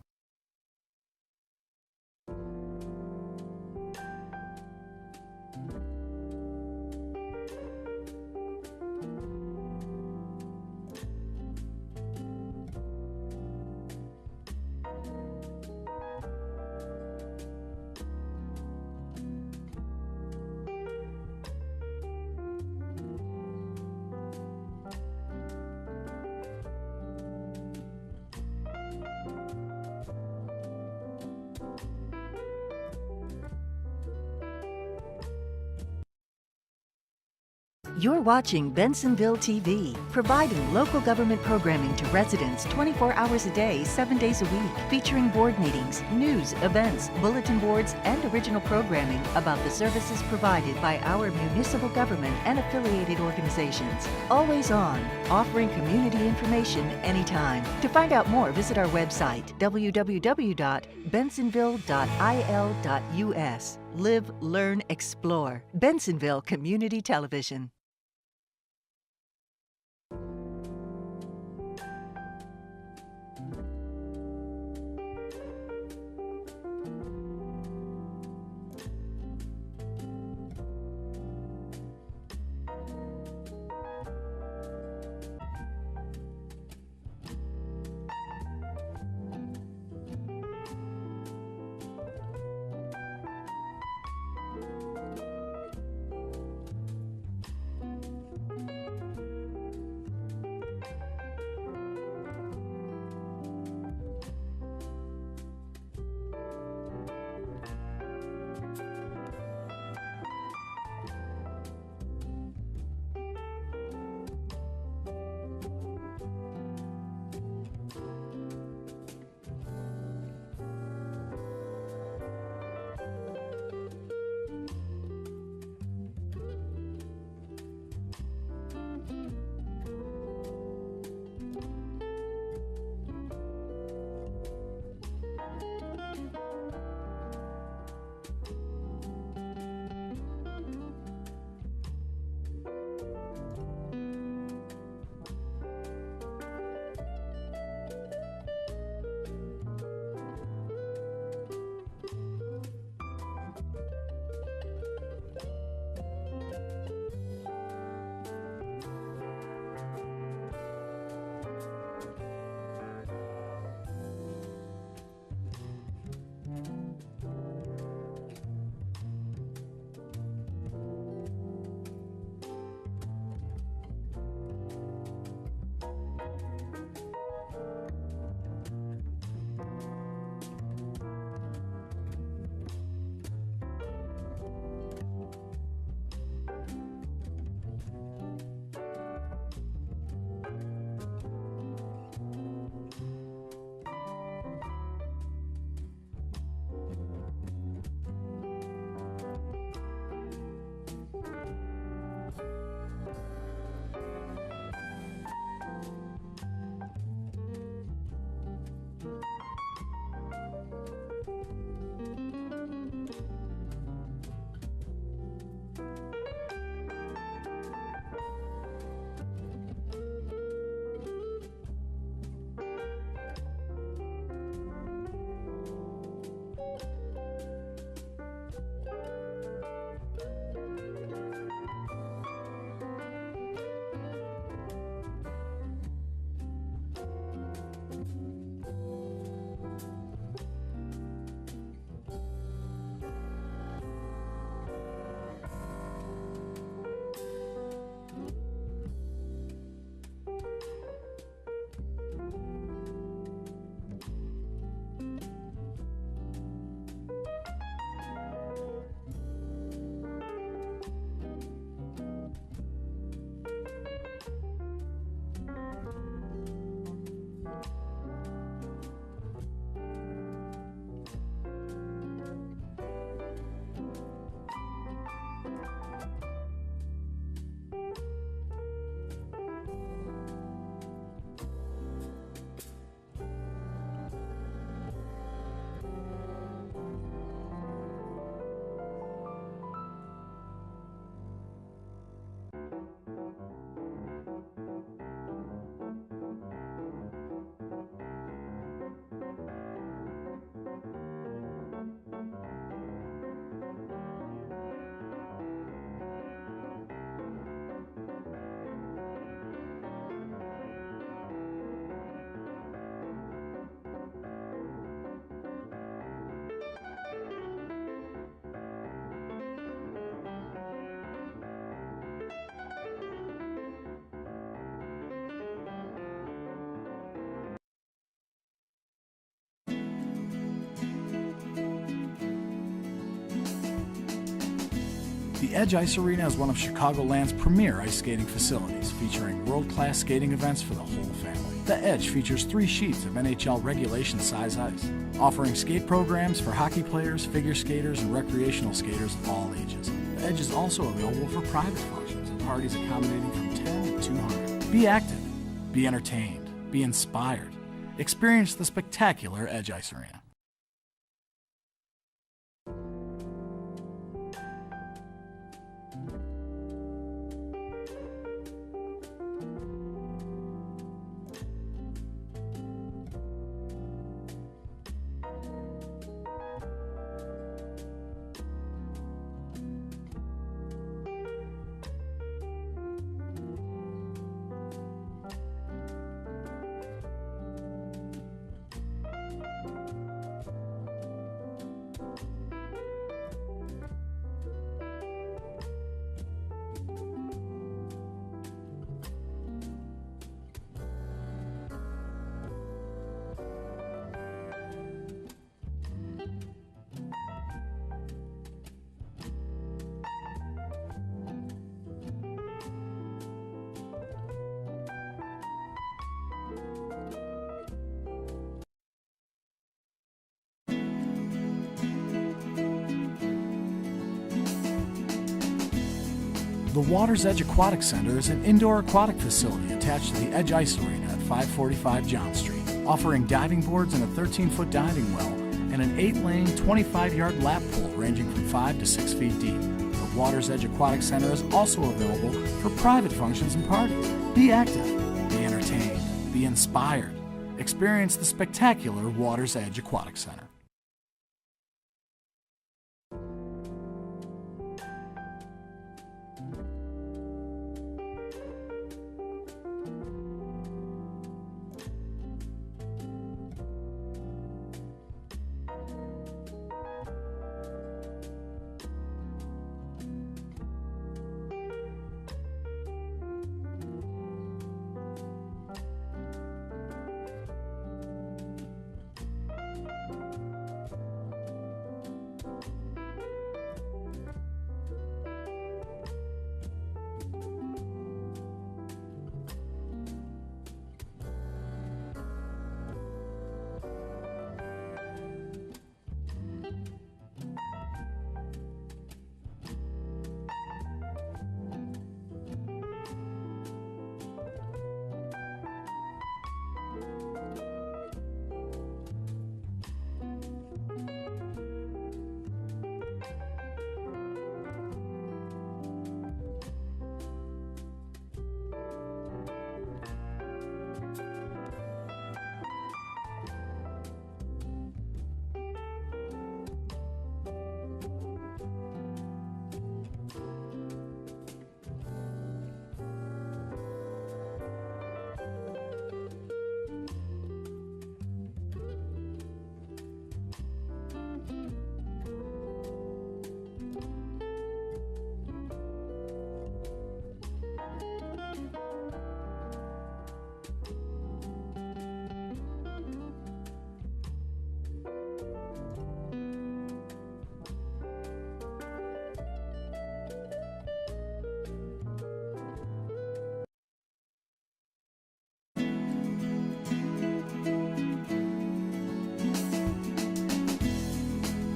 You're watching Bensenville TV, providing local government programming to residents 24 hours a day, 7 days a week, featuring board meetings, news, events, bulletin boards, and original programming about the services provided by our municipal government and affiliated organizations. Always on, offering community information anytime. To find out more, visit our website, www.bensenville.il.us. Live, learn, explore. Bensenville Community Television. The Edge Ice Arena is one of Chicagoland's premier ice skating facilities, featuring world-class skating events for the whole family. The Edge features 3 sheets of NHL regulation size ice, offering skate programs for hockey players, figure skaters, and recreational skaters of all ages. The Edge is also available for private functions and parties accommodating from 10 to 200. Be active, be entertained, be inspired. Experience the spectacular Edge Ice Arena. The Water's Edge Aquatic Center is an indoor aquatic facility attached to the Edge Ice Arena at 545 John Street, offering diving boards and a 13-foot diving well and an 8-lane, 25-yard lap pool ranging from 5 to 6 feet deep. The Water's Edge Aquatic Center is also available for private functions and parties. Be active, be entertained, be inspired. Experience the spectacular Water's Edge Aquatic Center.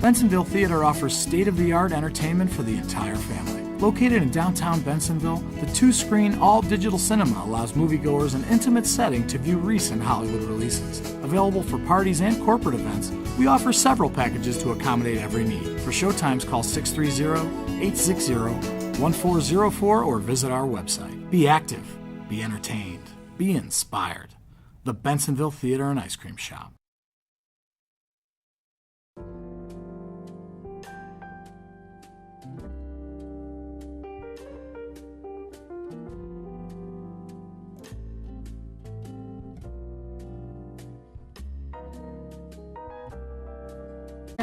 Bensenville Theater offers state-of-the-art entertainment for the entire family. Located in downtown Bensenville, the 2-screen, all-digital cinema allows moviegoers an intimate setting to view recent Hollywood releases. Available for parties and corporate events, we offer several packages to accommodate every need. For showtimes, call 630-860-1404 or visit our website. Be active, be entertained, be inspired. The Bensenville Theater and Ice Cream Shop.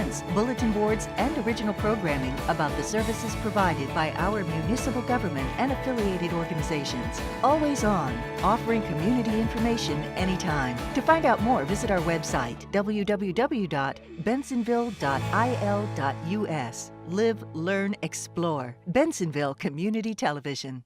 events, bulletin boards, and original programming about the services provided by our municipal government and affiliated organizations. Always on, offering community information anytime. To find out more, visit our website, www.bensenville.il.us. Live, learn, explore. Bensenville Community Television.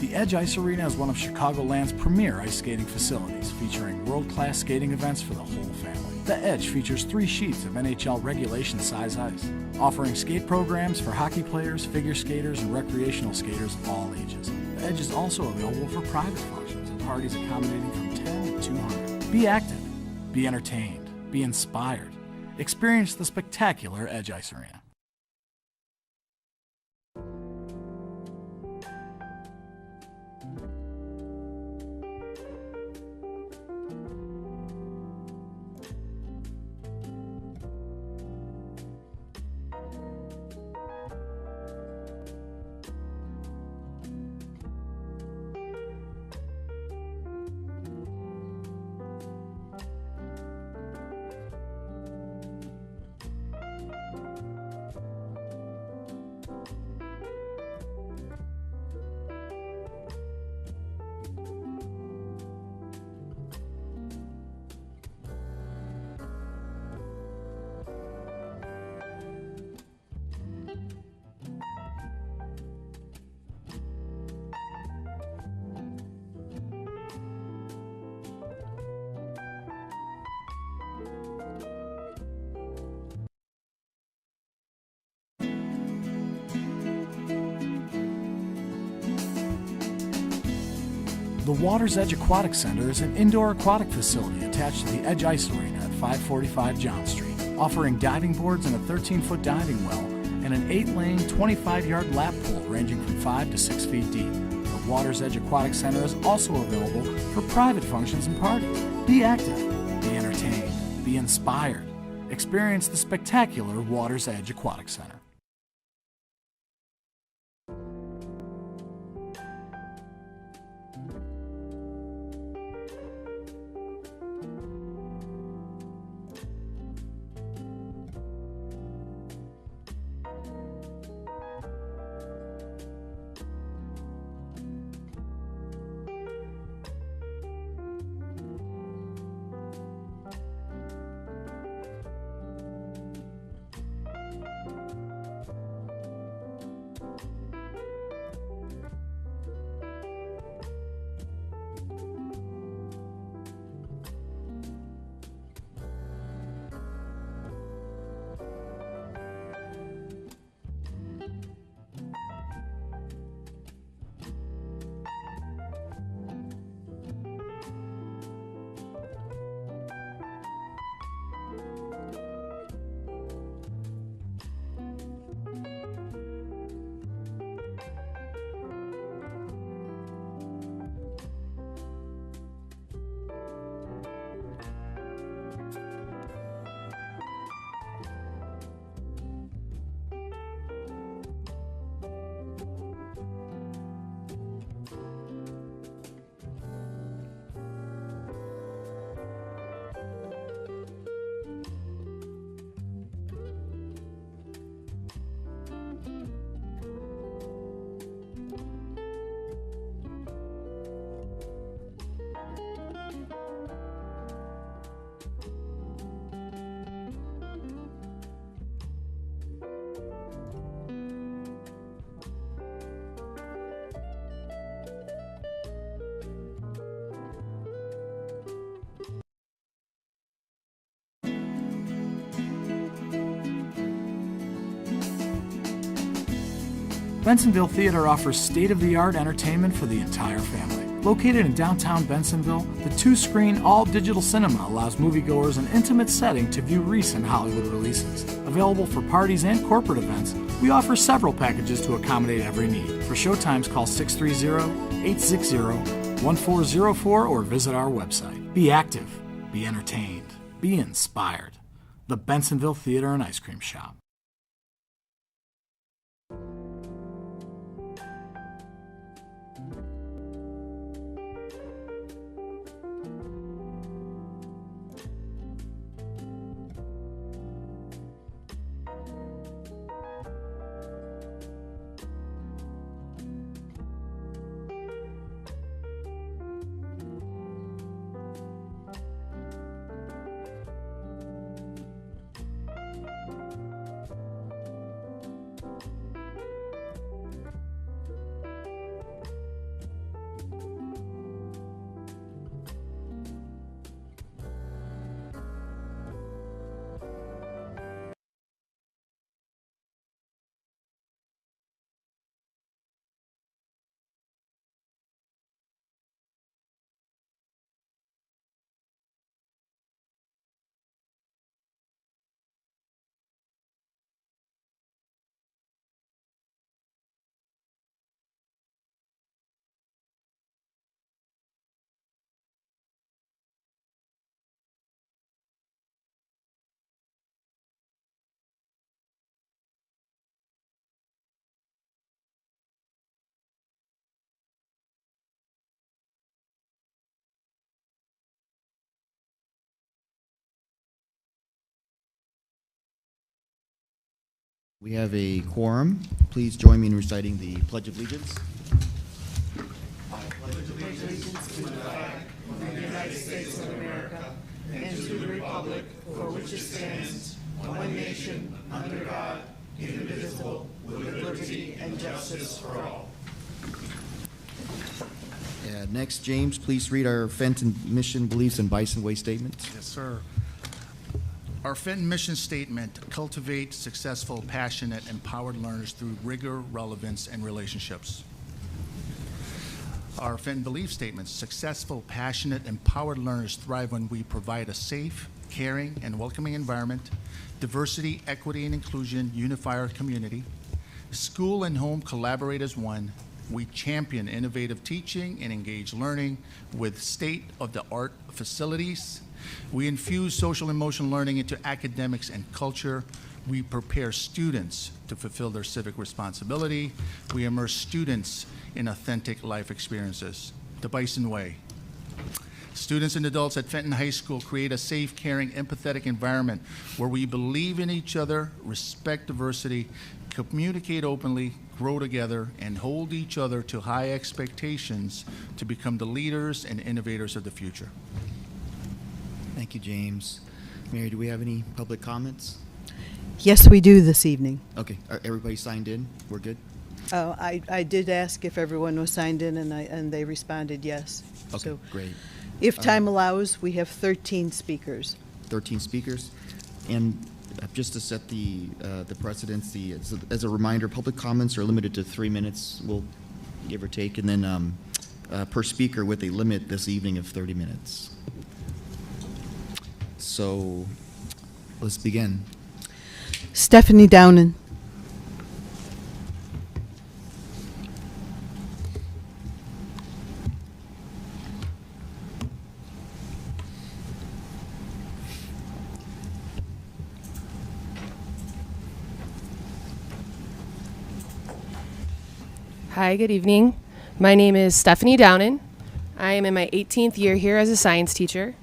The Edge Ice Arena is one of Chicagoland's premier ice skating facilities, featuring world-class skating events for the whole family. The Edge features 3 sheets of NHL regulation size ice, offering skate programs for hockey players, figure skaters, and recreational skaters of all ages. The Edge is also available for private functions and parties accommodating from 10 to 200. Be active, be entertained, be inspired. Experience the spectacular Edge Ice Arena. The Water's Edge Aquatic Center is an indoor aquatic facility attached to the Edge Ice Arena at 545 John Street, offering diving boards and a 13-foot diving well and an 8-lane, 25-yard lap pool ranging from 5 to 6 feet deep. The Water's Edge Aquatic Center is also available for private functions and parties. Be active, be entertained, be inspired. Experience the spectacular Water's Edge Aquatic Center. Bensenville Theater offers state-of-the-art entertainment for the entire family. Located in downtown Bensenville, the 2-screen, all-digital cinema allows moviegoers an intimate setting to view recent Hollywood releases. Available for parties and corporate events, we offer several packages to accommodate every need. For showtimes, call 630-860-1404 or visit our website. Be active, be entertained, be inspired. The Bensenville Theater and Ice Cream Shop. We have a quorum. Please join me in reciting the Pledge of Allegiance. Next, James, please read our Fenton mission, beliefs, and Bison Way statements. Yes, sir. Our Fenton mission statement: cultivate successful, passionate, empowered learners through rigor, relevance, and relationships. Our Fenton belief statements: successful, passionate, empowered learners thrive when we provide a safe, caring, and welcoming environment. Diversity, equity, and inclusion unify our community. School and home collaborate as one. We champion innovative teaching and engage learning with state-of-the-art facilities. We infuse social and emotional learning into academics and culture. We prepare students to fulfill their civic responsibility. We immerse students in authentic life experiences. The Bison Way. Students and adults at Fenton High School create a safe, caring, empathetic environment where we believe in each other, respect diversity, communicate openly, grow together, and hold each other to high expectations to become the leaders and innovators of the future. Thank you, James. Mary, do we have any public comments? Yes, we do this evening. Okay, are everybody signed in? We're good? I did ask if everyone was signed in, and they responded yes. Okay, So great. if time allows, we have 13 speakers. 13 speakers. And just to set the precedence, as a reminder, public comments are limited to 3 minutes, we'll give or take, and then per speaker with a limit this evening of 30 minutes. So let's begin. Stephanie Downen. Hi, good evening. My name is Stephanie Downen. I am in my 18th year here as a science teacher.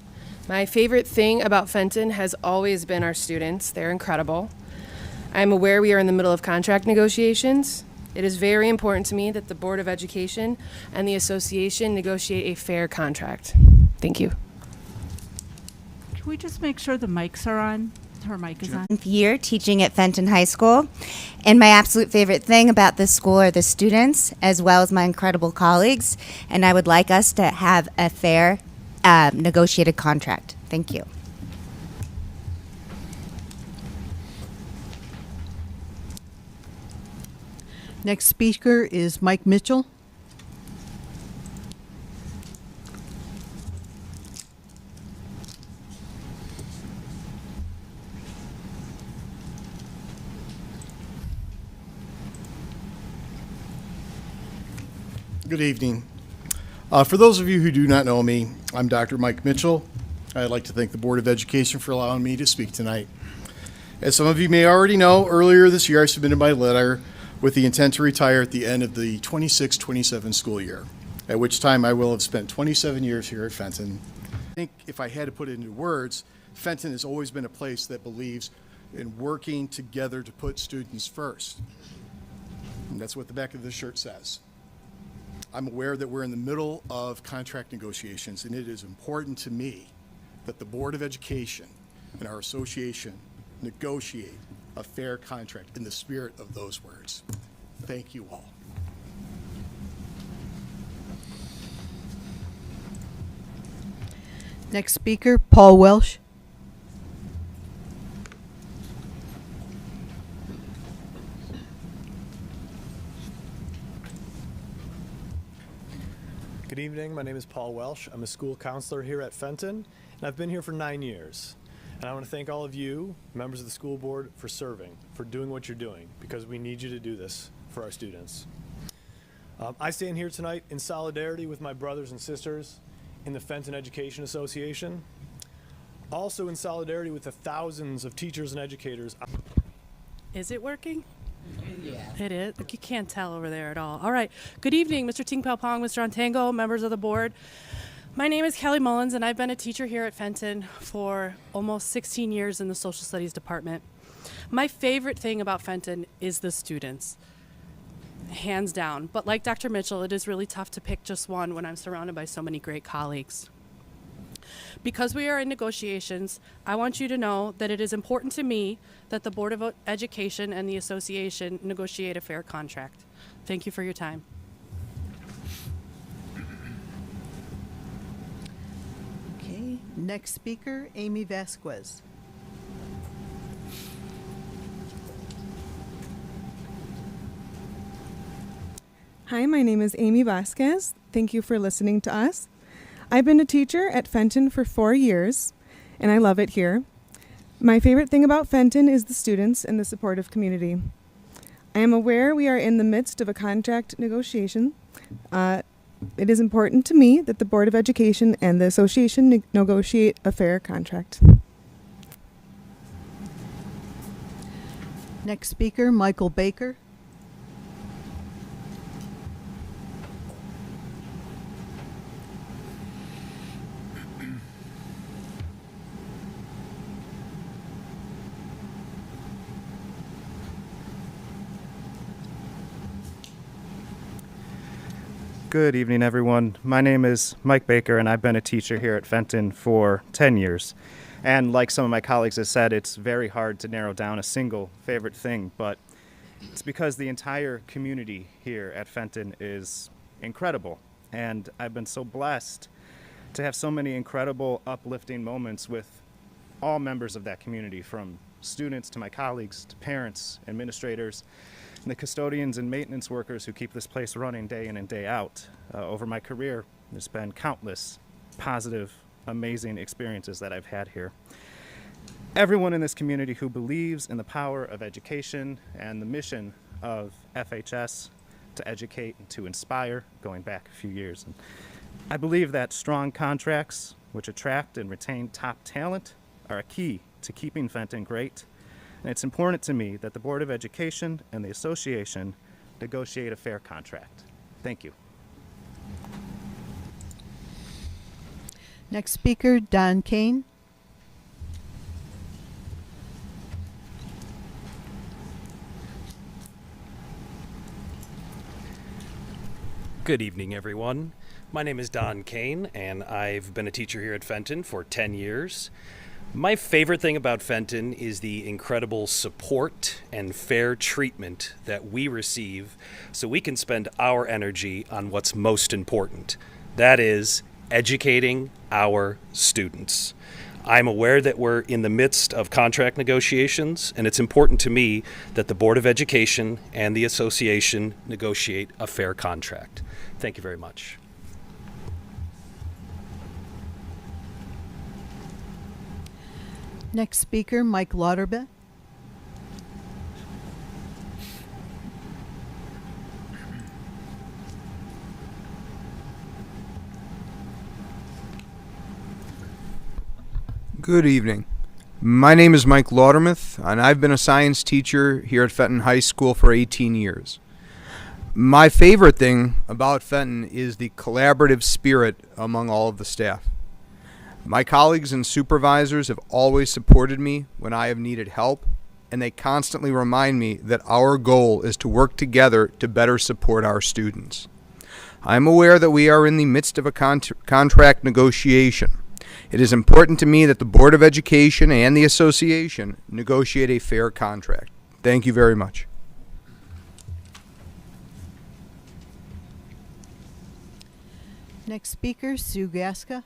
My favorite thing about Fenton has always been our students. They're incredible. I'm aware we are in the middle of contract negotiations. It is very important to me that the Board of Education and the association negotiate a fair contract. Thank you. Can we just make sure the mics are on? Her mic is on. Year teaching at Fenton High School, and my absolute favorite thing about this school are the students as well as my incredible colleagues, and I would like us to have a fair negotiated contract. Thank you. Next speaker is Mike Mitchell. Good evening. For those of you who do not know me, I'm Dr. Mike Mitchell. I'd like to thank the Board of Education for allowing me to speak tonight. As some of you may already know, earlier this year I submitted my letter with the intent to retire at the end of the 26-27 school year, at which time I will have spent 27 years here at Fenton. I think if I had to put it into words, Fenton has always been a place that believes in working together to put students first. And that's what the back of the shirt says. I'm aware that we're in the middle of contract negotiations, and it is important to me that the Board of Education and our association negotiate a fair contract in the spirit of those words. Thank you all. Next speaker, Paul Welsh. Good evening, my name is Paul Welsh. I'm a school counselor here at Fenton, and I've been here for 9 years. And I want to thank all of you, members of the school board, for serving, for doing what you're doing, because we need you to do this for our students. I stand here tonight in solidarity with my brothers and sisters in the Fenton Education Association, also in solidarity with the thousands of teachers and educators. Is it working? Yeah. It is? You can't tell over there at all. All right. Good evening, Mr. Ting Pao Pong, Mr. Ontango, members of the board. My name is Kelly Mullins, and I've been a teacher here at Fenton for almost 16 years in the social studies department. My favorite thing about Fenton is the students, hands down. But like Dr. Mitchell, it is really tough to pick just one when I'm surrounded by so many great colleagues. Because we are in negotiations, I want you to know that it is important to me that the Board of Education and the association negotiate a fair contract. Thank you for your time. Okay, next speaker, Amy Vasquez. Hi, my name is Amy Vasquez. Thank you for listening to us. I've been a teacher at Fenton for 4 years, and I love it here. My favorite thing about Fenton is the students and the supportive community. I am aware we are in the midst of a contract negotiation. It is important to me that the Board of Education and the association negotiate a fair contract. Next speaker, Michael Baker. Good evening, everyone. My name is Mike Baker, and I've been a teacher here at Fenton for 10 years. And like some of my colleagues have said, it's very hard to narrow down a single favorite thing, but it's because the entire community here at Fenton is incredible. And I've been so blessed to have so many incredible, uplifting moments with all members of that community, from students to my colleagues to parents, administrators, and the custodians and maintenance workers who keep this place running day in and day out. Over my career, there's been countless positive, amazing experiences that I've had here. Everyone in this community who believes in the power of education and the mission of FHS to educate and to inspire, going back a few years. And I believe that strong contracts, which attract and retain top talent, are a key to keeping Fenton great. And it's important to me that the Board of Education and the association negotiate a fair contract. Thank you. Next speaker, Don Kane. Good evening, everyone. My name is Don Kane, and I've been a teacher here at Fenton for 10 years. My favorite thing about Fenton is the incredible support and fair treatment that we receive so we can spend our energy on what's most important. That is educating our students. I'm aware that we're in the midst of contract negotiations, and it's important to me that the Board of Education and the association negotiate a fair contract. Thank you very much. Next speaker, Mike Lauterbach. Good evening. My name is Mike Laudermuth, and I've been a science teacher here at Fenton High School for 18 years. My favorite thing about Fenton is the collaborative spirit among all of the staff. My colleagues and supervisors have always supported me when I have needed help, and they constantly remind me that our goal is to work together to better support our students. I am aware that we are in the midst of a contract negotiation. It is important to me that the Board of Education and the association negotiate a fair contract. Thank you very much. Next speaker, Sue Gaska.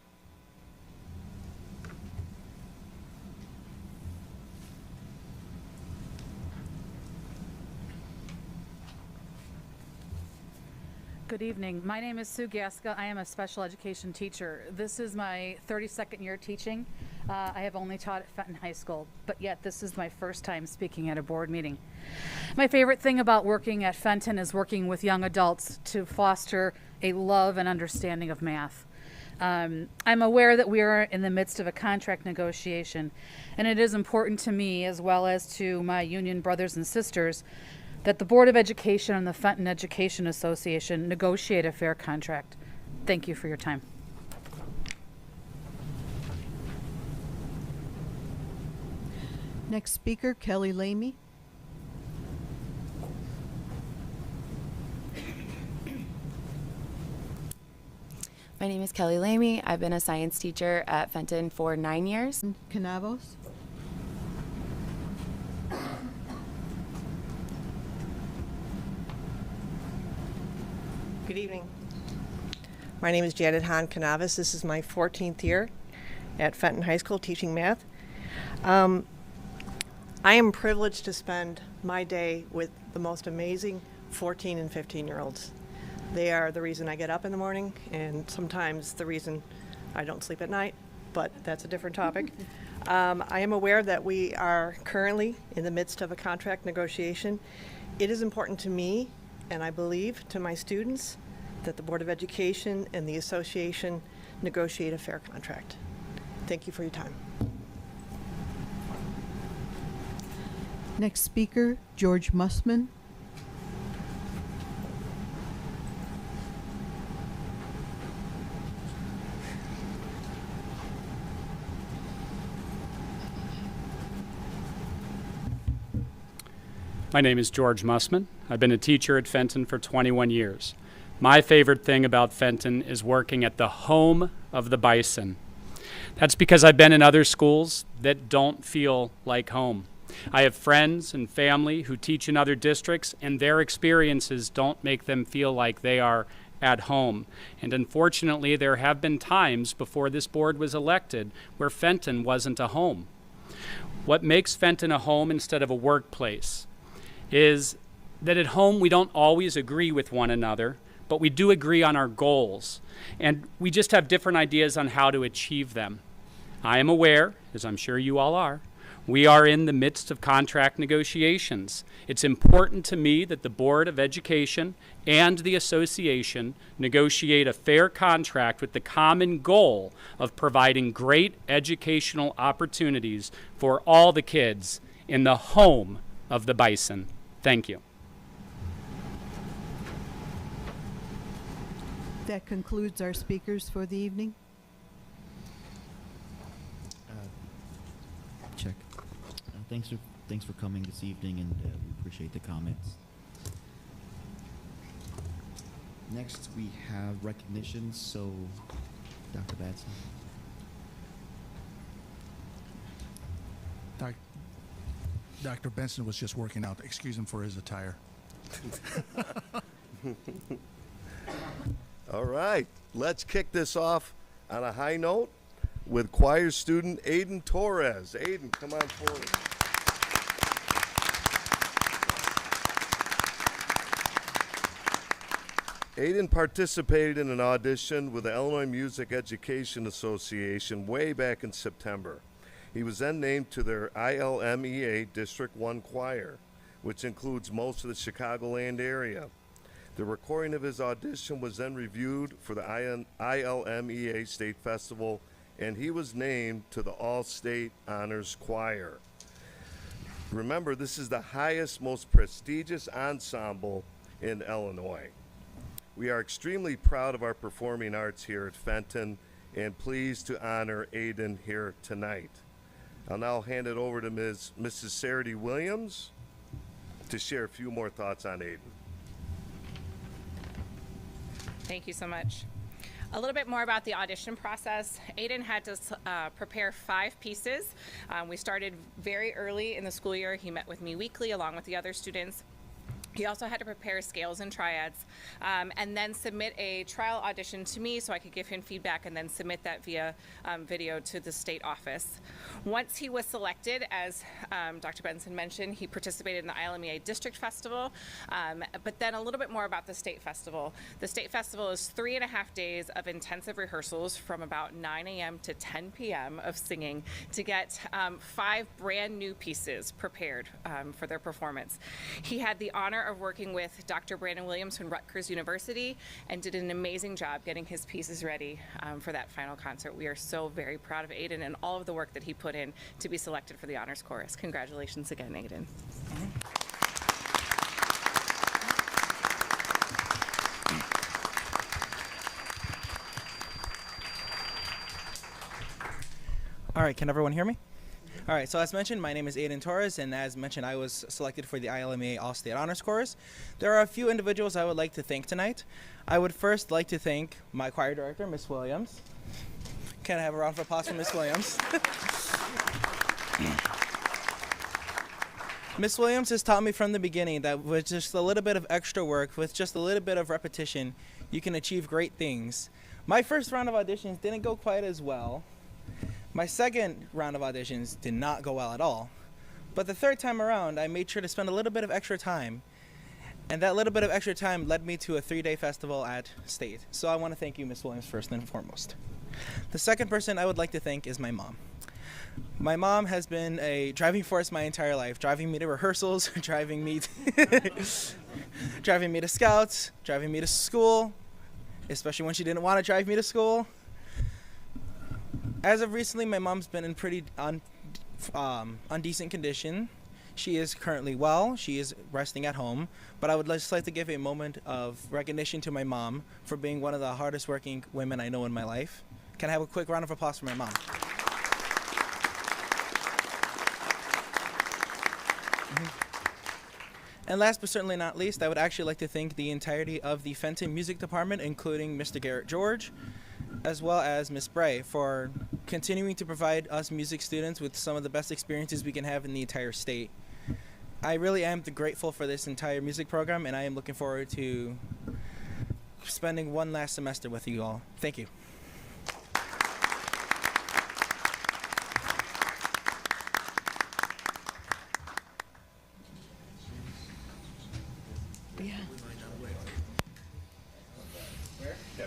Good evening. My name is Sue Gaska. I am a special education teacher. This is my 32nd year teaching. I have only taught at Fenton High School, but yet this is my first time speaking at a board meeting. My favorite thing about working at Fenton is working with young adults to foster a love and understanding of math. I'm aware that we are in the midst of a contract negotiation, and it is important to me, as well as to my union brothers and sisters, that the Board of Education and the Fenton Education Association negotiate a fair contract. Thank you for your time. Next speaker, Kelly Lamy. My name is Kelly Lamy. I've been a science teacher at Fenton for 9 years. Canavos. Good evening. My name is Janet Hahn Canavas. This is my 14th year at Fenton High School teaching math. I am privileged to spend my day with the most amazing 14 and 15-year-olds. They are the reason I get up in the morning, and sometimes the reason I don't sleep at night, but that's a different topic. I am aware that we are currently in the midst of a contract negotiation. It is important to me, and I believe to my students, that the Board of Education and the association negotiate a fair contract. Thank you for your time. Next speaker, George Mussman. My name is George Mussman. I've been a teacher at Fenton for 21 years. My favorite thing about Fenton is working at the home of the bison. That's because I've been in other schools that don't feel like home. I have friends and family who teach in other districts, and their experiences don't make them feel like they are at home. And unfortunately, there have been times before this board was elected where Fenton wasn't a home. What makes Fenton a home instead of a workplace is that at home we don't always agree with one another, but we do agree on our goals, and we just have different ideas on how to achieve them. I am aware, as I'm sure you all are, we are in the midst of contract negotiations. It's important to me that the Board of Education and the association negotiate a fair contract with the common goal of providing great educational opportunities for all the kids in the home of the bison. Thank you. That concludes our speakers for the evening. Check. Thanks for coming this evening, and we appreciate the comments. Next, we have recognitions. So, Dr. Batson. Dr. Benson was just working out. Excuse him for his attire. All right, let's kick this off on a high note with choir student Aiden Torres. Aiden, come on forward. Aiden participated in an audition with the Illinois Music Education Association way back in September. He was then named to their ILMEA District 1 choir, which includes most of the Chicagoland area. The recording of his audition was then reviewed for the ILMEA State Festival, and he was named to the All-State Honors Choir. Remember, this is the highest, most prestigious ensemble in Illinois. We are extremely proud of our performing arts here at Fenton and pleased to honor Aiden here tonight. I'll now hand it over to Mrs. Sarah D. Williams to share a few more thoughts on Aiden. Thank you so much. A little bit more about the audition process. Aiden had to prepare 5 pieces. We started very early in the school year. He met with me weekly along with the other students. He also had to prepare scales and triads and then submit a trial audition to me so I could give him feedback and then submit that via video to the state office. Once he was selected, as Dr. Benson mentioned, he participated in the ILMEA District Festival, but then a little bit more about the State Festival. The State Festival is 3.5 days of intensive rehearsals from about 9 a.m. to 10 p.m. of singing to get 5 brand new pieces prepared for their performance. He had the honor of working with Dr. Brandon Williams from Rutgers University and did an amazing job getting his pieces ready for that final concert. We are so very proud of Aiden and all of the work that he put in to be selected for the Honors Chorus. Congratulations again, Aiden. All right, can everyone hear me? All right, so as mentioned, my name is Aiden Torres, and as mentioned, I was selected for the ILMA All-State Honors Course. There are a few individuals I would like to thank tonight. I would first like to thank my choir director, Miss Williams. Can I have a round of applause for Miss Williams? Miss Williams has taught me from the beginning that with just a little bit of extra work, with just a little bit of repetition, you can achieve great things. My first round of auditions didn't go quite as well. My second round of auditions did not go well at all. But the third time around, I made sure to spend a little bit of extra time. And that little bit of extra time led me to a 3-day festival at State. So I want to thank you, Miss Williams, first and foremost. The second person I would like to thank is my mom. My mom has been a driving force my entire life, driving me to rehearsals, driving me to scouts, driving me to school, especially when she didn't want to drive me to school. As of recently, my mom's been in pretty undecent condition. She is currently well. She is resting at home. But I would just like to give a moment of recognition to my mom for being one of the hardest working women I know in my life. Can I have a quick round of applause for my mom? And last but certainly not least, I would actually like to thank the entirety of the Fenton Music Department, including Mr. Garrett George, as well as Miss Bray, for continuing to provide us music students with some of the best experiences we can have in the entire state. I really am grateful for this entire music program, and I am looking forward to spending one last semester with you all. Thank you.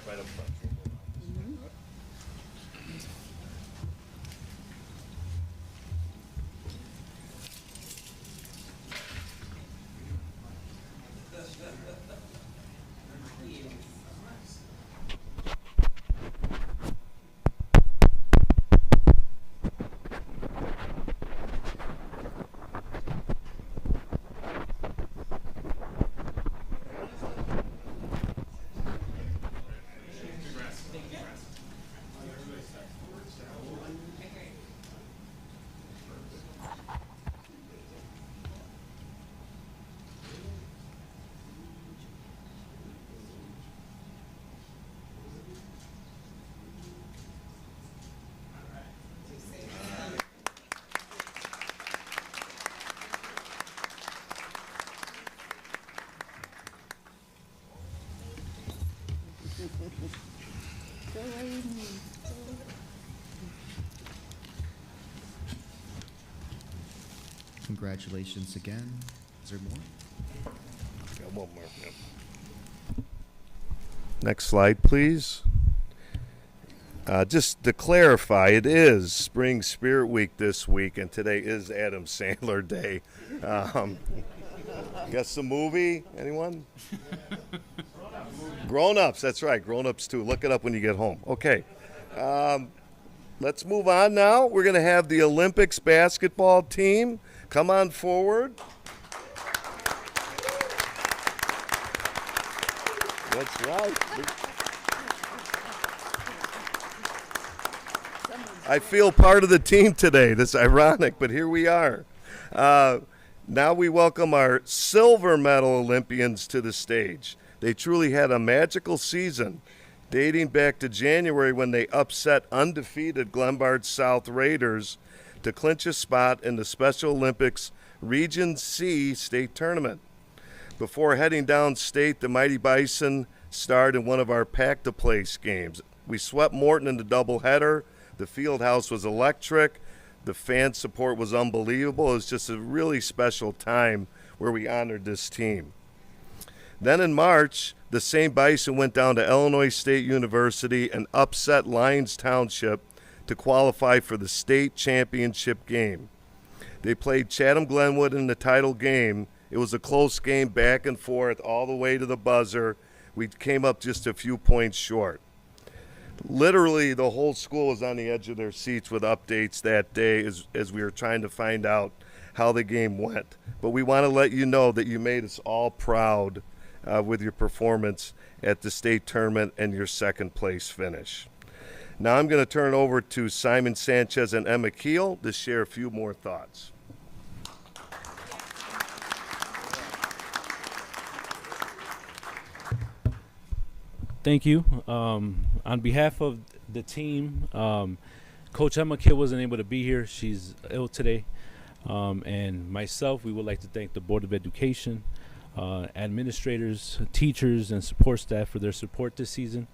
Right up front. Congratulations again. Is there more? Got one more. Yep. Next slide, please. Just to clarify, it is Spring Spirit Week this week, and today is Adam Sandler Day. Guess the movie? Anyone? Grown-ups, that's right. Grown-ups, too. Look it up when you get home. Okay. Let's move on now. We're going to have the Olympics basketball team come on forward. That's right. I feel part of the team today. This is ironic, but here we are. Now we welcome our silver medal Olympians to the stage. They truly had a magical season, dating back to January when they upset undefeated Glenbard South Raiders to clinch a spot in the Special Olympics Region C state tournament. Before heading downstate, the Mighty Bison starred in one of our pack-to-place games. We swept Morton in the doubleheader. The field house was electric. The fan support was unbelievable. It was just a really special time where we honored this team. Then in March, the same Bison went down to Illinois State University and upset Lyons Township to qualify for the state championship game. They played Chatham-Glenwood in the title game. It was a close game, back and forth, all the way to the buzzer. We came up just a few points short. Literally, the whole school was on the edge of their seats with updates that day as we were trying to find out how the game went. But we want to let you know that you made us all proud with your performance at the state tournament and your second place finish. Now I'm going to turn it over to Simon Sanchez and Emma Keel to share a few more thoughts. Thank you. On behalf of the team, Coach Emma Keel wasn't able to be here. She's ill today. And myself, we would like to thank the Board of Education, administrators, teachers, and support staff for their support this season.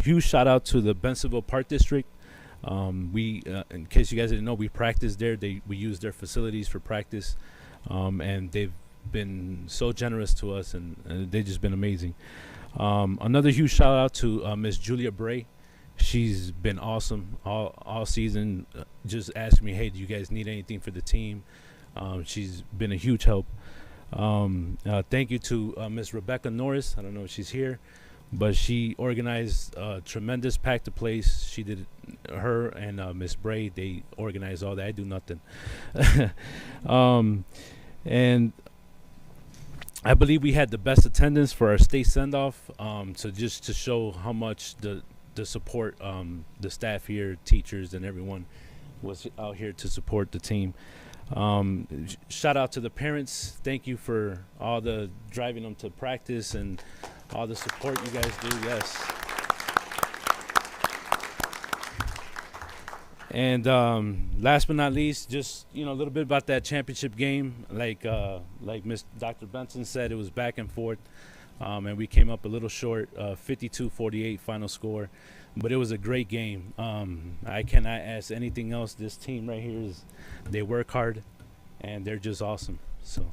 Huge shout out to the Bensenville Park District. In case you guys didn't know, we practice there. We use their facilities for practice, and they've been so generous to us, and they've just been amazing. Another huge shout out to Miss Julia Bray. She's been awesome all season, just asking me, hey, do you guys need anything for the team? She's been a huge help. Thank you to Miss Rebecca Norris. I don't know if she's here, but she organized a tremendous pack to place. She did, her and Miss Bray, they organized all that. I do nothing. And I believe we had the best attendance for our state send-off, so just to show how much the support, the staff here, teachers, and everyone was out here to support the team. Shout out to the parents. Thank you for all the driving them to practice and all the support you guys do. Yes. And last but not least, just a little bit about that championship game. Like Dr. Benson said, it was back and forth, and we came up a little short, 52-48 final score. But it was a great game. I cannot ask anything else. This team right here they work hard, and they're just awesome. So.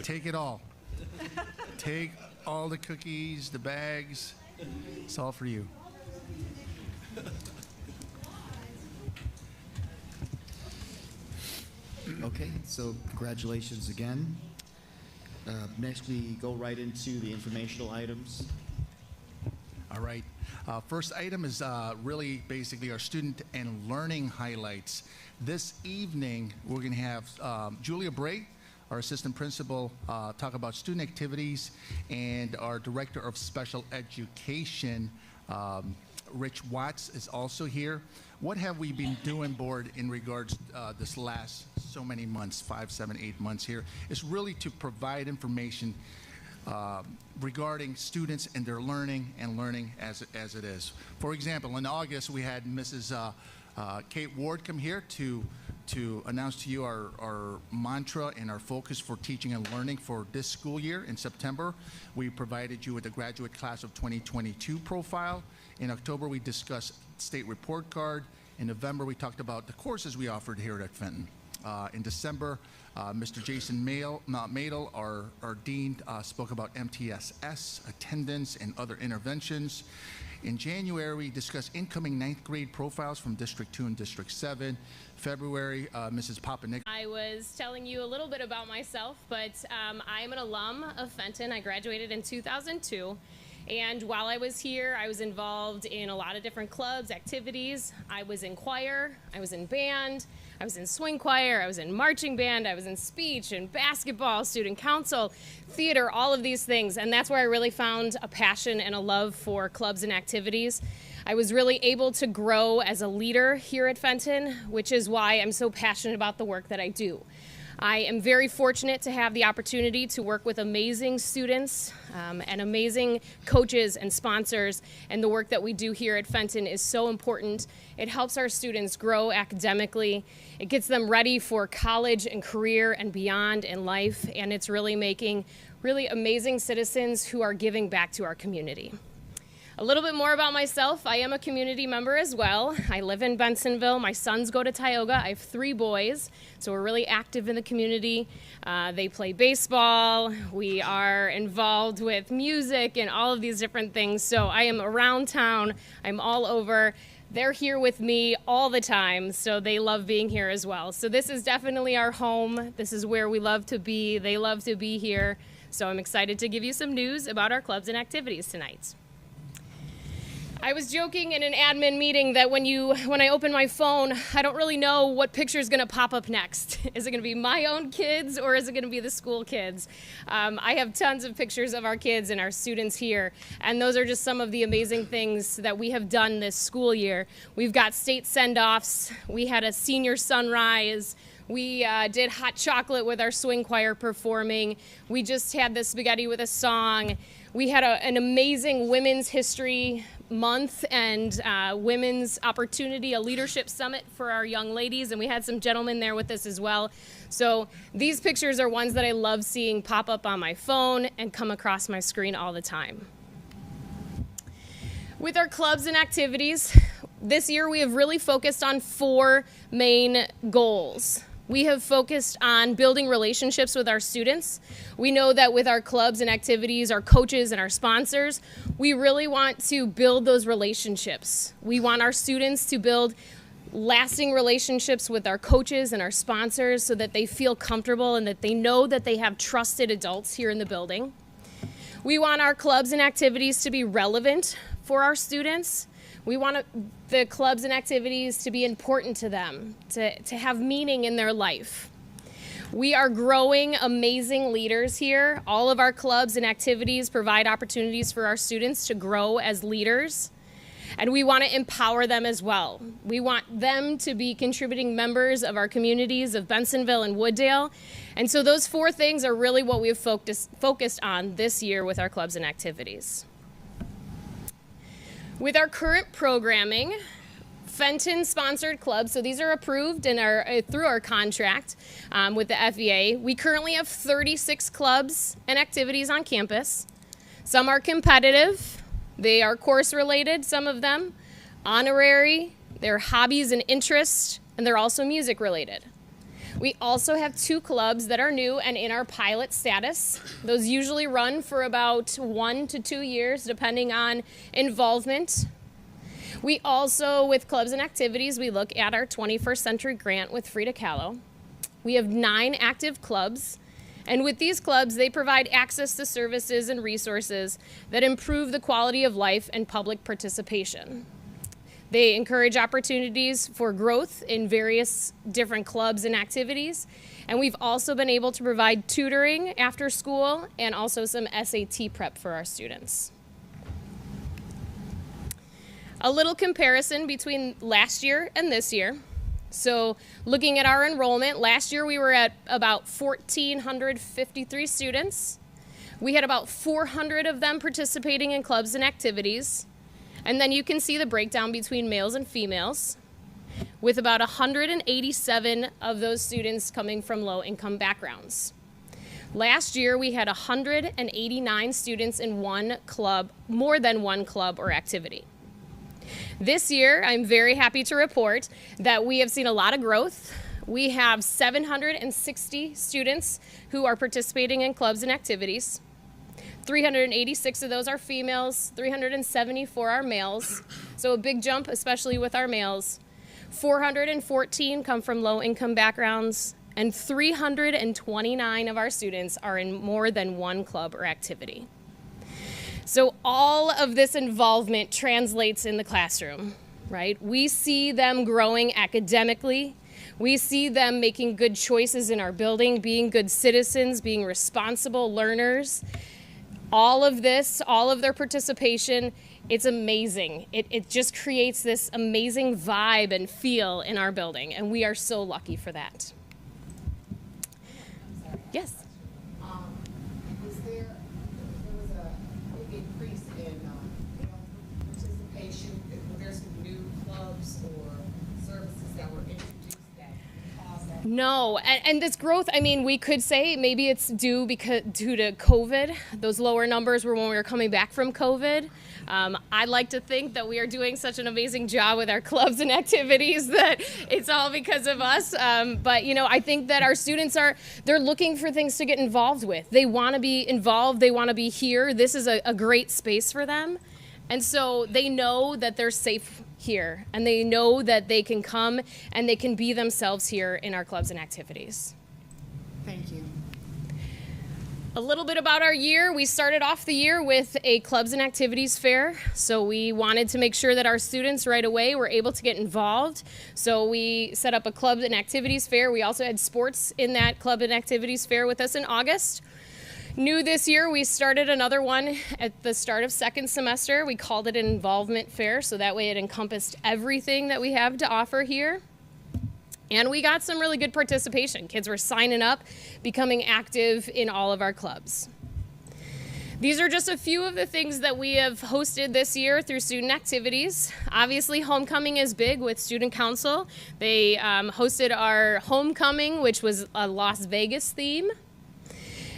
Take it all. Take all the cookies, the bags. It's all for you. Okay, so congratulations again. Next, we go right into the informational items. All right. First item is really basically our student and learning highlights. This evening, we're going to have Julia Bray, our assistant principal, talk about student activities, and our director of special education, Rich Watts, is also here. What have we been doing, board, in regards this last so many months, 5, 7, 8 months here? It's really to provide information regarding students and their learning and learning as it is. For example, in August, we had Mrs. Kate Ward come here to announce to you our mantra and our focus for teaching and learning for this school year. In September, we provided you with the graduate class of 2022 profile. In October, we discussed state report card. In November, we talked about the courses we offered here at Fenton. In December, Mr. Jason Madel, our dean, spoke about MTSS, attendance, and other interventions. In January, we discussed incoming 9th grade profiles from District 2 and District 7. February, Mrs. Papanick. I was telling you a little bit about myself, but I am an alum of Fenton. I graduated in 2002. And while I was here, I was involved in a lot of different clubs, activities. I was in choir, I was in band, I was in swing choir, I was in marching band, I was in speech and basketball, student council, theater, all of these things. And that's where I really found a passion and a love for clubs and activities. I was really able to grow as a leader here at Fenton, which is why I'm so passionate about the work that I do. I am very fortunate to have the opportunity to work with amazing students and amazing coaches and sponsors, and the work that we do here at Fenton is so important. It helps our students grow academically, it gets them ready for college and career and beyond in life, and it's really making really amazing citizens who are giving back to our community. A little bit more about myself. I am a community member as well. I live in Bensenville. My sons go to Tioga. I have 3 boys, so we're really active in the community. They play baseball. We are involved with music and all of these different things. So I am around town. I'm all over. They're here with me all the time, so they love being here as well. So this is definitely our home. This is where we love to be. They love to be here. So I'm excited to give you some news about our clubs and activities tonight. I was joking in an admin meeting that when I open my phone, I don't really know what picture is going to pop up next. Is it going to be my own kids or is it going to be the school kids? I have tons of pictures of our kids and our students here, and those are just some of the amazing things that we have done this school year. We've got state send-offs. We had a senior sunrise. We did hot chocolate with our swing choir performing. We just had the spaghetti with a song. We had an amazing Women's History Month and Women's Opportunity, a leadership summit for our young ladies, and we had some gentlemen there with us as well. So these pictures are ones that I love seeing pop up on my phone and come across my screen all the time. With our clubs and activities, this year we have really focused on 4 main goals. We have focused on building relationships with our students. We know that with our clubs and activities, our coaches and our sponsors, we really want to build those relationships. We want our students to build lasting relationships with our coaches and our sponsors so that they feel comfortable and that they know that they have trusted adults here in the building. We want our clubs and activities to be relevant for our students. We want the clubs and activities to be important to them, to have meaning in their life. We are growing amazing leaders here. All of our clubs and activities provide opportunities for our students to grow as leaders, and we want to empower them as well. We want them to be contributing members of our communities of Bensenville and Wooddale, and so those 4 things are really what we have focused on this year with our clubs and activities. With our current programming, Fenton-sponsored clubs, so these are approved and are through our contract with the FEA. We currently have 36 clubs and activities on campus. Some are competitive. They are course-related, some of them, honorary, they're hobbies and interests, and they're also music-related. We also have 2 clubs that are new and in our pilot status. Those usually run for about 1 to 2 years, depending on involvement. We also, with clubs and activities, we look at our 21st Century Grant with Frida Kahlo. We have 9 active clubs, and with these clubs, they provide access to services and resources that improve the quality of life and public participation. They encourage opportunities for growth in various different clubs and activities. And we've also been able to provide tutoring after school and also some SAT prep for our students. A little comparison between last year and this year. So looking at our enrollment, last year we were at about 1,453 students. We had about 400 of them participating in clubs and activities. And then you can see the breakdown between males and females, with about 187 of those students coming from low-income backgrounds. Last year, we had 189 students in one club, more than one club or activity. This year, I'm very happy to report that we have seen a lot of growth. we have 760 students who are participating in clubs and activities. 386 of those are females, 374 are males, so a big jump, especially with our males. 414 come from low-income backgrounds, and 329 of our students are in more than one club or activity. So all of this involvement translates in the classroom, right? We see them growing academically. We see them making good choices in our building, being good citizens, being responsible learners. All of this, all of their participation, it's amazing. It just creates this amazing vibe and feel in our building, and we are so lucky for that. Yes? Was there was a big increase in participation? Were there some new clubs or services that were introduced that caused that? No, and this growth, I mean, we could say maybe it's due to COVID. Those lower numbers were when we were coming back from COVID. I'd like to think that we are doing such an amazing job with our clubs and activities that it's all because of us. But, you know, I think that our students they're looking for things to get involved with. They want to be involved. They want to be here. This is a great space for them. And so they know that they're safe here, and they know that they can come and they can be themselves here in our clubs and activities. Thank you. A little bit about our year. We started off the year with a clubs and activities fair. So we wanted to make sure that our students right away were able to get involved. So we set up a clubs and activities fair. We also had sports in that club and activities fair with us in August. New this year, we started another one at the start of second semester. We called it an involvement fair, so that way it encompassed everything that we have to offer here. And we got some really good participation. Kids were signing up, becoming active in all of our clubs. These are just a few of the things that we have hosted this year through student activities. Obviously, homecoming is big with Student Council. They hosted our homecoming, which was a Las Vegas theme.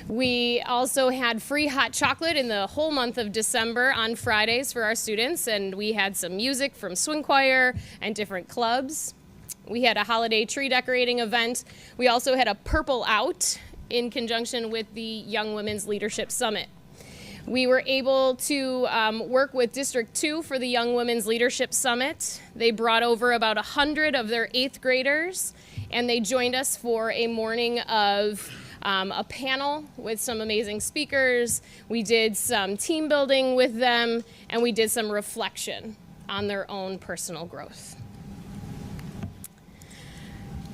We also had free hot chocolate in the whole month of December on Fridays for our students, and we had some music from swing choir and different clubs. We had a holiday tree decorating event. We also had a purple out in conjunction with the Young Women's Leadership Summit. We were able to work with District 2 for the Young Women's Leadership Summit. They brought over about 100 of their 8th graders, and they joined us for a morning of a panel with some amazing speakers. We did some team building with them, and we did some reflection on their own personal growth.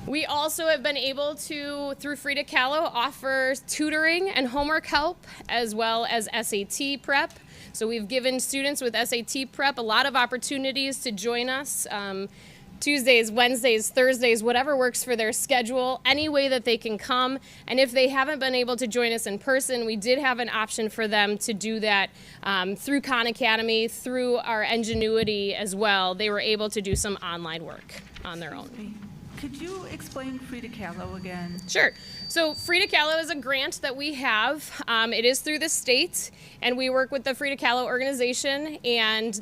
We also have been able to, through Frida Kahlo, offer tutoring and homework help as well as SAT prep. So we've given students with SAT prep a lot of opportunities to join us Tuesdays, Wednesdays, Thursdays, whatever works for their schedule, any way that they can come. And if they haven't been able to join us in person, we did have an option for them to do that through Khan Academy, through our Ingenuity as well. They were able to do some online work on their own. Could you explain Frida Kahlo again? Sure. So Frida Kahlo is a grant that we have. It is through the state, and we work with the Frida Kahlo organization, and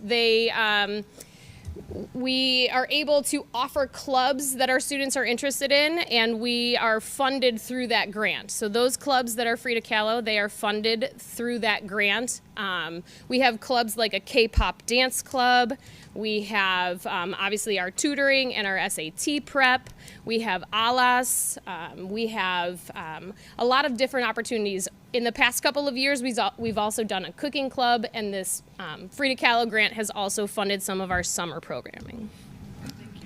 we are able to offer clubs that our students are interested in, and we are funded through that grant. So those clubs that are Frida Kahlo, they are funded through that grant. We have clubs like a K-pop dance club. We have obviously our tutoring and our SAT prep. We have ALAS. We have a lot of different opportunities. In the past couple of years, we've also done a cooking club, and this Frida Kahlo grant has also funded some of our summer programming.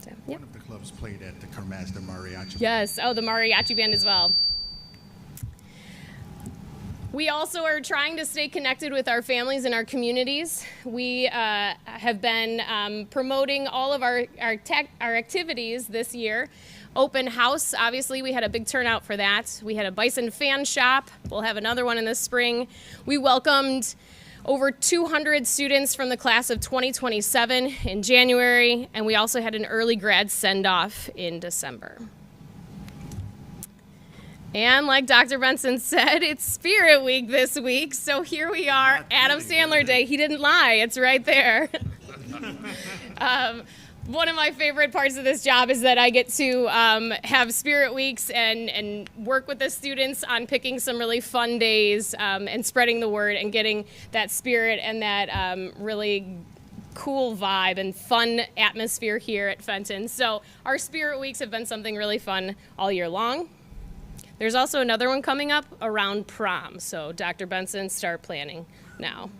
So, yep. One of the clubs played at the Kermesse, the mariachi. Yes, oh, the mariachi band as well. We also are trying to stay connected with our families and our communities. We have been promoting all of our activities this year. Open house, obviously, we had a big turnout for that. We had a Bison fan shop. We'll have another one in the spring. We welcomed over 200 students from the class of 2027 in January, and we also had an early grad send-off in December. And like Dr. Benson said, it's Spirit Week this week, so here we are, Adam Sandler Day. He didn't lie, it's right there. one of my favorite parts of this job is that I get to have spirit weeks and work with the students on picking some really fun days and spreading the word and getting that spirit and that really cool vibe and fun atmosphere here at Fenton. So our spirit weeks have been something really fun all year long. There's also another one coming up around prom. So Dr. Benson, start planning now.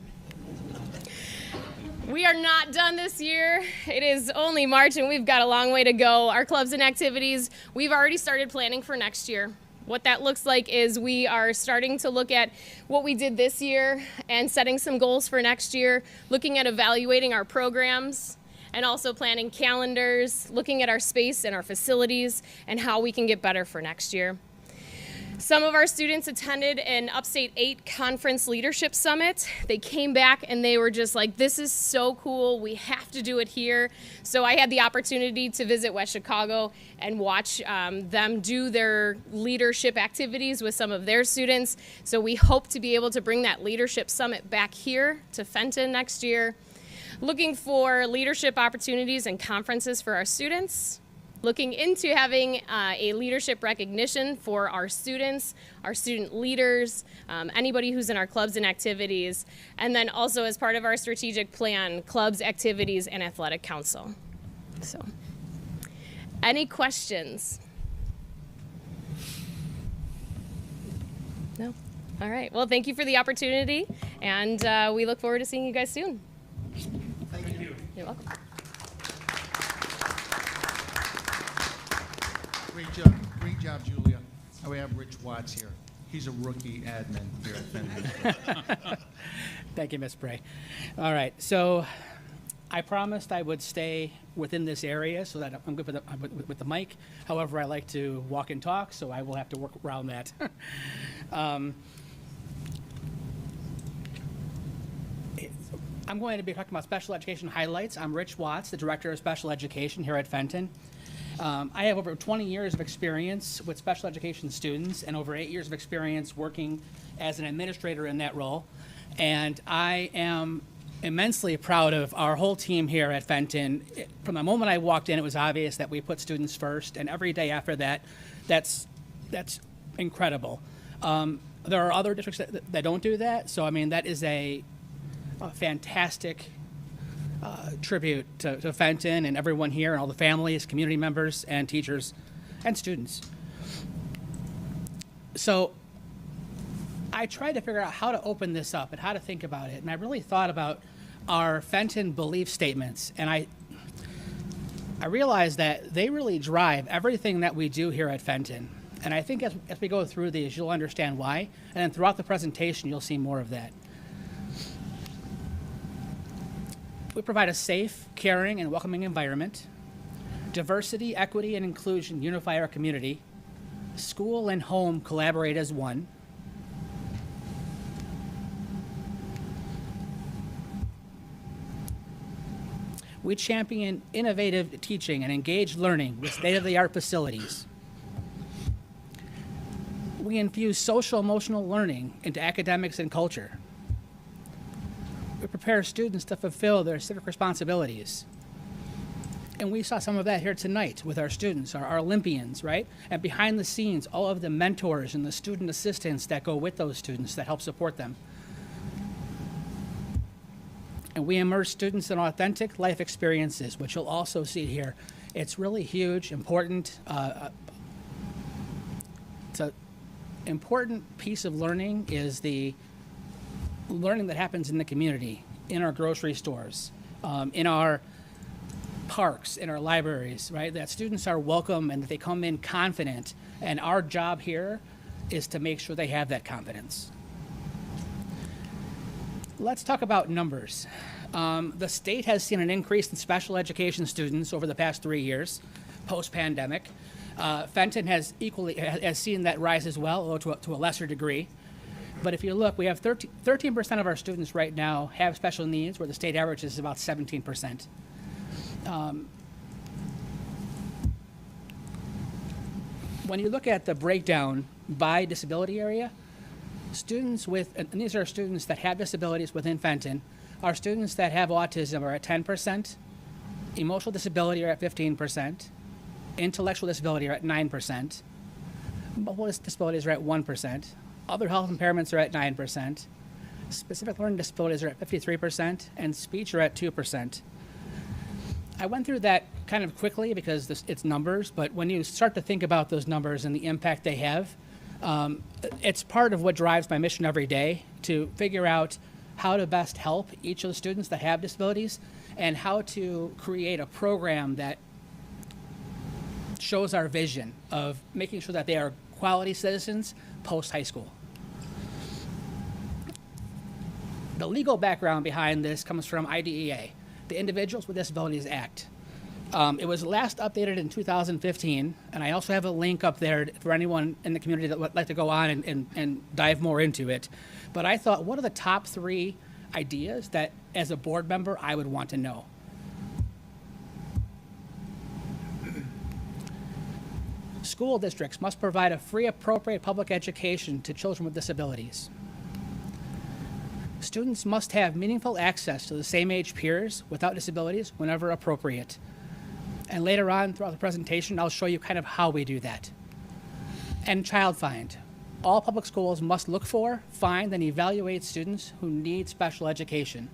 We are not done this year. It is only March and we've got a long way to go. Our clubs and activities, we've already started planning for next year. What that looks like is we are starting to look at what we did this year and setting some goals for next year, looking at evaluating our programs and also planning calendars, looking at our space and our facilities and how we can get better for next year. Some of our students attended an Upstate 8 Conference Leadership Summit. They came back and they were just like, this is so cool, we have to do it here. So I had the opportunity to visit West Chicago and watch them do their leadership activities with some of their students. So we hope to be able to bring that Leadership Summit back here to Fenton next year. Looking for leadership opportunities and conferences for our students. Looking into having a leadership recognition for our students, our student leaders, anybody who's in our clubs and activities, and then also as part of our strategic plan, clubs, activities, and athletic council. So, any questions? No? All right. Well, thank you for the opportunity, and we look forward to seeing you guys soon. Thank you. You're welcome. Great job, Julia. We have Rich Watts here. He's a rookie admin here at Fenton. Thank you, Ms. Bray. All right, so I promised I would stay within this area so that I'm good with the mic. However, I like to walk and talk, so I will have to work around that. I'm going to be talking about special education highlights. I'm Rich Watts, the Director of Special Education here at Fenton. I have over 20 years of experience with special education students and over 8 years of experience working as an administrator in that role. And I am immensely proud of our whole team here at Fenton. From the moment I walked in, it was obvious that we put students first, and every day after that, that's incredible. There are other districts that don't do that, so I mean, that is a fantastic tribute to Fenton and everyone here and all the families, community members, and teachers and students. So I tried to figure out how to open this up and how to think about it, and I really thought about our Fenton belief statements, and I realized that they really drive everything that we do here at Fenton. And I think as we go through these, you'll understand why, and then throughout the presentation, you'll see more of that. We provide a safe, caring, and welcoming environment. Diversity, equity, and inclusion unify our community. School and home collaborate as one. We champion innovative teaching and engaged learning with state-of-the-art facilities. We infuse social-emotional learning into academics and culture. We prepare students to fulfill their civic responsibilities. And we saw some of that here tonight with our students, our Olympians, right? And behind the scenes, all of the mentors and the student assistants that go with those students that help support them. And we immerse students in authentic life experiences, which you'll also see here. It's really huge, important. It's an important piece of learning is the learning that happens in the community, in our grocery stores, in our parks, in our libraries, right? That students are welcome and that they come in confident. And our job here is to make sure they have that confidence. Let's talk about numbers. The state has seen an increase in special education students over the past 3 years, post-pandemic. Fenton has seen that rise as well, although to a lesser degree. But if you look, we have 13% of our students right now have special needs, where the state average is about 17%. When you look at the breakdown by disability area, students with, and these are students that have disabilities within Fenton, our students that have autism are at 10%, Emotional disability are at 15%. Intellectual disability are at 9%. Multiple disabilities are at 1%. Other health impairments are at 9%. Specific learning disabilities are at 53%, and speech are at 2%. I went through that kind of quickly because it's numbers, but when you start to think about those numbers and the impact they have, it's part of what drives my mission every day, to figure out how to best help each of the students that have disabilities and how to create a program that shows our vision of making sure that they are quality citizens post-high school. The legal background behind this comes from IDEA, the Individuals with Disabilities Act. It was last updated in 2015, and I also have a link up there for anyone in the community that would like to go on and dive more into it. But I thought, what are the top 3 ideas that, as a board member, I would want to know? School districts must provide a free, appropriate public education to children with disabilities. Students must have meaningful access to the same age peers without disabilities whenever appropriate. And later on throughout the presentation, I'll show you kind of how we do that. And child find. All public schools must look for, find, and evaluate students who need special education,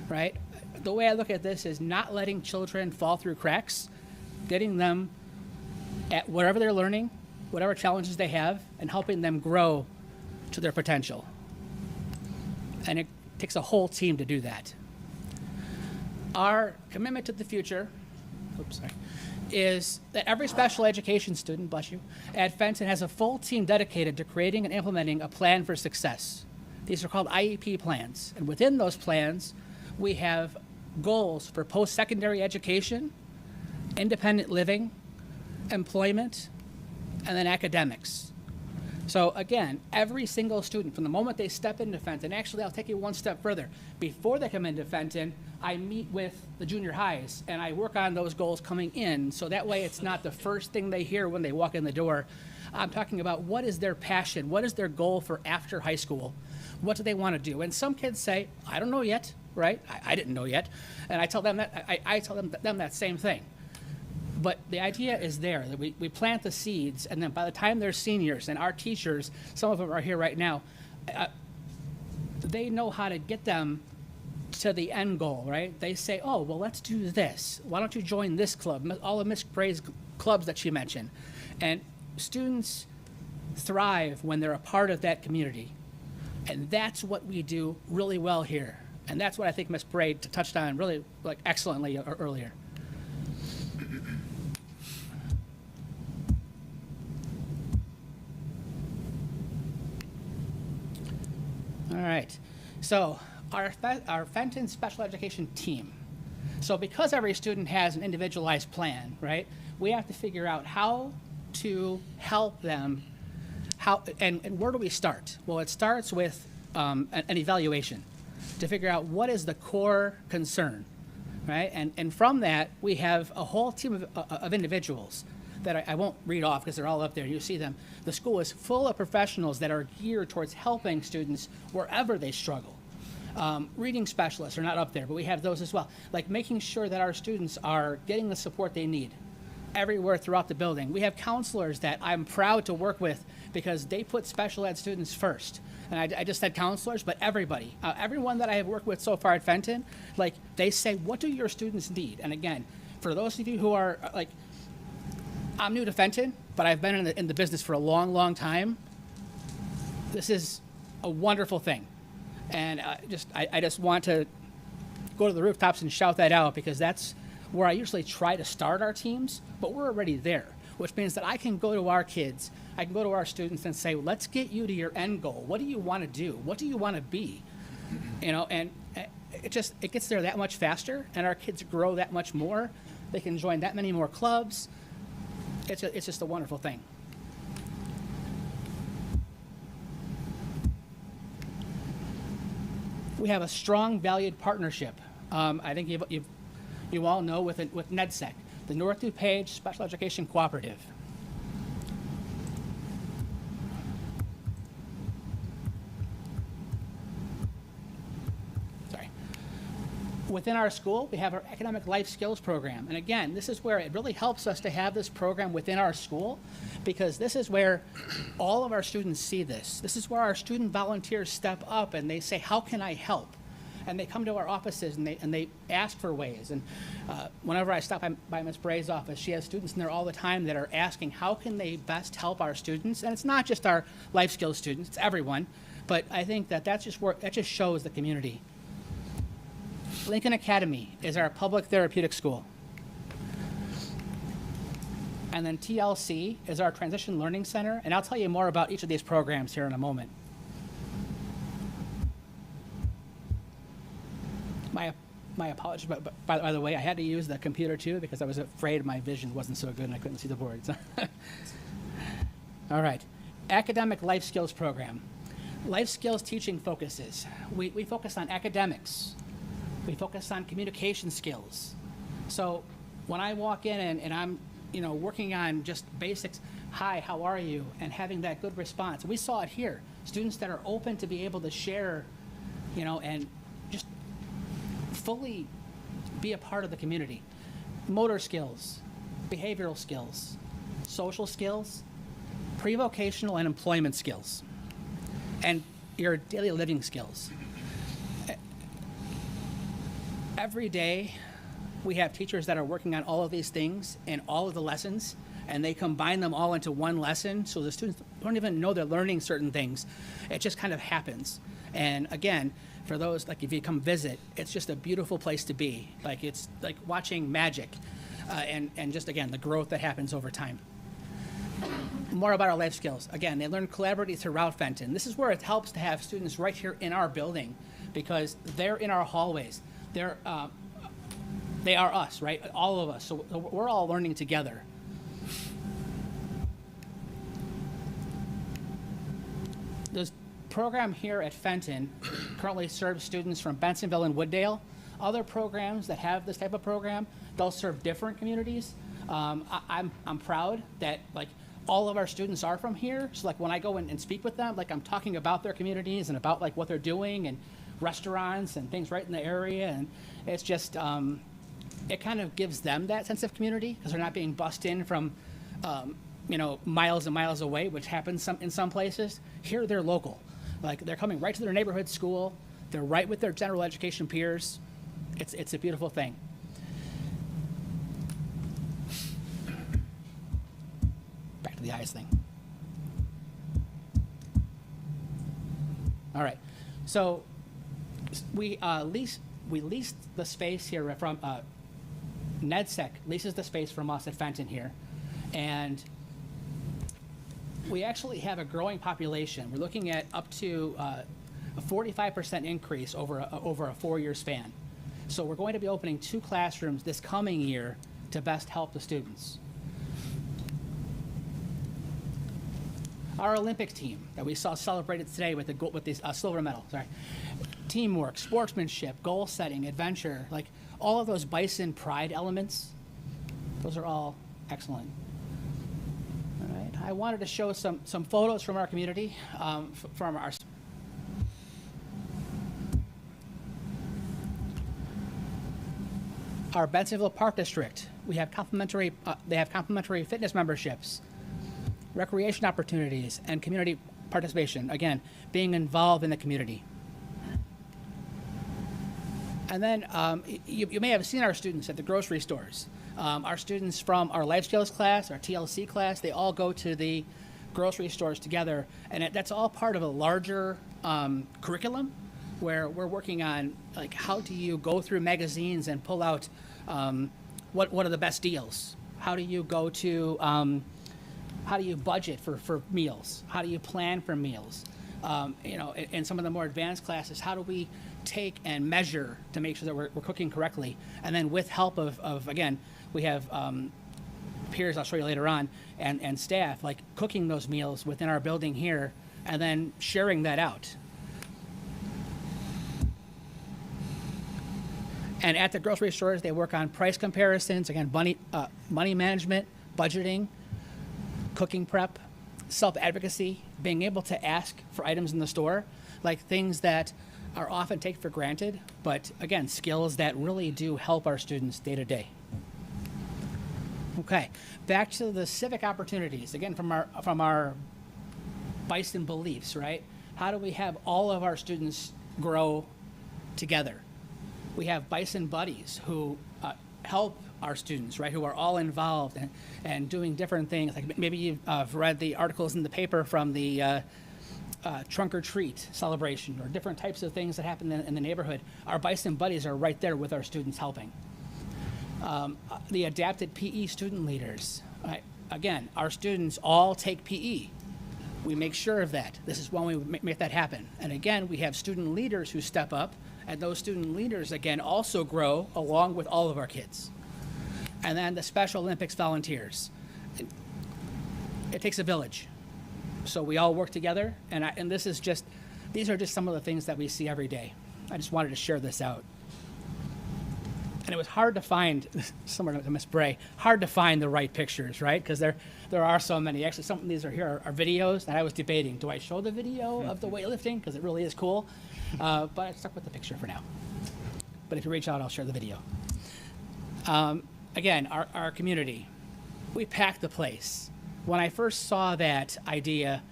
right? The way I look at this is not letting children fall through cracks, getting them at whatever they're learning, whatever challenges they have, and helping them grow to their potential. And it takes a whole team to do that. Our commitment to the future, is that every special education student, bless you, at Fenton has a full team dedicated to creating and implementing a plan for success. These are called IEP plans. And within those plans, we have goals for post-secondary education, independent living, employment, and then academics. So again, every single student, from the moment they step into Fenton, actually I'll take you one step further. Before they come into Fenton, I meet with the junior highs and I work on those goals coming in, so that way it's not the first thing they hear when they walk in the door. I'm talking about what is their passion, what is their goal for after high school, what do they want to do? And some kids say, I don't know yet, right? I didn't know yet. And I tell them that, I tell them that same thing. But the idea is there, that we plant the seeds, and then by the time they're seniors, and our teachers, some of them are here right now, they know how to get them to the end goal, right? They say, oh, well, let's do this. Why don't you join this club? All of Miss Gray's clubs that she mentioned. And students thrive when they're a part of that community. And that's what we do really well here. And that's what I think Miss Bray touched on really excellently earlier. All right, so our Fenton Special Education team. So because every student has an individualized plan, right, we have to figure out how to help them, and where do we start? Well, it starts with an evaluation to figure out what is the core concern, right? And from that, we have a whole team of individuals that I won't read off because they're all up there. You see them. The school is full of professionals that are geared towards helping students wherever they struggle. Reading specialists are not up there, but we have those as well. Like making sure that our students are getting the support they need everywhere throughout the building. We have counselors that I'm proud to work with because they put special ed students first. And I just said counselors, but everybody, everyone that I have worked with so far at Fenton, like they say, what do your students need? And again, for those of you who are I'm new to Fenton, but I've been in the business for a long, long time. This is a wonderful thing. And I just want to go to the rooftops and shout that out because that's where I usually try to start our teams, but we're already there, which means that I can go to our kids, I can go to our students and say, let's get you to your end goal. What do you want to do? What do you want to be? And it gets there that much faster, and our kids grow that much more. They can join that many more clubs. It's just a wonderful thing. We have a strong, valued partnership. I think you all know with NEDSEC, the North DuPage Special Education Cooperative. Sorry. Within our school, we have our academic life skills program. And again, this is where it really helps us to have this program within our school, because this is where all of our students see this. This is where our student volunteers step up and they say, how can I help? And they come to our offices and they ask for ways. And whenever I stop by Ms. Bray's office, she has students in there all the time that are asking, how can they best help our students? And it's not just our life skills students, it's everyone. But I think that that just shows the community. Lincoln Academy is our public therapeutic school. And then TLC is our Transition Learning Center, and I'll tell you more about each of these programs here in a moment. My apologies, but by the way, I had to use the computer too because I was afraid my vision wasn't so good and I couldn't see the boards. All right, academic life skills program. Life skills teaching focuses. We focus on academics. We focus on communication skills. So when I walk in and I'm working on just basics, hi, how are you, and having that good response. We saw it here. Students that are open to be able to share, and just fully be a part of the community. Motor skills, behavioral skills, social skills, pre-vocational and employment skills, and your daily living skills. Every day, we have teachers that are working on all of these things and all of the lessons, and they combine them all into one lesson, so the students don't even know they're learning certain things. It just kind of happens. And again, for those, like if you come visit, it's just a beautiful place to be. Like it's like watching magic, and just again, the growth that happens over time. More about our life skills. Again, they learn collaboratively throughout Fenton. This is where it helps to have students right here in our building because they're in our hallways. They are us, right? All of us. So we're all learning together. This program here at Fenton currently serves students from Bensenville and Wooddale. Other programs that have this type of program, they'll serve different communities. I'm proud that like all of our students are from here. So like when I go in and speak with them, like I'm talking about their communities and about like what they're doing and restaurants and things right in the area, and it's just it kind of gives them that sense of community because they're not being bussed in from miles and miles away, which happens in some places. Here they're local, like they're coming right to their neighborhood school. They're right with their general education peers. It's a beautiful thing. Back to the eyes thing. All right, so we leased the space here from NEDSEC leases the space from us at Fenton here, and we actually have a growing population. We're looking at up to a 45% increase over a 4-year span. So we're going to be opening 2 classrooms this coming year to best help the students. Our Olympic team that we saw celebrated today with the silver medal. Sorry. Teamwork, sportsmanship, goal setting, adventure, like all of those Bison pride elements, those are all excellent. All right, I wanted to show some photos from our community, from our Bensenville Park District. We have they have complimentary fitness memberships, recreation opportunities, and community participation. Again, being involved in the community. And then you may have seen our students at the grocery stores. Our students from our life skills class, our TLC class, they all go to the grocery stores together. And that's all part of a larger curriculum where we're working on like how do you go through magazines and pull out what are the best deals? How do you go to, how do you budget for meals? How do you plan for meals? In some of the more advanced classes, how do we take and measure to make sure that we're cooking correctly? And then with help of again, we have peers I'll show you later on, and staff, like cooking those meals within our building here, and then sharing that out. And at the grocery stores, they work on price comparisons, again, money management, budgeting, cooking prep, self-advocacy, being able to ask for items in the store, like things that are often taken for granted, but again, skills that really do help our students day to day. Okay, back to the civic opportunities, again, from our Bison beliefs, right? How do we have all of our students grow together? We have Bison buddies who help our students, right, who are all involved and doing different things. Like maybe you've read the articles in the paper from the trunk or treat celebration or different types of things that happen in the neighborhood. Our Bison buddies are right there with our students helping. The adapted PE student leaders. Again, our students all take PE. We make sure of that. This is when we make that happen. And again, we have student leaders who step up, and those student leaders, again, also grow along with all of our kids. And then the Special Olympics volunteers. It takes a village. So we all work together, and these are just some of the things that we see every day. I just wanted to share this out. And it was hard to find, similar to Miss Bray, hard to find the right pictures, right? Because there are so many. Actually, some of these are here are videos, and I was debating, do I show the video of the weightlifting? Because it really is cool. But I stuck with the picture for now. But if you reach out, I'll share the video. Again, our community, we packed the place. When I first saw that idea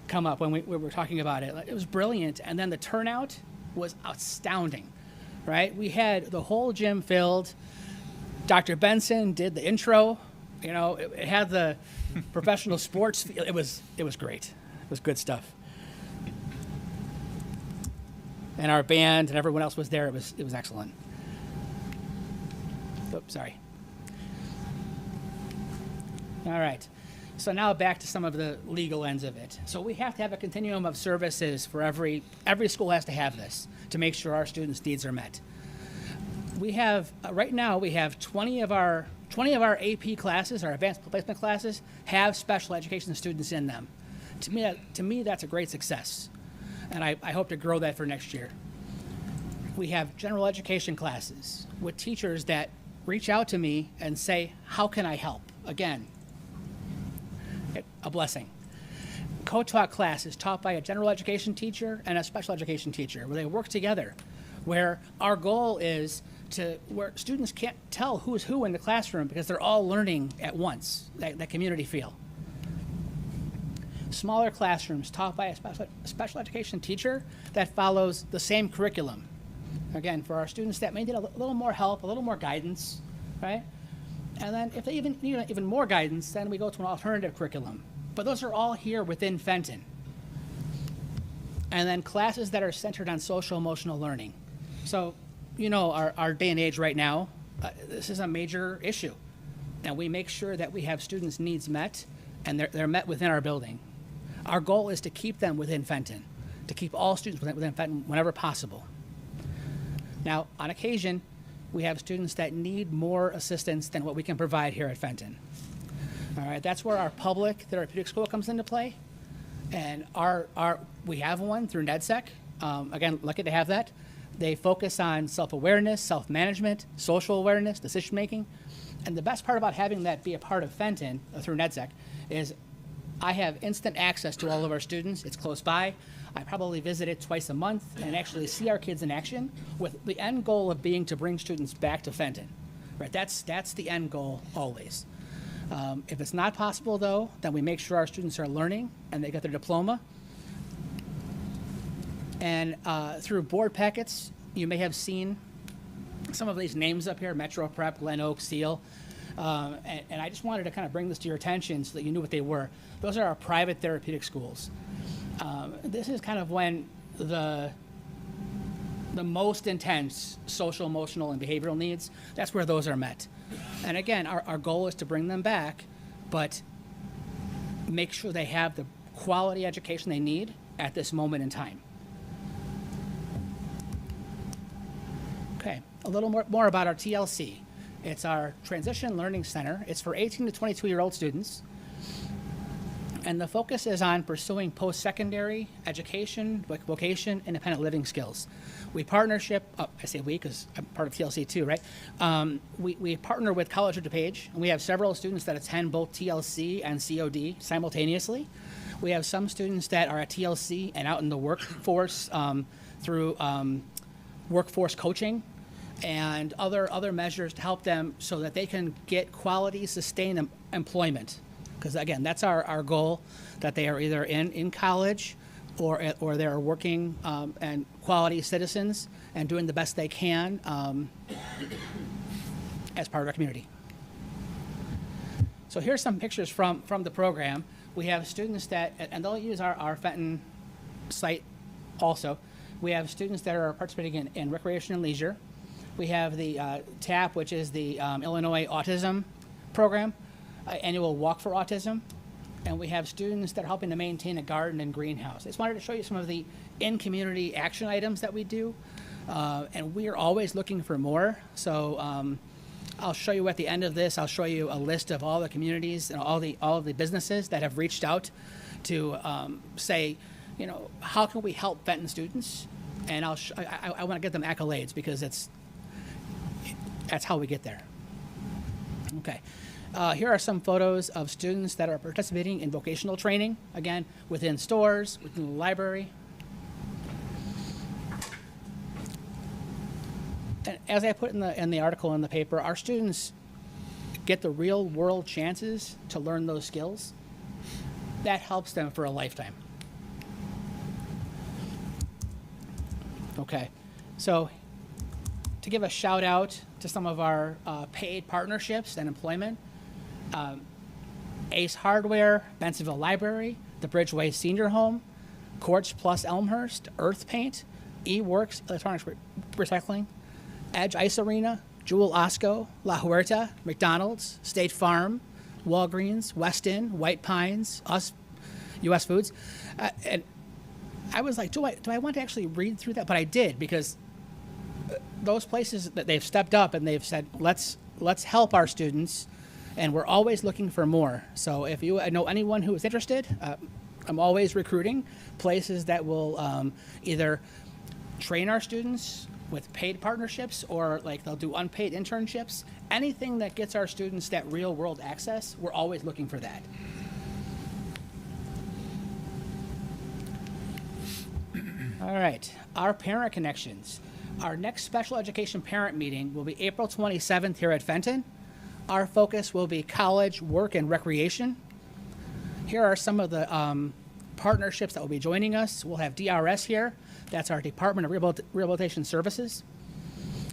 come up, when we were talking about it, it was brilliant. And then the turnout was astounding. Right? We had the whole gym filled. Dr. Benson did the intro. You know, it had the professional sports feel. It was great. It was good stuff. And our band and everyone else was there. It was excellent. Oops, sorry. All right. So now back to some of the legal ends of it. So we have to have a continuum of services for every school has to have this to make sure our students' needs are met. We have right now we have 20 of our AP classes, our advanced placement classes, have special education students in them. To me, that's a great success, and I hope to grow that for next year. We have general education classes with teachers that reach out to me and say, "How can I help?" Again, a blessing. Co-taught classes taught by a general education teacher and a special education teacher, where they work together, where our goal is where students can't tell who's who in the classroom because they're all learning at once, that community feel. Smaller classrooms taught by a special education teacher that follows the same curriculum. Again, for our students that may need a little more help, a little more guidance, right? And then if they even need even more guidance, then we go to an alternative curriculum. But those are all here within Fenton. And then classes that are centered on social emotional learning. So, you know, our day and age right now, this is a major issue. And we make sure that we have students' needs met, and they're met within our building. Our goal is to keep them within Fenton, to keep all students within Fenton whenever possible. Now, on occasion, we have students that need more assistance than what we can provide here at Fenton. All right, that's where our public therapeutic school comes into play. And we have one through NEDSEC. Again, lucky to have that. They focus on self-awareness, self-management, social awareness, decision-making. And the best part about having that be a part of Fenton through NEDSEC is I have instant access to all of our students. It's close by. I probably visit it twice a month and actually see our kids in action with the end goal of being to bring students back to Fenton. Right? That's the end goal always. If it's not possible, though, then we make sure our students are learning and they get their diploma. And through board packets, you may have seen some of these names up here, Metro Prep, Glen Oak, Seal. And I just wanted to kind of bring this to your attention so that you knew what they were. Those are our private therapeutic schools. This is kind of when the most intense social, emotional, and behavioral needs, that's where those are met. And again, our goal is to bring them back, but make sure they have the quality education they need at this moment in time. Okay, a little more about our TLC. It's our Transition Learning Center. It's for 18 to 22-year-old students. And the focus is on pursuing post-secondary education, vocation, independent living skills. We partnership, I say we because I'm part of TLC too, right? We partner with College of DuPage, and we have several students that attend both TLC and COD simultaneously. We have some students that are at TLC and out in the workforce through workforce coaching and other measures to help them so that they can get quality, sustained employment. Because again, that's our goal, that they are either in college or they're working and quality citizens and doing the best they can as part of our community. So here's some pictures from the program. We have students that, and they'll use our Fenton site also. We have students that are participating in recreation and leisure. We have the TAP, which is the Illinois Autism Program, annual walk for autism. And we have students that are helping to maintain a garden and greenhouse. I just wanted to show you some of the in-community action items that we do. And we are always looking for more. So I'll show you at the end of this, I'll show you a list of all the communities and all of the businesses that have reached out to say, you know, how can we help Fenton students? And I want to give them accolades because that's how we get there. Okay. Here are some photos of students that are participating in vocational training, again, within stores, within the library. And as I put in the article in the paper, our students get the real world chances to learn those skills. That helps them for a lifetime. Okay, so to give a shout out to some of our paid partnerships and employment, Ace Hardware, Bensenville Library, the Bridgeway Senior Home, Quartz Plus Elmhurst, Earth Paint, eWorks Electronics Recycling, Edge Ice Arena, Jewel Osco, La Huerta, McDonald's, State Farm, Walgreens, Westin, White Pines, us, U.S. Foods. And I was like, do I want to actually read through that? But I did, because those places that they've stepped up and they've said, let's help our students, and we're always looking for more. So if you know anyone who is interested, I'm always recruiting places that will either train our students with paid partnerships, or like they'll do unpaid internships. Anything that gets our students that real world access, we're always looking for that. All right, our parent connections. Our next special education parent meeting will be April 27th here at Fenton. Our focus will be college, work, and recreation. Here are some of the partnerships that will be joining us. We'll have DRS here. That's our Department of Rehabilitation Services.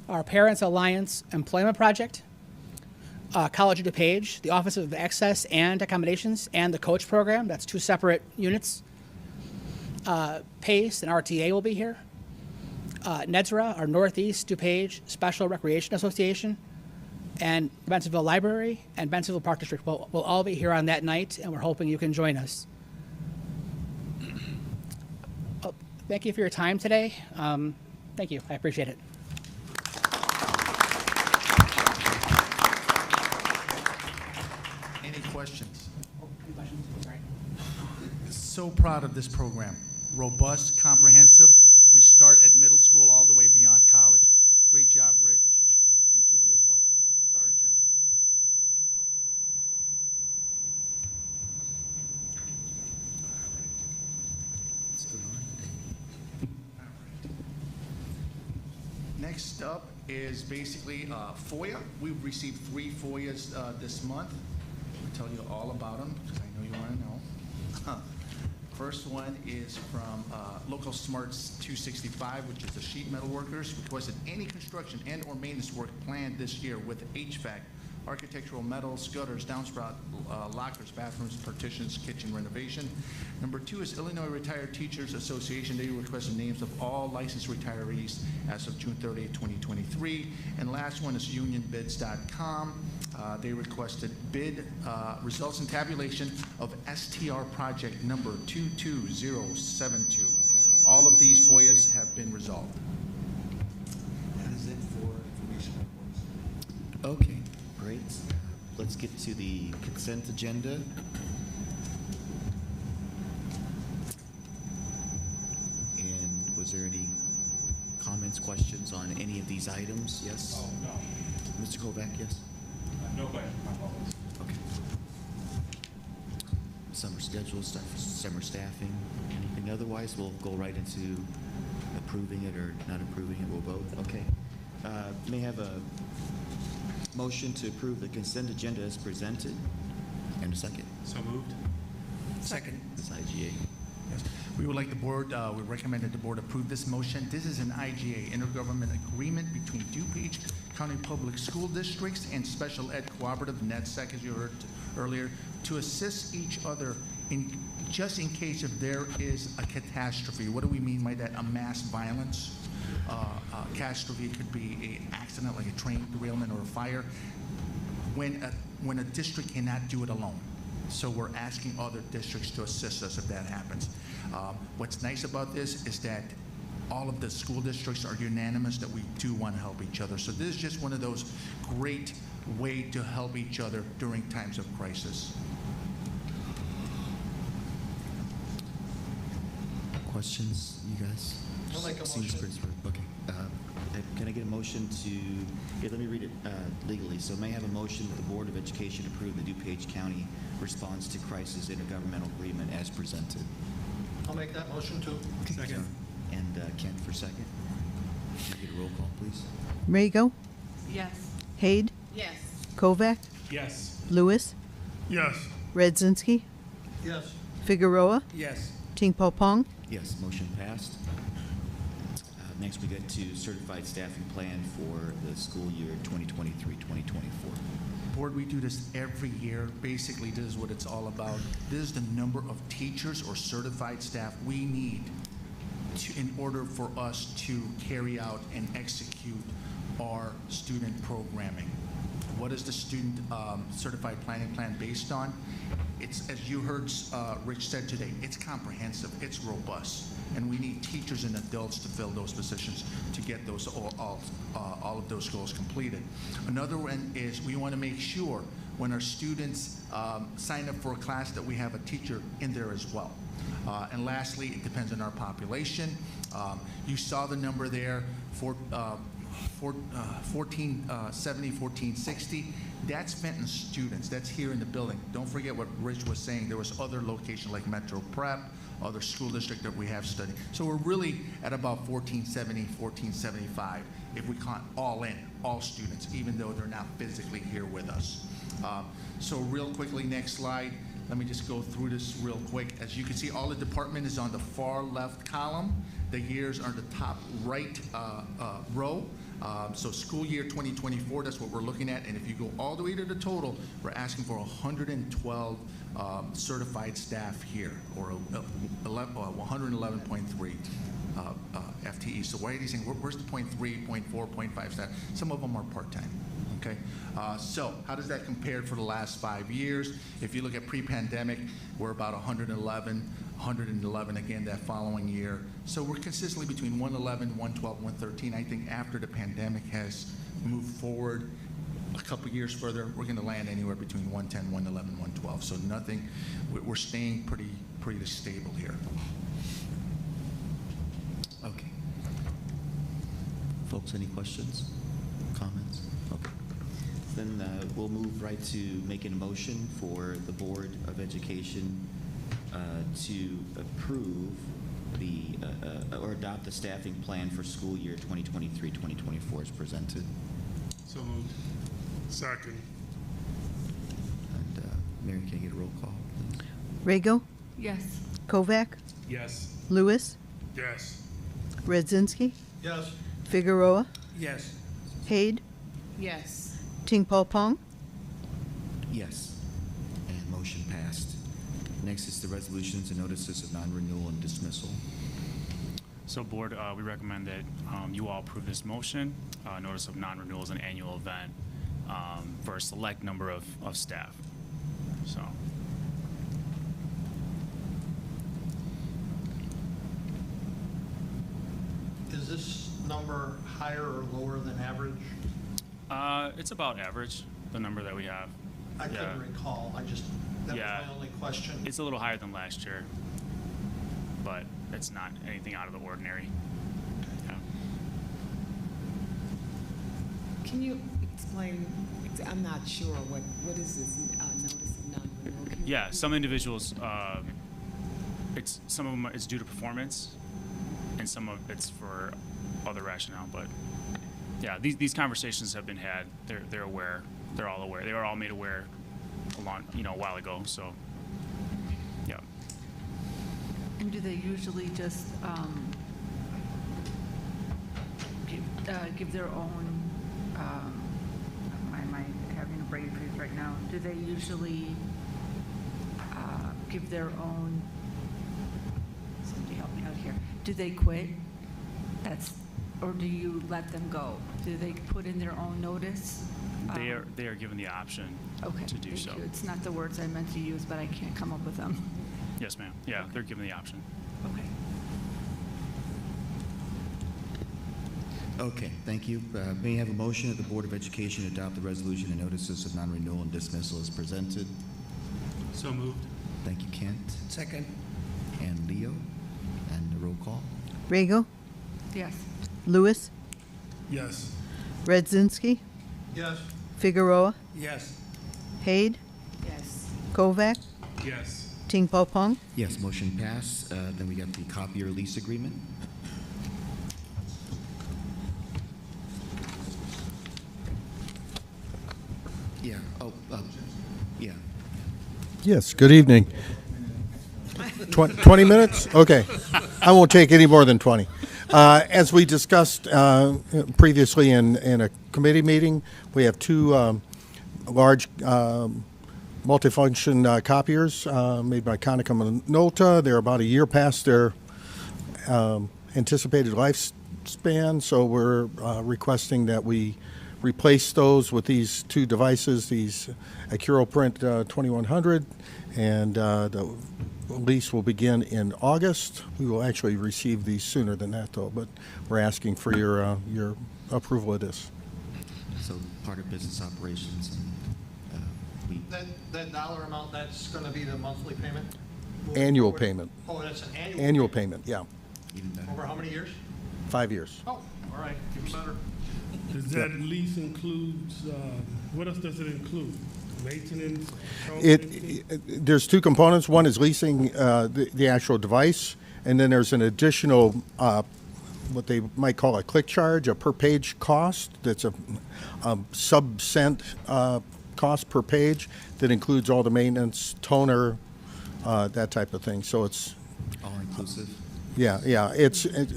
Our Parents Alliance Employment Project. College of DuPage, the Office of Access and Accommodations, and the Coach Program. That's two separate units. PACE and RTA will be here. NEDSRA, our Northeast DuPage Special Recreation Association, and Bensenville Library and Bensenville Park District will all be here on that night, and we're hoping you can join us. Well, thank you for your time today. Thank you. I appreciate it. Any questions? Any questions? Sorry. So proud of this program. Robust, comprehensive. We start at middle school all the way beyond college. Great job, Rich and Julie as well. Sorry, Jim. What's going on today? Next up is basically FOIA. We've received 3 FOIAs this month. I'll tell you all about them because I know you want to know. First one is from Local Smarts 265, which is the sheet metal workers, requested any construction and or maintenance work planned this year with HVAC, architectural metals, gutters, downspout, lockers, bathrooms, partitions, kitchen renovation. Number 2 is Illinois Retired Teachers Association. They requested names of all licensed retirees as of June 30th, 2023. And last one is unionbids.com. They requested bid results and tabulation of STR project number 22072. All of these FOIAs have been resolved. That is it for information reports. Okay, great. Let's get to the consent agenda. And was there any comments, questions on any of these items? Yes? Oh, no. Mr. Kovac, yes? No question. Okay. summer schedule, summer staffing, anything? Otherwise, we'll go right into approving it or not approving it. We'll vote. Okay. May I have a motion to approve the consent agenda as presented? And a second. So moved. Second. This IGA. Yes. We would like the board, we recommend that the board approve this motion. This is an IGA, intergovernment agreement between DuPage County Public School Districts and Special Ed Cooperative, NetSec, as you heard earlier, to assist each other just in case if there is a catastrophe. What do we mean by that? A mass violence catastrophe. It could be an accident like a train derailment or a fire. When a district cannot do it alone. So we're asking other districts to assist us if that happens. What's nice about this is that all of the school districts are unanimous that we do want to help each other. So this is just one of those great ways to help each other during times of crisis. Questions, you guys? I'll make a Seems motion. pretty smart. Okay. Can I get a motion to, here, let me read it legally. So may I have a motion that the Board of Education approve the DuPage County Response to Crisis Intergovernmental Agreement as presented? I'll make that motion too. Second. And Kent for second. Can I get a roll call, please? Rago, Yes. Haid, Yes. Kovac, Yes. Lewis, Yes. Redzinski, Yes. Figueroa, Yes. Tingpo Pong. Yes, motion passed. Next, we get to certified staffing plan for the school year 2023-2024. Board, we do this every year. Basically, this is what it's all about. This is the number of teachers or certified staff we need in order for us to carry out and execute our student programming. What is the student certified planning plan based on? It's, as you heard Rich said today, it's comprehensive, it's robust, and we need teachers and adults to fill those positions to get those all of those goals completed. Another one is we want to make sure when our students sign up for a class that we have a teacher in there as well. And lastly, it depends on our population. You saw the number there for 1470, 1460. That's Fenton students. That's here in the building. Don't forget what Rich was saying. There was other locations like Metro Prep, other school district that we have studied. So we're really at about 1470, 1475 if we count all in, all students, even though they're not physically here with us. So real quickly, next slide. Let me just go through this real quick. As you can see, all the department is on the far left column. The years are the top right row. So school year 2024, that's what we're looking at. And if you go all the way to the total, we're asking for 112 certified staff here, or 111.3 FTE. So why are you saying, where's the 0.3, 0.4, 0.5 staff? Some of them are part-time. Okay, so how does that compare for the last 5 years? If you look at pre-pandemic, we're about 111 again that following year. So we're consistently between 111, 112, 113. I think after the pandemic has moved forward a couple years further, we're going to land anywhere between 110, 111, 112. So nothing, we're staying pretty stable here. Okay. Folks, any questions, comments? Okay. Then we'll move right to making a motion for the Board of Education to approve the or adopt the staffing plan for school year 2023-2024 as presented. So moved. Second. And Mary, can I get a roll call, please? Rago, Yes. Kovac, Yes. Lewis, Yes. Redzinski, Yes. Figueroa, Yes. Haid, Yes. Tingpo Pong. Yes. And motion passed. Next is the resolutions and notices of non-renewal and dismissal. So Board, we recommend that you all approve this motion. Notice of non-renewal is an annual event for a select number of staff. So. Is this number higher or lower than average? It's about average, the number that we have. I couldn't recall. That was my only question. It's a little higher than last year, but it's not anything out of the ordinary. Yeah. Can you explain, I'm not sure, what is this notice of non-renewal? Yeah, some individuals, some of them it's due to performance, and some of it's for other rationale. But yeah, these conversations have been had. They're aware. They're all aware. They were all made aware a while ago. So yeah. And do they usually just give their own, why am I having a brain freeze right now? Do they usually give their own, somebody help me out here, do they quit? Or do you let them go? Do they put in their own notice? They are given the option to do so. Thank you. It's not the words I meant to use, but I can't come up with them. Yes, ma'am. Yeah, Okay. they're given the option. Okay. Okay, thank you. May I have a motion that the Board of Education adopt the resolution and notices of non-renewal and dismissal as presented? So moved. Thank you, Kent. Second. And Leo. And the roll call. Rego, Yes. Lewis, Yes. Redzinski, Yes. Figueroa, Yes. Haid, Yes. Kovac, Yes. Ting Po Pong. Yes, motion passed. Then we got the copier lease agreement. Yeah, yeah. Yes, good evening. 20 minutes? Okay. I won't take any more than 20. As we discussed previously in a committee meeting, we have two large multifunction copiers made by Konica Minolta. They're about a year past their anticipated lifespan, so we're requesting that we replace those with these two devices, these AcuroPrint 2100, and the lease will begin in August. We will actually receive these sooner than that, though, but we're asking for your approval of this. So part of business operations. That dollar amount, that's going to be the monthly payment? Annual payment. Oh, that's an annual? Annual payment, yeah. Over how many years? 5 years. Oh, all right, even better. Does that lease includes, what else does it include? Maintenance? There's two components. One is leasing the actual device, and then there's an additional, what they might call a click charge, a per page cost. That's a sub-cent cost per page that includes all the maintenance, toner, that type of thing. So it's All inclusive? Yeah.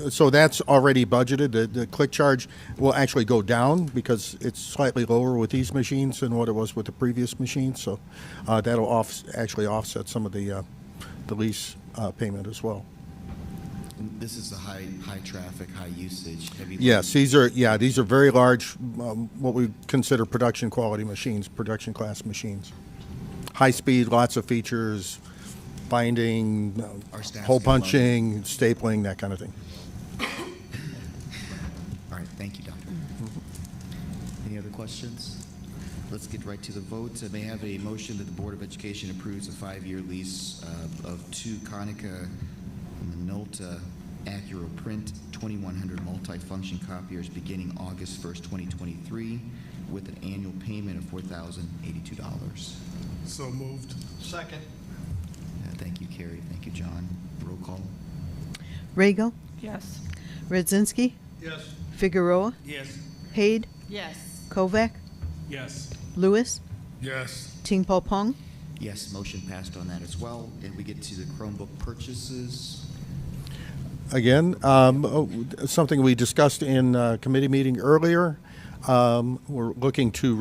So that's already budgeted. The click charge will actually go down because it's slightly lower with these machines than what it was with the previous machines. So that'll actually offset some of the lease payment as well. This is the high traffic, high usage, heavy. Yes, these are very large, what we consider production quality machines, production class machines. High speed, lots of features, binding, hole punching, stapling, that kind of thing. All right, thank you, Doctor. Any other questions? Let's get right to the vote. May I have a motion that the Board of Education approves a 5-year lease of two Konica Minolta AcuroPrint 2100 multi-function copiers beginning August 1st, 2023, with an annual payment of $4,082. So moved. Second. Thank you, Carrie. Thank you, John. Roll call. Rego, Yes. Redzinski, Yes. Figueroa, Yes. Haid, Yes. Kovac, Yes. Lewis, Yes. Ting Po Pong. Yes, motion passed on that as well. And we get to the Chromebook purchases. Again, something we discussed in committee meeting earlier. We're looking to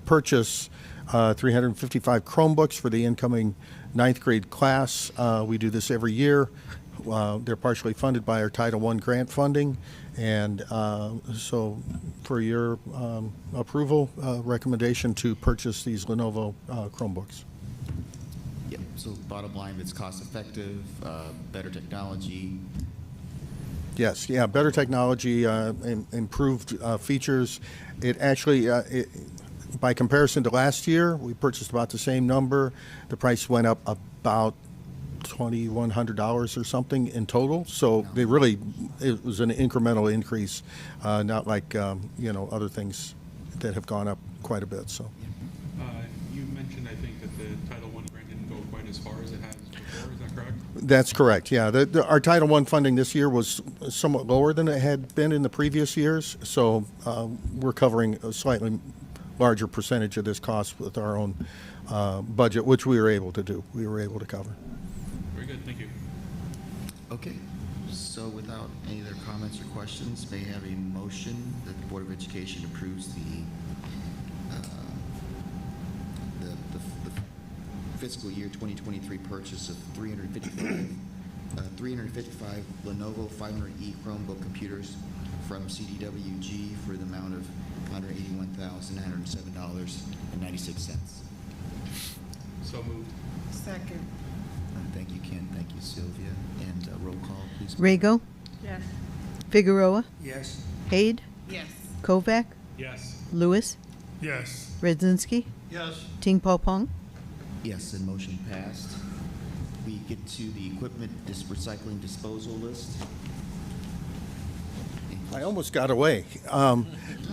purchase 355 Chromebooks for the incoming 9th grade class. We do this every year. They're partially funded by our Title I grant funding. And so for your approval, recommendation to purchase these Lenovo Chromebooks. Yep, so bottom line, it's cost effective, better technology. Yes, yeah, better technology, improved features. It actually, by comparison to last year, we purchased about the same number. The price went up about $2,100 or something in total. So it was an incremental increase, not like other things that have gone up quite a bit. So You mentioned, I think, as far as it has before, is that correct? That's correct, yeah. Our Title I funding this year was somewhat lower than it had been in the previous years, so we're covering a slightly larger percentage of this cost with our own budget, which we were able to do. We were able to cover. Very good, thank you. Okay, so without any other comments or questions, may I have a motion that the Board of Education approves the fiscal year 2023 purchase of 355 Lenovo 500E Chromebook computers from CDWG for the amount of $181,907.96. So moved. Second. Thank you, Ken. Thank you, Sylvia. And roll call, please. Rego? Yes. Figueroa? Yes. Haid? Yes. Kovac? Yes. Lewis? Yes. Redzinski? Yes. Ting Po Pong? Yes, and motion passed. We get to the equipment recycling disposal list. I almost got away.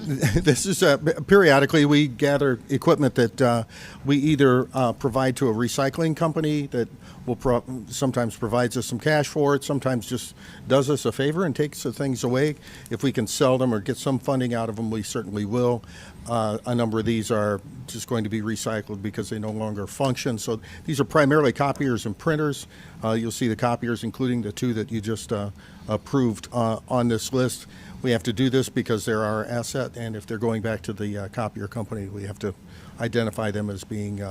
This is periodically we gather equipment that we either provide to a recycling company that will sometimes provides us some cash for it, sometimes just does us a favor and takes the things away. If we can sell them or get some funding out of them, we certainly will. A number of these are just going to be recycled because they no longer function. So these are primarily copiers and printers. You'll see the copiers, including the two that you just approved on this list. We have to do this because they're our asset, and if they're going back to the copier company, we have to identify them as being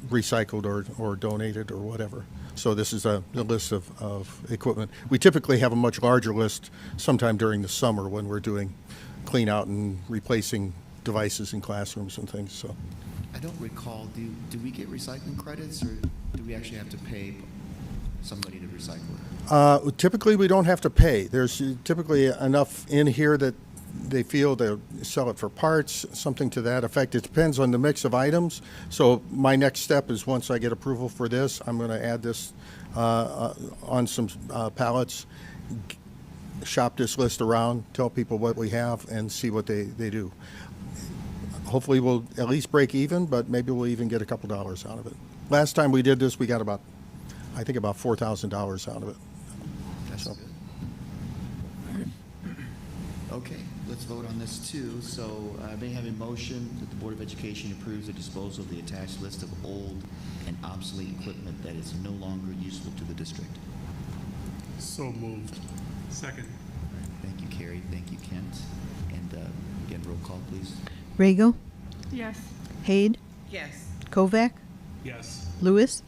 recycled or donated or whatever. So this is a list of equipment. We typically have a much larger list sometime during the summer when we're doing clean out and replacing devices in classrooms and things. So I don't recall, do we get recycling credits, or do we actually have to pay somebody to recycle it? Typically, we don't have to pay. There's typically enough in here that they feel they'll sell it for parts, something to that effect. It depends on the mix of items. So my next step is once I get approval for this, I'm going to add this on some pallets, shop this list around, tell people what we have, and see what they do. Hopefully we'll at least break even, but maybe we'll even get a couple dollars out of it. Last time we did this, we got about $4,000 out of it. That's good. Okay, let's vote on this too. So I may have a motion that the Board of Education approves the disposal of the attached list of old and obsolete equipment that is no longer useful to the district. So moved. Second. Thank you, Carrie. Thank you, Kent. And again, roll call, please. Rego? Yes. Haid? Yes. Kovac? Yes. Lewis?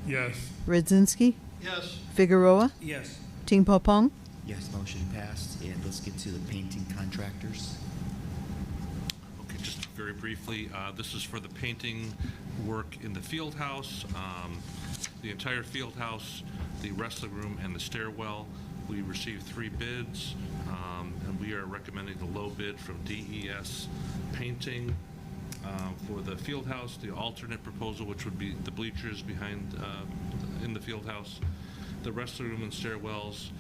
Yes. Redzinski? Yes. Figueroa? Yes. Ting Po Pong? Yes, motion passed. And let's get to the painting contractors. Okay, just very briefly, this is for the painting work in the field house, the entire field house, the wrestling room, and the stairwell. We received 3 bids, and we are recommending the low bid from DES Painting for the field house, the alternate proposal, which would be the bleachers behind in the field house, the wrestling room and stairwells,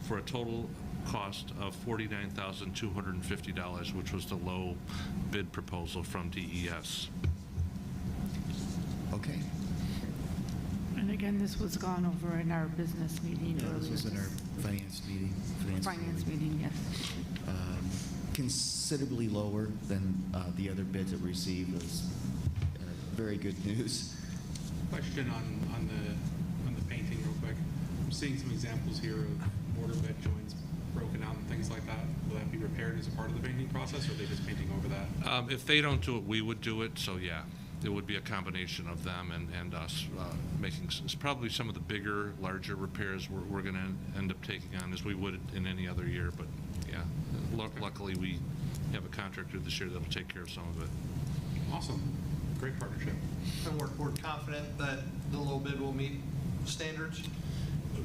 for a total cost of $49,250, which was the low bid proposal from DES. Okay. And again, this was gone over in our business meeting Yeah, earlier. this was in our finance meeting. Finance meeting, yes. Considerably lower than the other bids that we received. Was very good news. Question on the painting real quick. I'm seeing some examples here of mortar bed joints broken out and things like that. Will that be repaired as a part of the painting process, or are they just painting over that? If they don't do it, we would do it, so yeah. It would be a combination of them and us making probably some of the bigger, larger repairs we're going to end up taking on as we would in any other year. But yeah, luckily we have a contractor this year that'll take care of some of it. Awesome. Great partnership. And we're confident that the low bid will meet standards?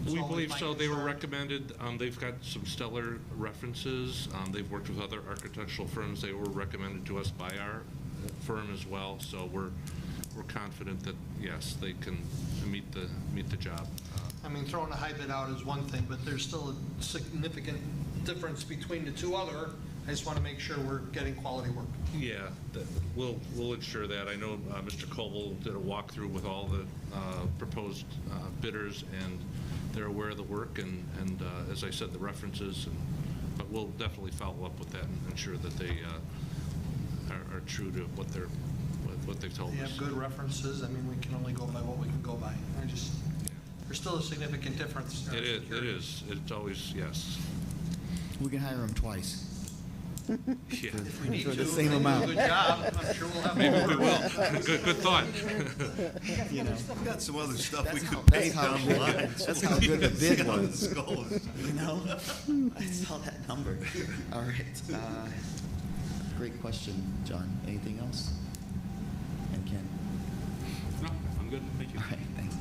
We believe so. They were recommended. They've got some stellar references. They've worked with other architectural firms. They were recommended to us by our firm as well. So we're confident that yes, they can meet the job. I mean, throwing a high bid out is one thing, but there's still a significant difference between the 2 other I just want to make sure we're getting quality work. Yeah, we'll ensure that. I know Mr. Koval did a walkthrough with all the proposed bidders, and they're aware of the work, and as I said, the references, but we'll definitely follow up with that and ensure that they are true to what they've told They us. have good references. I mean, we can only go by what we can go by. There's still a significant difference. It is. It's always, yes. We can hire him twice. Yeah. If we need For to, the if same they do amount. a good job, I'm sure we'll have Maybe more. we will. Good thought. You know, We got some other stuff we that's could how, pay that's how down the good, line. that's how good the bid See how was. this goes. You know, I saw that number. All right. Great question, John. Anything else? And Ken? No, I'm good. Thank you. All right, thanks.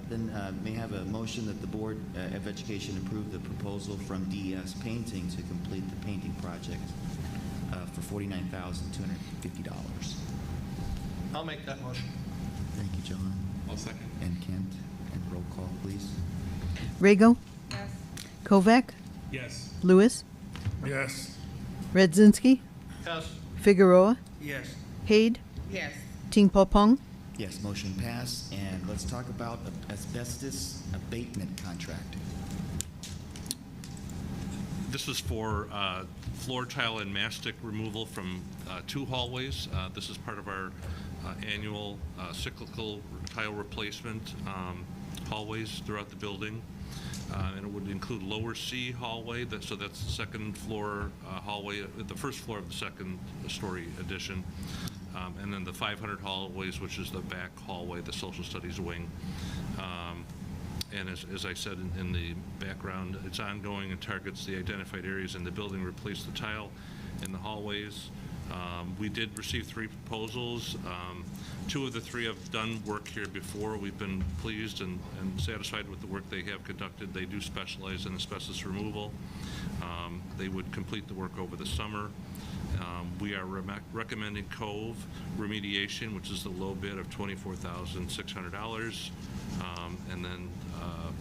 Then may I have a motion that the Board of Education approve the proposal from DES Painting to complete the painting project for $49,250. I'll make that motion. Thank you, John. I'll second. And Kent. And roll call, please. Rego? Yes. Kovac? Yes. Lewis? Yes. Redzinski? Yes. Figueroa? Yes. Haid? Yes. Tingpo Pong? Yes, motion passed. And let's talk about asbestos abatement contract. This is for floor tile and mastic removal from 2 hallways. This is part of our annual cyclical tile replacement hallways throughout the building. And it would include lower C hallway, so that's the second floor hallway, the first floor of the second story addition. And then the 500 hallways, which is the back hallway, the social studies wing. And as I said in the background, it's ongoing and targets the identified areas in the building, replace the tile in the hallways. We did receive 3 proposals. 2 of the 3 have done work here before. We've been pleased and satisfied with the work they have conducted. They do specialize in asbestos removal. They would complete the work over the summer. We are recommending Cove remediation, which is the low bid of $24,600. And then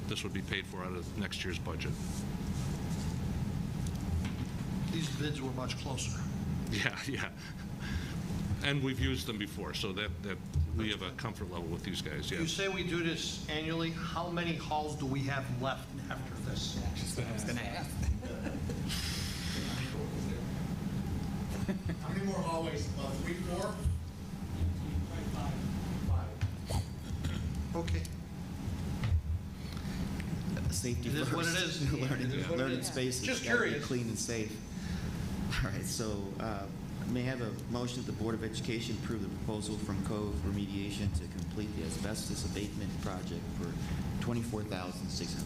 this would be paid for out of next year's budget. These bids were much closer. Yeah. And we've used them before, so that we have a comfort level with these guys, You yes. say we do this annually. How many halls do we have left after this? I was gonna ask. How many more hallways? About 3, 4? Okay. Safety It is first. what it is. It is what it Learning is. spaces. Just gotta be curious. clean and safe. All right, so may I have a motion that the Board of Education approve the proposal from Cove Remediation to complete the asbestos abatement project for $24,600.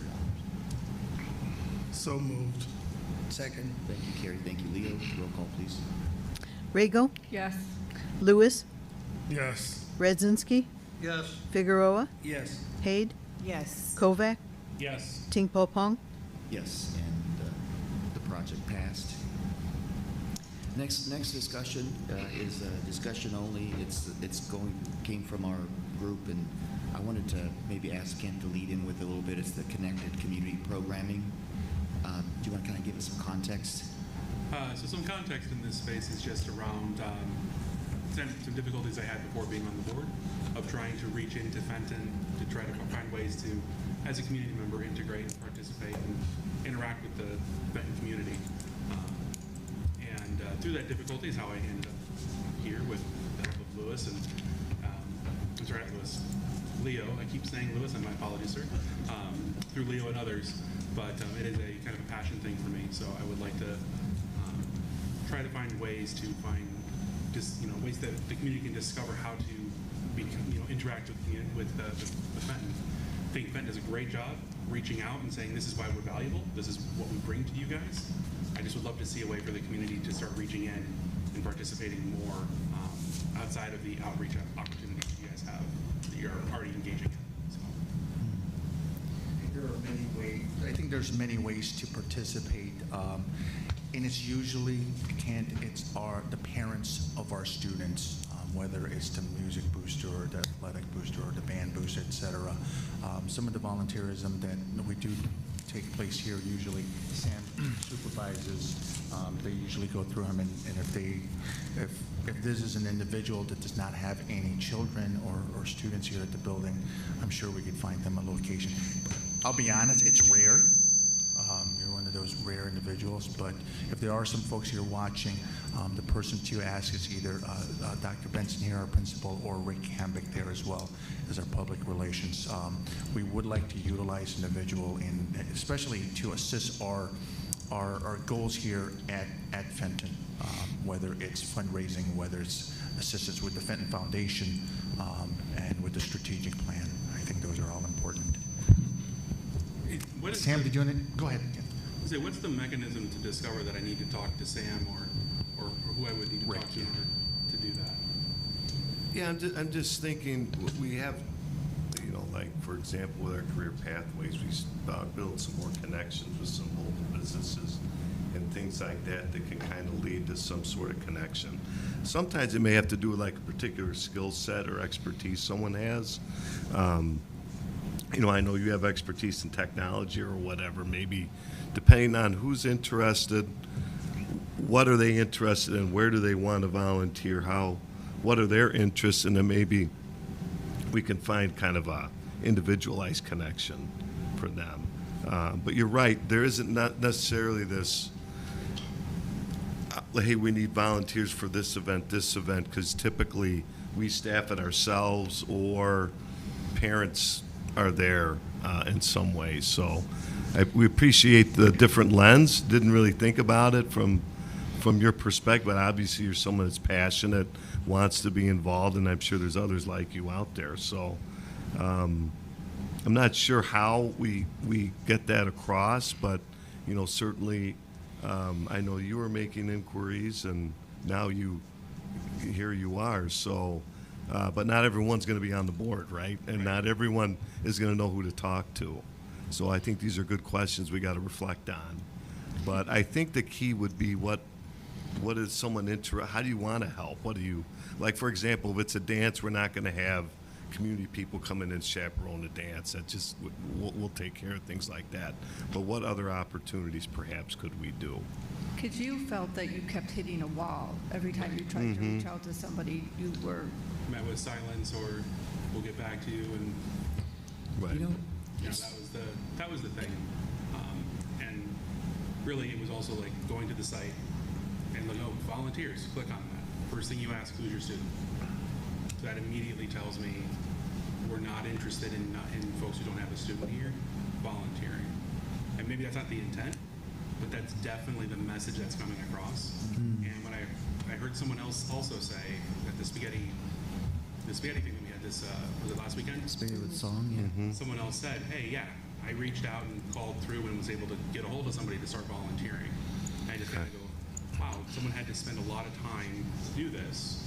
So moved. Second. Thank you, Carrie. Thank you, Leo. Roll call, please. Rego? Yes. Lewis? Yes. Redzinski? Yes. Figueroa? Yes. Haid? Yes. Kovac? Yes. Tingpo Pong? Yes, and the project passed. Next discussion is discussion only. Came from our group, and I wanted to maybe ask Ken to lead in with a little bit. It's the connected community programming. Do you want to kind of give us some context? So some context in this space is just around some difficulties I had before being on the board of trying to reach into Fenton to try to find ways to, as a community member, integrate and participate and interact with the Fenton community. And through that difficulty is how I ended up here with the help of Lewis and, I'm sorry, not Lewis, Leo. I keep saying Lewis, and my apologies, sir. Through Leo and others, but it is a kind of a passion thing for me. So I would like to try to find ways to find just ways that the community can discover how to interact with the Fenton. I think Fenton does a great job reaching out and saying this is why we're valuable. This is what we bring to you guys. I just would love to see a way for the community to start reaching in and participating more outside of the outreach opportunities you guys have that you're already engaging in. So. There are many ways. I think there's many ways to participate, and it's usually, it's the parents of our students, whether it's the music booster or the athletic booster or the band booster, et cetera. Some of the volunteerism that we do take place here usually. Sam supervises. They usually go through them, and if this is an individual that does not have any children or students here at the building, I'm sure we could find them a location. I'll be honest, it's rare. You're one of those rare individuals, but if there are some folks here watching, the person to ask is either Dr. Benson here, our principal, or Rick Hambick there as well as our public relations. We would like to utilize an individual especially to assist our goals here at Fenton, whether it's fundraising, whether it's assistance with the Fenton Foundation, and with the strategic plan. I think those are all important. Sam, did you want to go ahead? Say, what's the mechanism to discover that I need to talk to Sam or who I would need to talk to in order to do that? Yeah, I'm just thinking, we have, like, for example, with our career pathways, we build some more connections with some local businesses and things like that that can kind of lead to some sort of connection. Sometimes it may have to do with like a particular skill set or expertise someone has. I know you have expertise in technology or whatever, maybe depending on who's interested, what are they interested in, where do they want to volunteer, what are their interests, and then maybe we can find kind of a individualized connection for them. But you're right, there isn't not necessarily this, hey, we need volunteers for this event, because typically we staff it ourselves or parents are there in some way. So we appreciate the different lens. Didn't really think about it from your perspective, but obviously you're someone that's passionate, wants to be involved, and I'm sure there's others like you out there. So I'm not sure how we get that across, but certainly I know you were making inquiries, and now here you are. So, but not everyone's going to be on the board, right? And not everyone is going to know who to talk to. So I think these are good questions we got to reflect on. But I think the key would be what is someone how do you want to help? What do you, like, for example, if it's a dance, we're not going to have community people come in and chaperone the dance. That just, we'll take care of things like that. But what other opportunities perhaps could we do? Because you felt that you kept hitting a wall every time you tried to reach out to somebody, you were met with silence, or we'll get back to you, and right. That was the thing. And really, it was also like going to the site and look, volunteers, click on that. First thing you ask, who's your student? So that immediately tells me we're not interested in folks who don't have a student here volunteering. And maybe that's not the intent, but that's definitely the message that's coming across. And when I heard someone else also say that the spaghetti thing that we had this, was it last weekend? Spaghetti with song, yeah. Someone else said, hey, yeah, I reached out and called through and was able to get a hold of somebody to start volunteering. I just kind of go, wow, someone had to spend a lot of time to do this,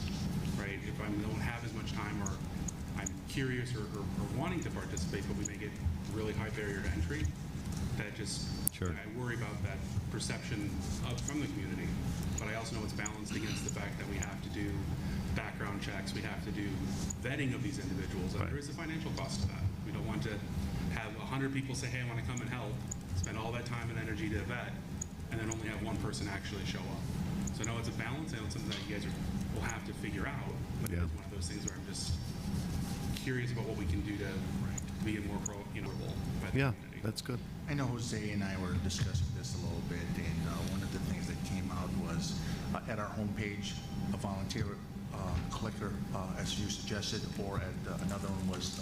right? If I don't have as much time, or I'm curious or wanting to participate, but we make it really high barrier to entry, that just, sure. I worry about that perception from the community. But I also know it's balanced against the fact that we have to do background checks, we have to do vetting of these individuals, and there is a financial cost to that. We don't want to have 100 people say, hey, I want to come and help, spend all that time and energy to vet, and then only have one person actually show up. So I know it's a balance, and it's something that you guys will have to figure out, but it's one of those things where I'm just curious about what we can do to be a more Yeah, that's good. I know Jose and I were discussing this a little bit, and one of the things that came out was at our homepage, a volunteer clicker, as you suggested, or at another one was,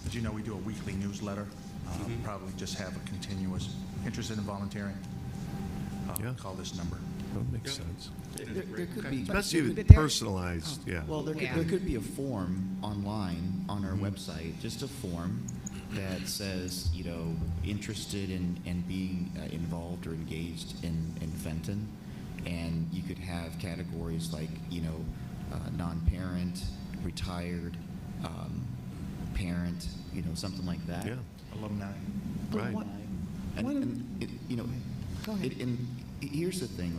as you know, we do a weekly newsletter. Probably just have a continuous interested in volunteering. Call this number. That makes sense. There could be, especially personalized. Yeah. Well, there could be a form online on our website, just a form that says, interested in being involved or engaged in Fenton, and you could have categories like, non-parent, retired, parent, something like that. Yeah. Alumni. Right. Go ahead. And here's the thing,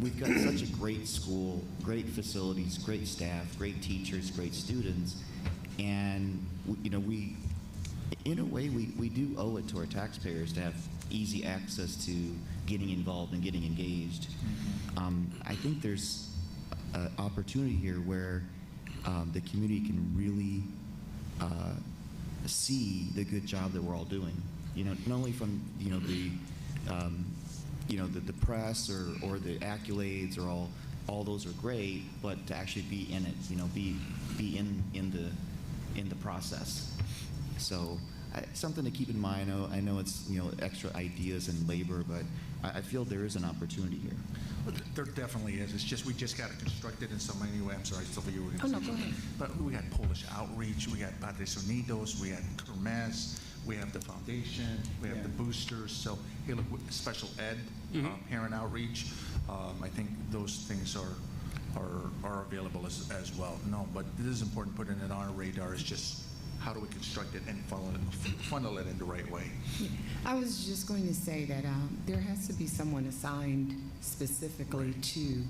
we've got such a great school, great facilities, great staff, great teachers, great students, and in a way, we do owe it to our taxpayers to have easy access to getting involved and getting engaged. I think there's an opportunity here where the community can really see the good job that we're all doing. You know, not only from the press or the accolades or all those are great, but to actually be in it. You know, be in the process. So something to keep in mind. I know it's extra ideas and labor, but I feel there is an opportunity here. Well, there definitely is. It's just we just got to construct it in some way. I'm sorry, Sylvia, you were going to Oh, say no, go something. ahead. But we got Polish outreach, we got Padres Unidos, we got Kermesse, we have the foundation, we have the boosters. So hey, look, special ed, parent outreach. I think those things are available as well. No, but it is important putting it on our radar. Is just how do we construct it and funnel it in the right way. I was just going to say that there has to be someone assigned specifically to,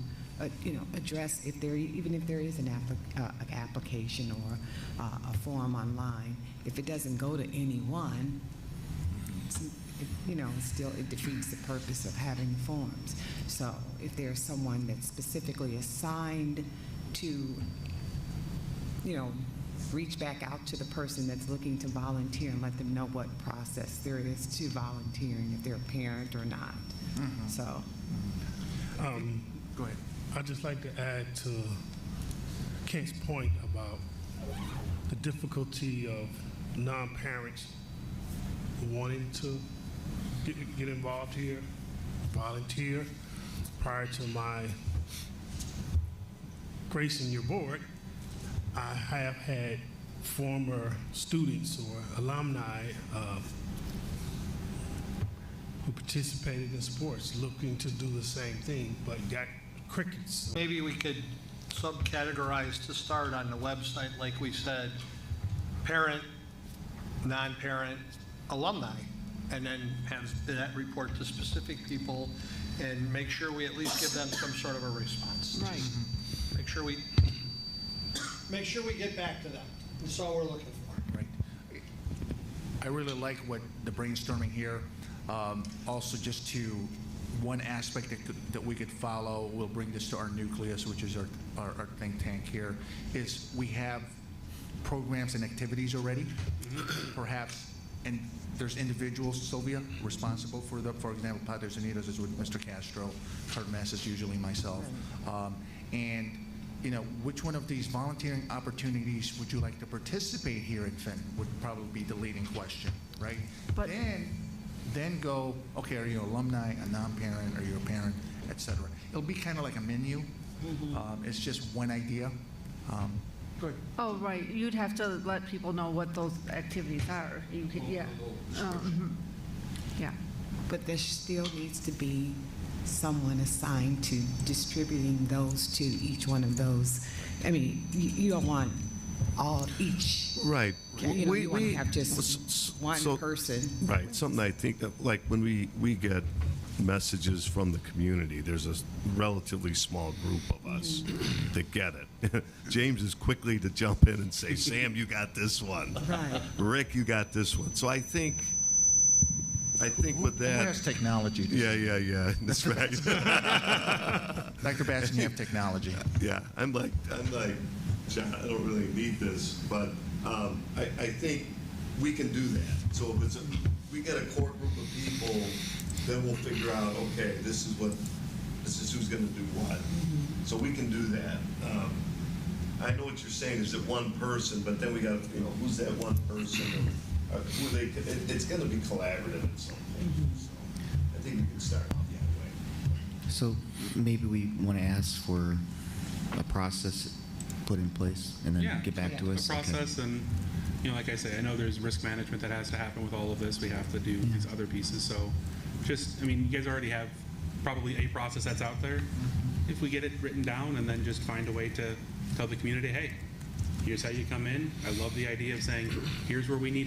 address even if there is an application or a form online. If it doesn't go to anyone, it defeats the purpose of having the forms. So if there's someone that's specifically assigned to, reach back out to the person that's looking to volunteer and let them know what process there is to volunteering, if they're a parent or not. So. Go ahead. I'd just like to add to Kent's point about the difficulty of non-parents wanting to get involved here, volunteer. Prior to my gracing your board, I have had former students or alumni who participated in sports looking to do the same thing, but got crickets. Maybe we could subcategorize to start on the website, like we said, parent, non-parent, alumni, and then have that report to specific people and make sure we at least give them some sort of a response. Right. Make sure we get back to them. That's all we're looking for. Right. I really like what the brainstorming here. Also, just to one aspect that we could follow, we'll bring this to our nucleus, which is our think tank here, is we have programs and activities already, perhaps, and there's individuals, Sylvia, responsible for example, Padres Unidos is with Mr. Castro, Kermesse is usually myself, and which one of these volunteering opportunities would you like to participate here at Fenton would probably be the leading question, right? But then go, okay, are you an alumni, a non-parent, are you a parent, et cetera. It'll be kind of like a menu. It's just one idea. Good. Oh, right. You'd have to let people know what those activities are. You could, yeah. Yeah. But there still needs to be someone assigned to distributing those to each one of those. I mean, you don't want each. Right. You want to have just one person. Right. Something I think that, like when we get messages from the community, there's a relatively small group of us that get it. James is quickly to jump in and say, Sam, you got this one. Right. Rick, you got this one. So I think with that. Who has technology? Yeah. That's right. Dr. Basson, you have technology. Yeah. I'm like, John, I don't really need this, but I think we can do that. So if we get a core group of people, then we'll figure out, okay, this is who's going to do what. So we can do that. I know what you're saying is that one person, but then we got to, who's that one person? It's going to be collaborative at some point. So I think we can start off that way. So maybe we want to ask for a process put in place and then get back to us. A process, and like I say, I know there's risk management that has to happen with all of this. We have to do these other pieces. So you guys already have probably a process that's out there. If we get it written down and then just find a way to tell the community, hey, here's how you come in. I love the idea of saying, here's where we need help.